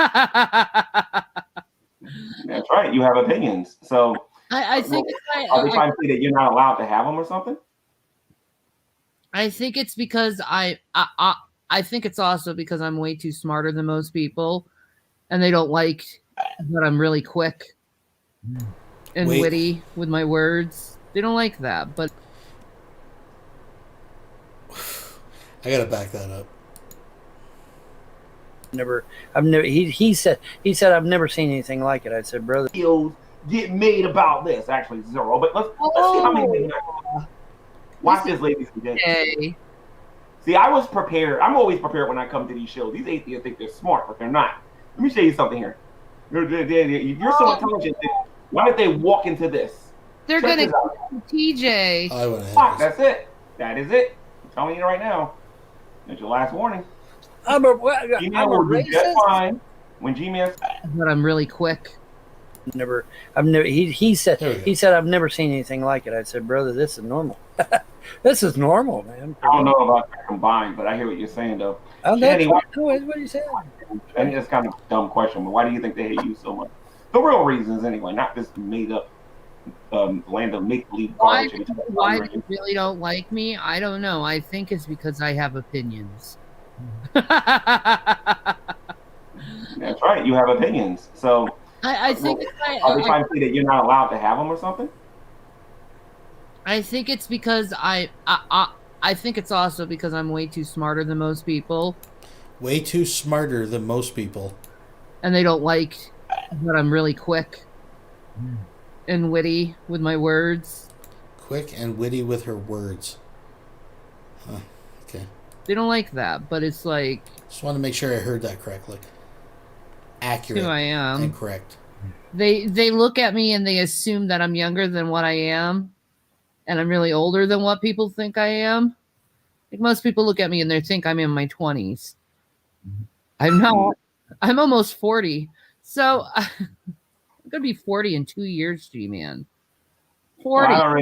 right. You have opinions. So I think are they trying to say that you're not allowed to have them or something? I think it's because I think it's also because I'm way too smarter than most people, and they don't like that I'm really quick and witty with my words. They don't like that, but I gotta back that up. He said I've never seen anything like it. I said, brother, get made about this. Actually, 0. But let's see how many. Watch this, ladies and gentlemen. Okay. See, I was prepared. I'm always prepared when I come to these shows. These atheists think they're smart, but they're not. Let me show you something here. You're so intelligent. Why don't they walk into this? They're Check gonna this TJ. That's it. That is it. I'm telling you right now. That's your last warning. I'm a racist. When G-Man, but I'm really quick. He said I've never seen anything like it. I said, brother, this is normal. This is normal, man. I don't know about that combined, but I hear what you're saying, though. That's what he said. And it's kind of a dumb question, but why do you think they hate you so much? The real reasons, anyway, not this made up land of make believe garbage. Why they really don't like me? I don't know. I think it's because I have opinions. That's right. You have opinions. So I think are they trying to say that you're not allowed to have them or something? I think it's because I think it's also because I'm way too smarter than most people. Way too smarter than most people. And they don't like that I'm really quick and witty with my words. Quick and witty with her words. Huh. Okay. They don't like that, but it's like... Just want to make sure I heard that correctly. Accurate. Who I am. And correct. They look at me and they assume that I'm younger than what I am. And I'm really older than what people think I am. Like most people look at me and they think I'm in my 20s. I'm not. I'm almost 40. So I'm going to be 40 in 2 years, G-Man. 40. Well,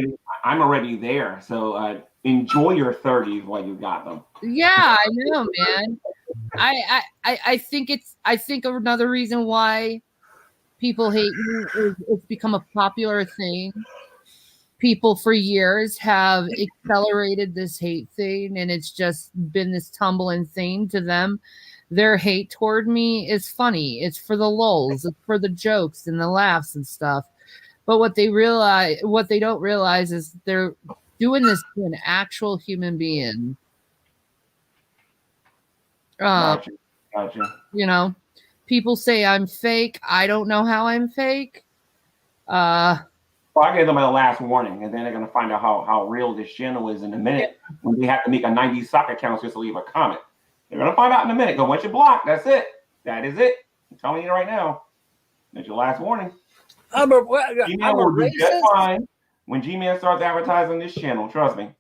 I'm already there. So enjoy your 30s while you got them. Yeah, I know, man. I think another reason why people hate me is it's become a popular thing. People for years have accelerated this hate thing, and it's just been this tumbling thing to them. Their hate toward me is funny. It's for the lulz, it's for the jokes and the laughs and stuff. But what they don't realize is they're doing this to an actual human being. Gotcha. You know, people say I'm fake. I don't know how I'm fake. Well, I gave them a last warning, and then they're going to find out how real this channel is in a minute when they have to make a 90s stock account just to leave a comment. They're going to find out in a minute. Go, once you block, that's it. That is it. I'm telling you right now. That's your last warning. G-Man will do just fine when G-Man starts advertising this channel. Trust me.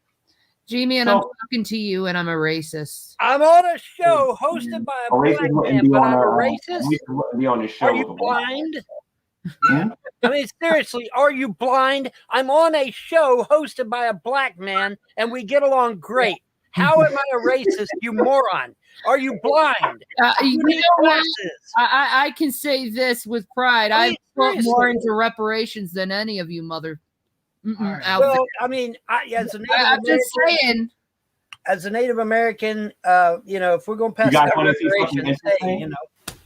G-Man, I'm talking to you, and I'm a racist. I'm on a show hosted by a black man, but I'm a racist. Be on this show. Are you blind? I mean, seriously, are you blind? I'm on a show hosted by a black man, and we get along great. How am I a racist, you moron? Are you blind? You know what? I can say this with pride. I've put more into reparations than any of you mother. Out Well, there. I mean, as a Native I'm just saying. As a Native American, you know, if we're going to pass You guys that want to see something reparations, interesting? you know.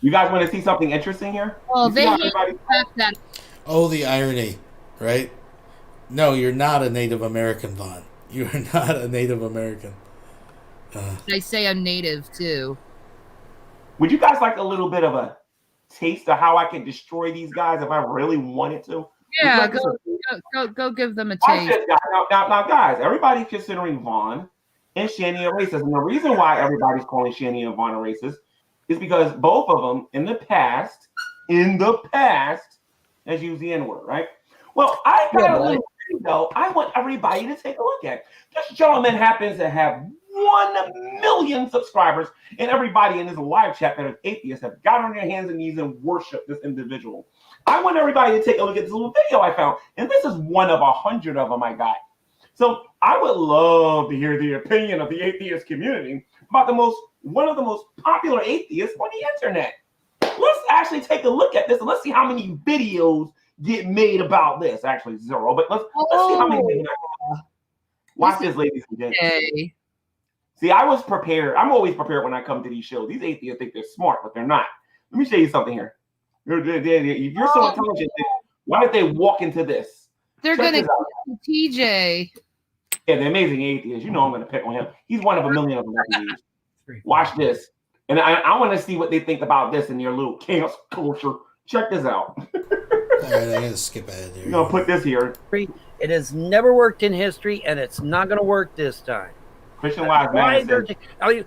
You guys want to see something interesting here? Well, You see how everybody- Oh, the irony, right? No, you're not a Native American, Vaughn. You are not a Native American. I say I'm Native too. Would you guys like a little bit of a taste of how I can destroy these guys if I really wanted to? Yeah, Would you like go give them a Watch taste. this, guys. Now, guys, everybody's considering Vaughn and Shani a racist. And the reason why everybody's calling Shani and Vaughn a racist is because both of them in the past, has used the N-word, right? Well, I got a little video I want everybody to take a look at. This gentleman happens to have 1 million subscribers, and everybody in this live chat that is atheists have got on their hands and knees and worship this individual. I want everybody to take a look at this little video I found, and this is one of 100 of them I got. So I would love to hear the opinion of the atheist community about one of the most popular atheists on the internet. Let's actually take a look at this and let's see how many videos get made about this. Actually, 0, but let's see how many. Watch this, ladies and gentlemen. Okay. See, I was prepared. I'm always prepared when I come to these shows. These atheists think they're smart, but they're not. Let me show you something here. If you're so intelligent, why did they walk into this? They're Check gonna this out. TJ. Yeah, the amazing atheist. You know I'm going to pick on him. He's one of 1 million of them I can use. Watch this. And I want to see what they think about this in their little chaos culture. Check this out. All right, I'm going to skip ahead there. I'm going to put this here. It has never worked in history, and it's not going to work this time. Christian Lives Matter says, I mean,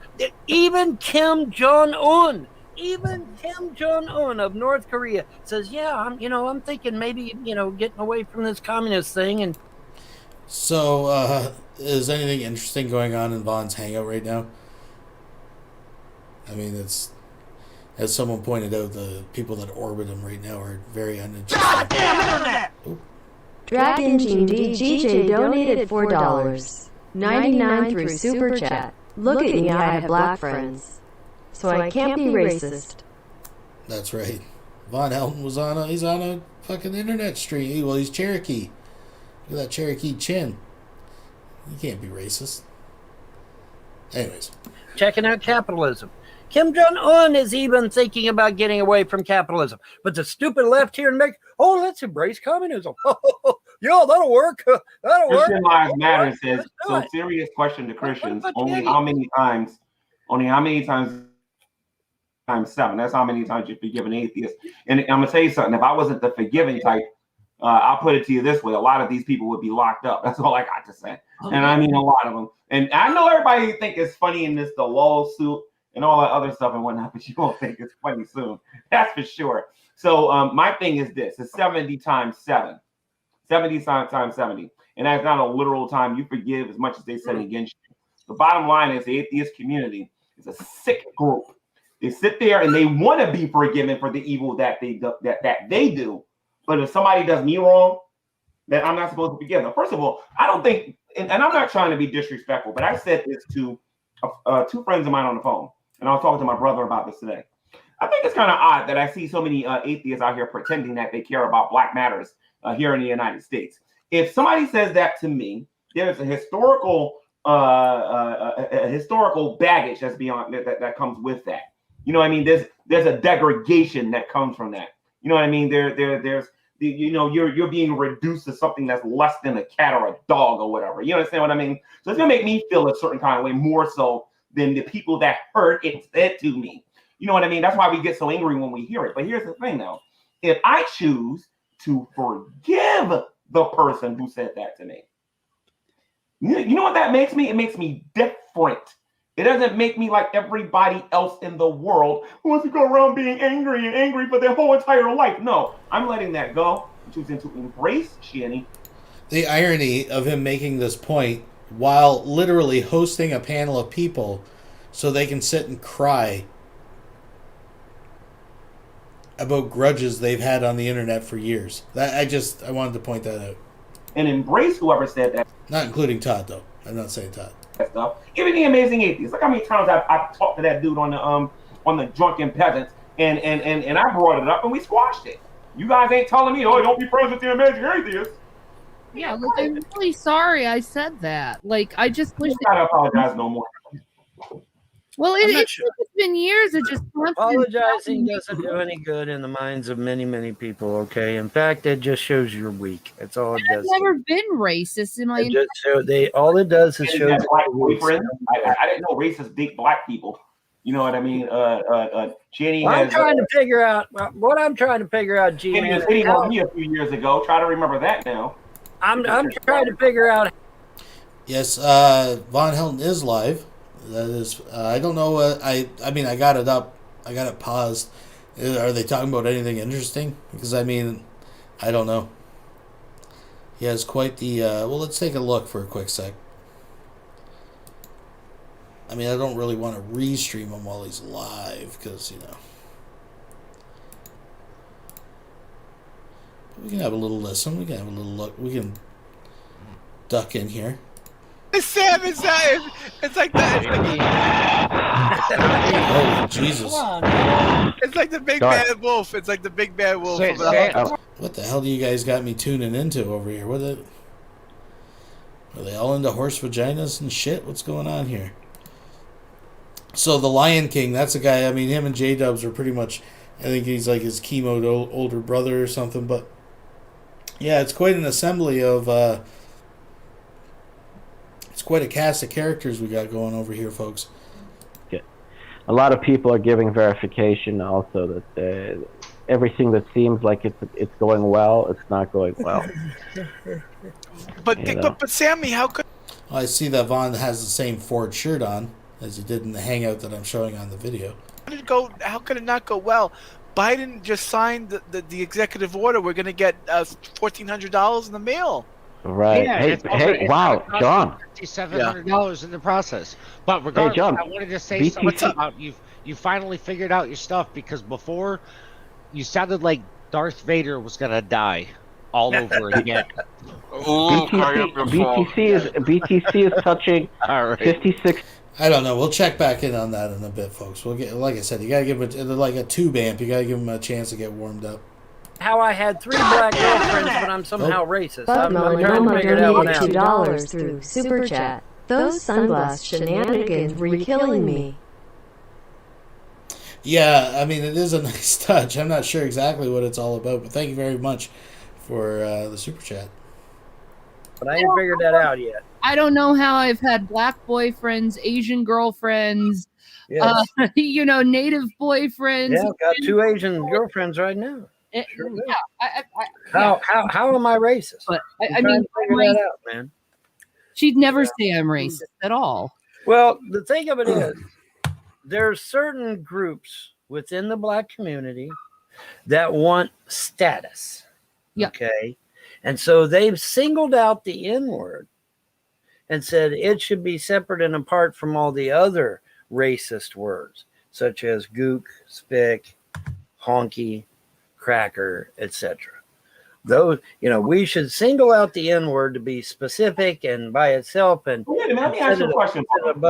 even Kim Jong-un of North Korea says, yeah, I'm thinking maybe, getting away from this communist thing. And so, is anything interesting going on in Vaughn's hangout right now? I mean, it's, as someone pointed out, the people that orbit him right now are very uninteresting. Goddamn internet! Dragon Gene DGJ donated $4.99 through Super Chat. Look at me, I have black friends. So I can't be racist. That's right. Von Elton was he's on a fucking internet stream. Well, he's Cherokee. Look at that Cherokee chin. You can't be racist. Anyways. Checking out capitalism. Kim Jong-un is even thinking about getting away from capitalism. But the stupid left here in America, let's embrace communism. Yeah, that'll work. That'll work. Christian Lives Matter says, so serious question to Christians. Only how many times times 7. That's how many times you forgive an atheist. And I'm going to tell you something. If I wasn't the forgiving type, I'll put it to you this way. A lot of these people would be locked up. That's all I got to say. And I mean a lot of them. And I know everybody think it's funny in the lawsuit and all that other stuff and whatnot, but you won't think it's funny soon. That's for sure. So my thing is this. It's 70 times 7. 70 times 70. And that's not a literal time. You forgive as much as they sin against you. The bottom line is the atheist community is a sick group. They sit there and they want to be forgiven for the evil that they do. But if somebody does me wrong, that I'm not supposed to forgive them. First of all, I don't think, and I'm not trying to be disrespectful, but I said this to two friends of mine on the phone, and I was talking to my brother about this today. I think it's kind of odd that I see so many atheists out here pretending that they care about Black matters here in the United States. If somebody says that to me, there's a historical baggage that's beyond that comes with that. You know what I mean? There's a degradation that comes from that. You know what I mean? There's you're being reduced to something that's less than a cat or a dog or whatever. You understand what I mean? So it's gonna make me feel a certain kind of way more so than the people that heard it said to me. You know what I mean? That's why we get so angry when we hear it. But here's the thing though. If I choose to forgive the person who said that to me, you know what that makes me? It makes me different. It doesn't make me like everybody else in the world who wants to go around being angry for their whole entire life. No, I'm letting that go. I'm choosing to embrace Shanny. The irony of him making this point while literally hosting a panel of people so they can sit and cry about grudges they've had on the internet for years. I wanted to point that out. And embrace whoever said that. Not including Todd, though. I'm not saying Todd. That stuff. Even the amazing atheists. Look how many times I've talked to that dude on the drunken peasants, and I brought it up and we squashed it. You guys ain't telling me, oh, don't be friends with the amazing atheists. Yeah, like, I'm really sorry I said that. Like, I just wish. I gotta apologize no more. Well, it's been years of just apologizing doesn't do any good in the minds of many, many people. Okay, in fact, it just shows you're weak. That's all it does. I've never been racist in my. All it does is show Black boyfriend. I didn't know racists date Black people. You know what I mean? Jenny. I'm trying to figure out what I'm trying to figure out. Jenny was hitting on me a few years ago. Try to remember that now. I'm trying to figure out. Yes, Von Helton is live. That is, I don't know. I mean, I got it up. I got it paused. Are they talking about anything interesting? Because I mean, I don't know. He has quite the. Well, let's take a look for a quick sec. I mean, I don't really want to restream him while he's live because we can have a little listen. We can have a little look. We can duck in here. Sam, it's like that. Oh, Jesus. It's like the big bad wolf. It's like the big bad wolf. What the hell do you guys got me tuning into over here? Are they all into horse vaginas and shit? What's going on here? So the Lion King, that's a guy, I mean, him and J-Dubs are pretty much, I think he's like his chemoed older brother or something, but yeah, it's quite an assembly of, it's quite a cast of characters we got going over here, folks. A lot of people are giving verification also that everything that seems like it's going well, it's not going well. But Sammy, how could? Well, I see that Vaughn has the same Ford shirt on as he did in the hangout that I'm showing on the video. How could it not go well? Biden just signed the executive order. We're going to get $1,400 in the mail. Right. Yeah, hey, wow, John. $5,700 in the process. But regardless, John, I wanted to say something about you finally figured out your stuff, because before you sounded like Darth Vader was gonna die all over again. BTC is touching 56. I don't know. We'll check back in on that in a bit, folks. We'll get, like I said, you gotta give it like a tube amp. You gotta give them a chance to get warmed up. How I had 3 black girlfriends, but I'm somehow racist. I'm trying to Mama figure that one donated out. $2 through Super Chat. Those sunglass shenanigans were killing me. Yeah, I mean, it is a nice touch. I'm not sure exactly what it's all about, but thank you very much for the Super Chat. But I ain't figured that out yet. I don't know how I've had black boyfriends, Asian girlfriends, Yes. Native boyfriends. Yeah, I've got 2 Asian girlfriends right now. Yeah, How am I racist? But I'm I trying mean, to figure that out, man. She'd never say I'm racist at all. Well, the thing of it is, there's certain groups within the black community that want status. Yep. Okay. And so they've singled out the N-word and said it should be separate and apart from all the other racist words, such as gook, spick, honky, cracker, etc. Those, we should single out the N word to be specific and by itself. And Wait a minute, let me ask you a question. Let me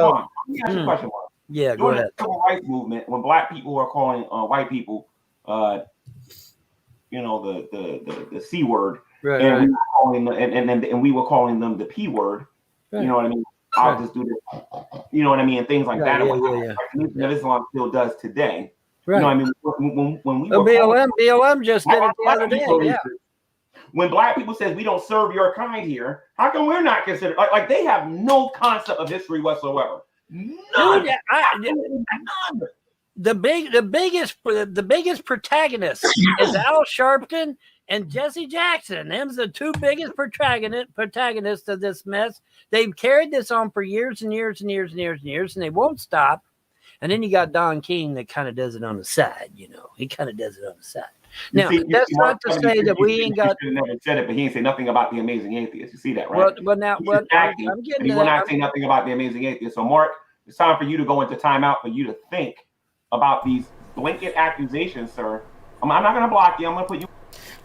ask you a question. Yeah, go During ahead. the civil rights movement, when black people were calling white people, the C word, Right, and right. we were calling and we were calling them the P word. Right. You know what I mean? I'll Right. just do this. You know what I mean? And things like that. Yeah, And what yeah. Nation of Islam still does today. Right. You know what I mean? When we Well, were BLM just did it the other day. Yeah. When black people says we don't serve your kind here, how come we're not considered? Like they have no concept of history whatsoever. None. Dude, the biggest protagonist is Al Sharpton and Jesse Jackson. Them's the two biggest protagonists of this mess. They've carried this on for years and years and years and years and years, and they won't stop. And then you got Don King that kind of does it on the side. He kind of does it on the side. Now, that's not to say that we ain't got. He never said it, but he ain't say nothing about the Amazing Atheist. You see that, right? Well, now, I'm getting to will that. not say nothing about the Amazing Atheist. So, Mark, it's time for you to go into timeout for you to think about these blanket accusations, sir. I'm not going to block you. I'm going to put you.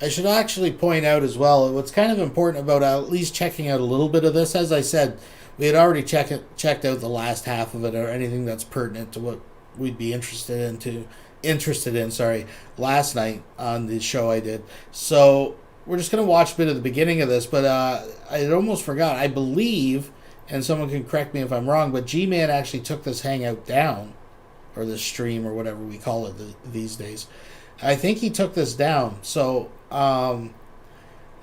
I should actually point out as well, what's kind of important about at least checking out a little bit of this, as I said, we had already checked out the last half of it, or anything that's pertinent to what we'd be interested in last night on the show I did. So we're just going to watch a bit of the beginning of this, but I had almost forgot. I believe, and someone can correct me if I'm wrong, but G-Man actually took this hangout down, or the stream, or whatever we call it these days. I think he took this down. So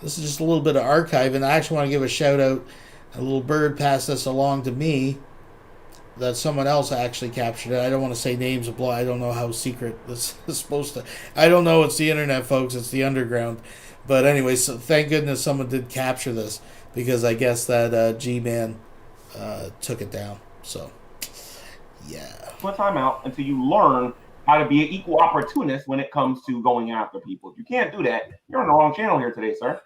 this is just a little bit of archive, and I actually want to give a shout out. A little bird passed this along to me, that someone else actually captured it. I don't want to say names of blood. I don't know how secret this is supposed to. I don't know. It's the internet, folks. It's the underground. But anyway, so thank goodness someone did capture this, because I guess that G-Man took it down. So, yeah. Put time out until you learn how to be an equal opportunist when it comes to going after people. If you can't do that, you're on the wrong channel here today, sir.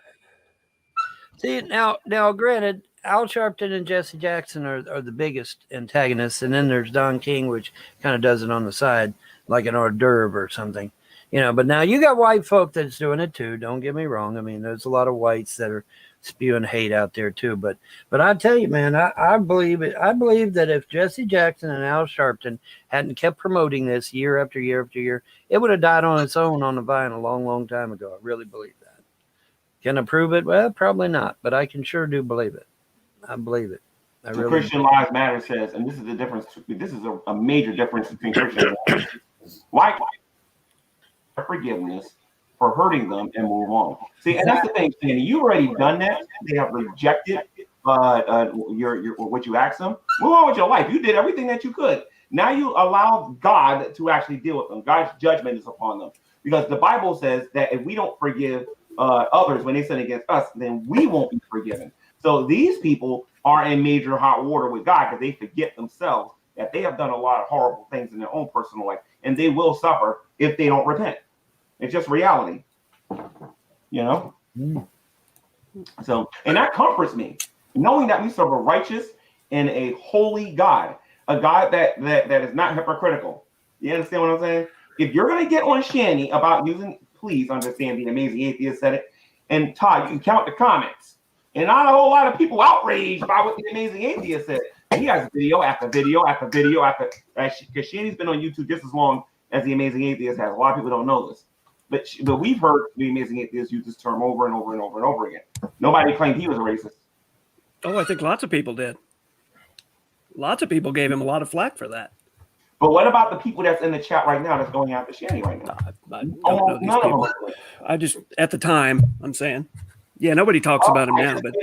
See, now, granted, Al Sharpton and Jesse Jackson are the biggest antagonists, and then there's Don King, which kind of does it on the side, like an hors d'oeuvre or something. But now you got white folk that's doing it too. Don't get me wrong. I mean, there's a lot of whites that are spewing hate out there too. But I tell you, man, I believe it. I believe that if Jesse Jackson and Al Sharpton hadn't kept promoting this year after year after year, it would have died on its own on the vine a long, long time ago. I really believe that. Can I prove it? Well, probably not, but I can sure do believe it. I believe it. I So really Christian Lives Matter says, and this is the difference. This is a major difference between Christian and white forgiveness for hurting them and move on. See, and that's the thing, Sandy. You've already done that. They have rejected your what you asked them. Move on with your life. You did everything that you could. Now you allow God to actually deal with them. God's judgment is upon them, because the Bible says that if we don't forgive others when they sin against us, then we won't be forgiven. So these people are in major hot water with God, because they forget themselves that they have done a lot of horrible things in their own personal life, and they will suffer if they don't repent. It's just reality, So, and that comforts me, knowing that we serve a righteous and a holy God, a God that is not hypocritical. You understand what I'm saying? If you're going to get on Shanny about using, please understand the Amazing Atheist said it. And Todd, you can count the comments. And not a whole lot of people outraged by what the Amazing Atheist said. He has video after video after video after, because Shanny's been on YouTube just as long as the Amazing Atheist has. A lot of people don't know this. But we've heard the Amazing Atheist use this term over and over and over and over again. Nobody claimed he was a racist. Oh, I think lots of people did. Lots of people gave him a lot of flack for that. But what about the people that's in the chat right now that's going after Shanny right now? I don't know these people. I just, at the time, I'm saying. Yeah, nobody talks about him now. But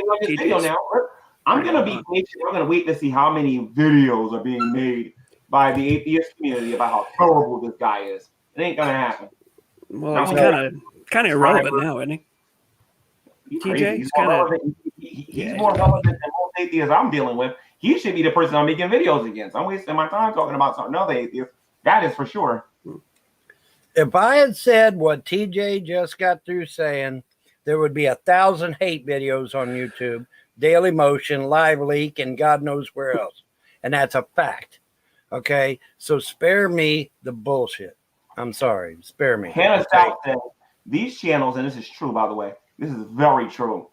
I'm going to wait to see how many videos are being made by the atheist community about how terrible this guy is. It ain't going to happen. Well, he's kind of irrelevant now, isn't he? TJ? He's more relevant than most atheists I'm dealing with. He should be the person I'm making videos against. I'm wasting my time talking about something other atheist. That is for sure. If I had said what TJ just got through saying, there would be 1,000 hate videos on YouTube, Daily Motion, Live Leak, and God knows where else. And that's a fact. Okay? So spare me the bullshit. I'm sorry. Spare me. Hannah Stout said, these channels, and this is true, by the way, This is very true.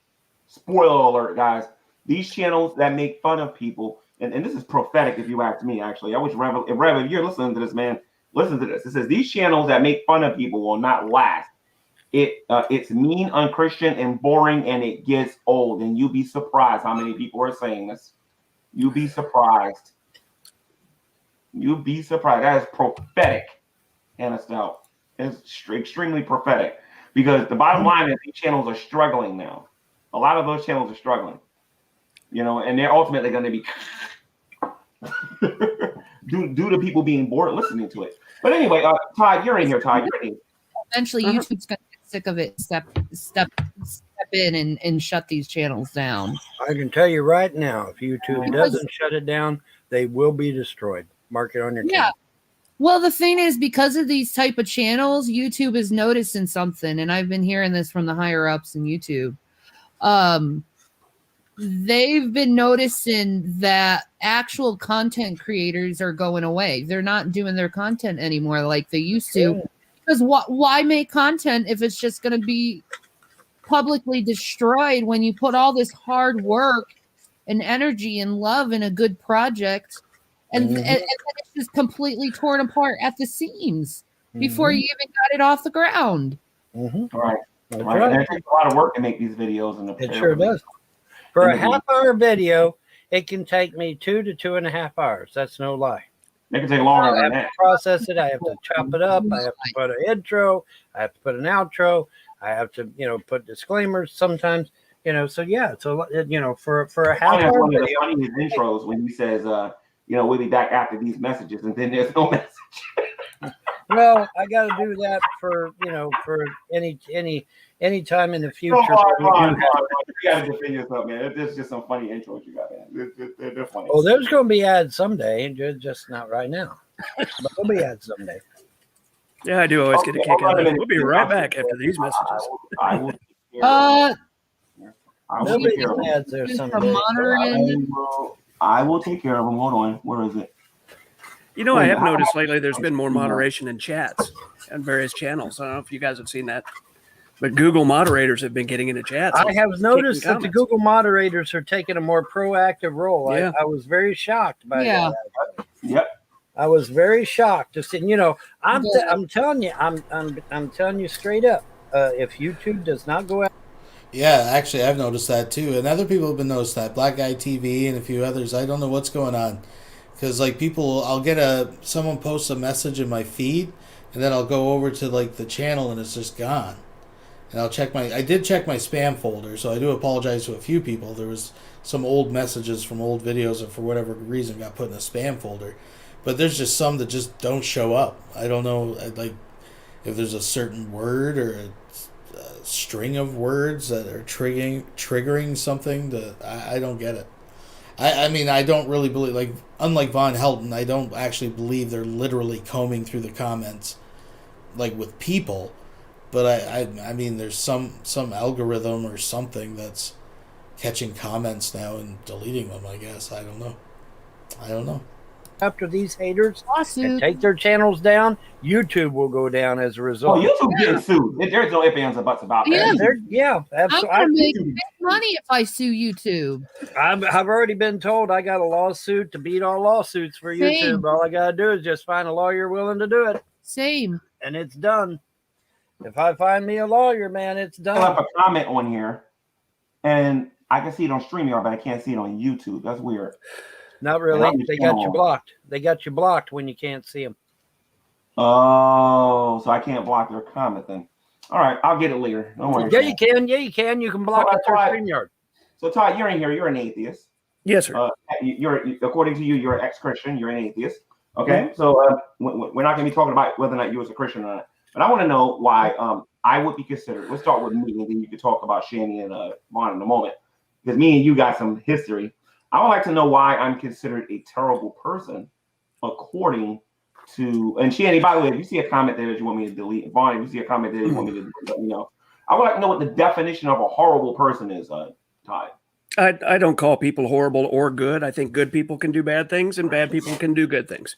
Spoiler alert, guys. These channels that make fun of people, and this is prophetic if you ask me, actually. I wish Rev, if you're listening to this, man, listen to this. It says, these channels that make fun of people will not last. It's mean, unchristian, and boring, and it gets old. And you'd be surprised how many people are saying this. You'd be surprised. You'd be surprised. That is prophetic, Hannah Stout. It's extremely prophetic. Because the bottom line is these channels are struggling now. A lot of those channels are struggling. You know, and they're ultimately going to be due to people being bored listening to it. But anyway, Todd, you're in here, Todd. You're in here. Eventually, YouTube's going to get sick of it, step in and shut these channels down. I can tell you right now, if YouTube doesn't shut it down, they will be destroyed. Mark it on your calendar. Well, the thing is, because of these type of channels, YouTube is noticing something, and I've been hearing this from the higher ups in YouTube. They've been noticing that actual content creators are going away. They're not doing their content anymore like they used to. Because why make content if it's just going to be publicly destroyed when you put all this hard work and energy and love in a good project, and then it's just completely torn apart at the seams before you even got it off the ground. Right. And it takes a lot of work to make these videos. It sure does. For a half-hour video, it can take me 2 to 2.5 hours. That's no lie. It can take longer I than have that. to process it. I have to chop it up. I have to put an intro. I have to put an outro. I have to, put disclaimers sometimes. So yeah, it's a for a half-hour One of the video. funniest intros when he says, we'll be back after these messages, and then there's no message. Well, I got to do that for any time in the future. You got to defend yourself, man. It's just some funny intros you got, man. They're funny. Oh, there's going to be ads someday, just not right now. But there'll be ads someday. Yeah, I do always get a kick out of it. We'll be right back after these messages. I will There'll be ads there someday. I will take care of them. Hold on. Where is it? I have noticed lately there's been more moderation in chats on various channels. I don't know if you guys have seen that. But Google moderators have been getting into chats. I have noticed that the Google moderators are taking a more proactive role. Yeah. I was very shocked by that. Yep. I was very shocked. Just I'm telling you, I'm telling you straight up. If YouTube does not go out. Yeah, actually, I've noticed that too, and other people have been noticed that. Black Guy TV and a few others. I don't know what's going on, because I'll get someone posts a message in my feed, and then I'll go over to the channel and it's just gone. And I did check my spam folder, so I do apologize to a few people. There was some old messages from old videos that for whatever reason got put in a spam folder. But there's just some that just don't show up. I don't know, if there's a certain word or a string of words that are triggering something that I don't get it. I mean, I don't really believe, unlike Von Helton, I don't actually believe they're literally combing through the comments with people. But I mean, there's some algorithm or something that's catching comments now and deleting them, I guess. I don't know. After these haters and take their channels down, YouTube will go down as a result. Oh, YouTube getting sued. There's no ifs, ands, or buts about that. Absolutely. I'm going to make big money if I sue YouTube. I've already been told I got a lawsuit to beat all lawsuits for YouTube. Same. All I got to do is just find a lawyer willing to do it. Same. And it's done. If I find me a lawyer, man, it's done. I have a comment on here, and I can see it on StreamYard, but I can't see it on YouTube. That's weird. Not really. They got you blocked. They got you blocked when you can't see them. Oh, so I can't block their comment then. All right, I'll get it later. Don't worry. Yeah, you can. Yeah, you can. You can block it through StreamYard. So, Todd, you're in here. You're an atheist. Yes, sir. According to you, you're an ex-Christian. You're an atheist. Okay, so we're not going to be talking about whether or not you was a Christian or not. But I want to know why I would be considered. Let's start with me, and then you can talk about Shanny and Vaughn in a moment. Because me and you got some history. I would like to know why I'm considered a terrible person, according to. And Shanny, by the way, if you see a comment there that you want me to delete, Vaughn, if you see a comment there that you want me to delete, let me know. I would like to know what the definition of a horrible person is, Todd. I don't call people horrible or good. I think good people can do bad things and bad people can do good things.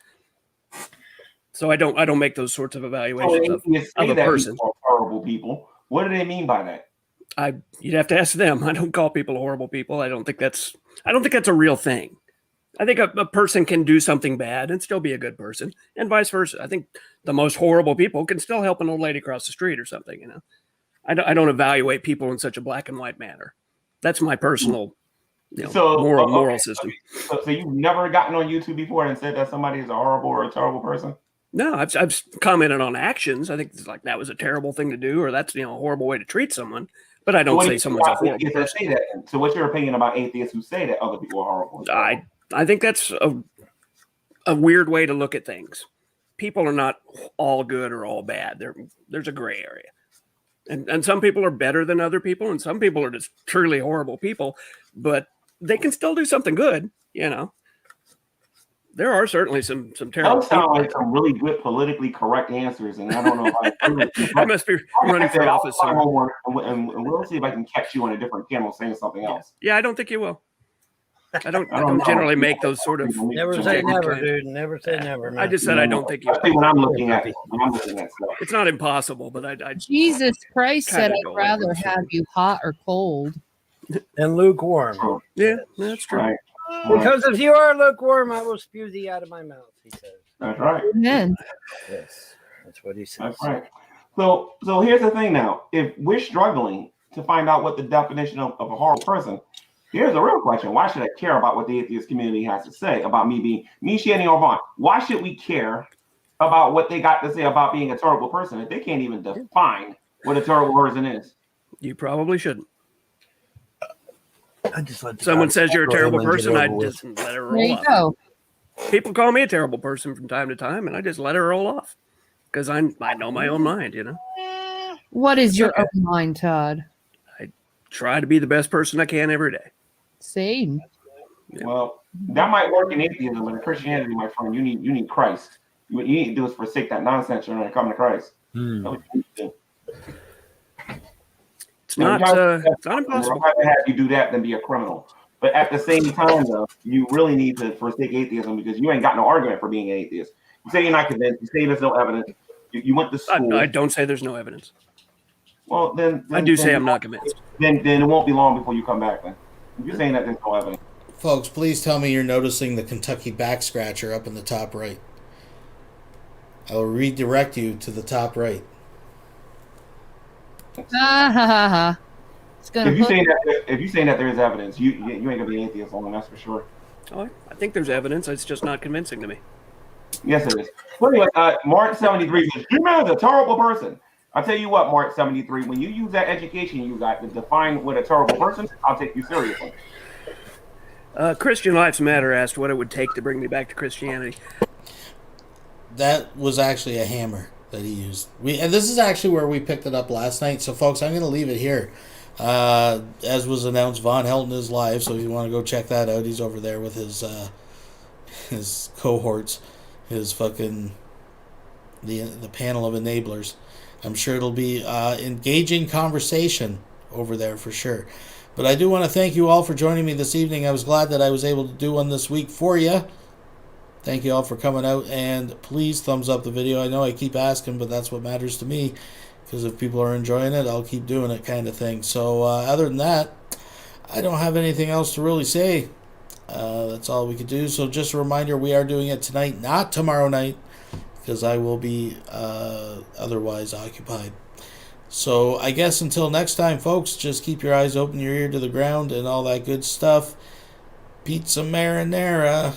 So I don't make those sorts of evaluations of a person. Horrible people. What do they mean by that? You'd have to ask them. I don't call people horrible people. I don't think that's a real thing. I think a person can do something bad and still be a good person, and vice versa. I think the most horrible people can still help an old lady cross the street or something. You know, I don't evaluate people in such a black and white manner. That's my personal, moral system. So you've never gotten on YouTube before and said that somebody is a horrible or a terrible person? No, I've commented on actions. I think it's like that was a terrible thing to do, or that's a horrible way to treat someone. But I don't say someone's a horrible person. Say that. So what's your opinion about atheists who say that other people are horrible? I think that's a weird way to look at things. People are not all good or all bad. There's a gray area. And some people are better than other people, and some people are just truly horrible people, but they can still do something good, you know. There are certainly some terrible those sound like some really good politically correct answers, and I don't know if I must be running for office. Homework, and we'll see if I can catch you on a different channel saying something else. Yeah, I don't think you will. I don't generally make those sort of. Never say never, dude. Never say never. Man. I just said I don't think you. When I'm looking at stuff. It's not impossible, but I Jesus Christ said I'd rather have you hot or cold than lukewarm. Yeah, that's true. Right. Because if you are lukewarm, I will spew thee out of my mouth. He says. That's right. Amen. Yes, that's what he says. That's right. So here's the thing now. If we're struggling to find out what the definition of a horrible person. Here's the real question. Why should I care about what the atheist community has to say about me, Shannon, or Vaughn? Why should we care about what they got to say about being a terrible person if they can't even define what a terrible person is? You probably shouldn't. I just let someone says you're a terrible person, I just let it roll off. Go. People call me a terrible person from time to time, and I just let it roll off because I know my own mind, you know. What is your own mind, Todd? I try to be the best person I can every day. Same. Yeah. Well, that might work in atheism, but in Christianity, my friend, you need Christ. What you need to do is forsake that nonsense and come to Christ. That's what you need to do. It's not impossible. I'd rather have you do that than be a criminal. But at the same time, though, you really need to forsake atheism because you ain't got no argument for being an atheist. You say you're not convinced. You say there's no evidence. You went to school. I don't say there's no evidence. Well, then I do say I'm not convinced. Then it won't be long before you come back. Then if you're saying that there's no evidence. Folks, please tell me you're noticing the Kentucky back scratcher up in the top right. I will redirect you to the top right. It's gonna if you saying that there is evidence, you ain't gonna be an atheist long, that's for sure. Oh, I think there's evidence. It's just not convincing to me. Yes, it is. Well, anyway, Mark 73 says, "G-Man is a terrible person." I'll tell you what, Mark 73, when you use that education you got to define what a terrible person is, I'll take you seriously. Christian Lives Matter asked what it would take to bring me back to Christianity. That was actually a hammer that he used. And this is actually where we picked it up last night. So, folks, I'm going to leave it here. As was announced, Von Helton is live, so if you want to go check that out, he's over there with his cohorts, his fucking the panel of enablers. I'm sure it'll be engaging conversation over there for sure. But I do want to thank you all for joining me this evening. I was glad that I was able to do one this week for you. Thank you all for coming out, and please thumbs up the video. I know I keep asking, but that's what matters to me, because if people are enjoying it, I'll keep doing it kind of thing. So other than that, I don't have anything else to really say. That's all we could do. So just a reminder, we are doing it tonight, not tomorrow night, because I will be otherwise occupied. So I guess until next time, folks, just keep your eyes open, your ear to the ground, and all that good stuff. Pizza marinara.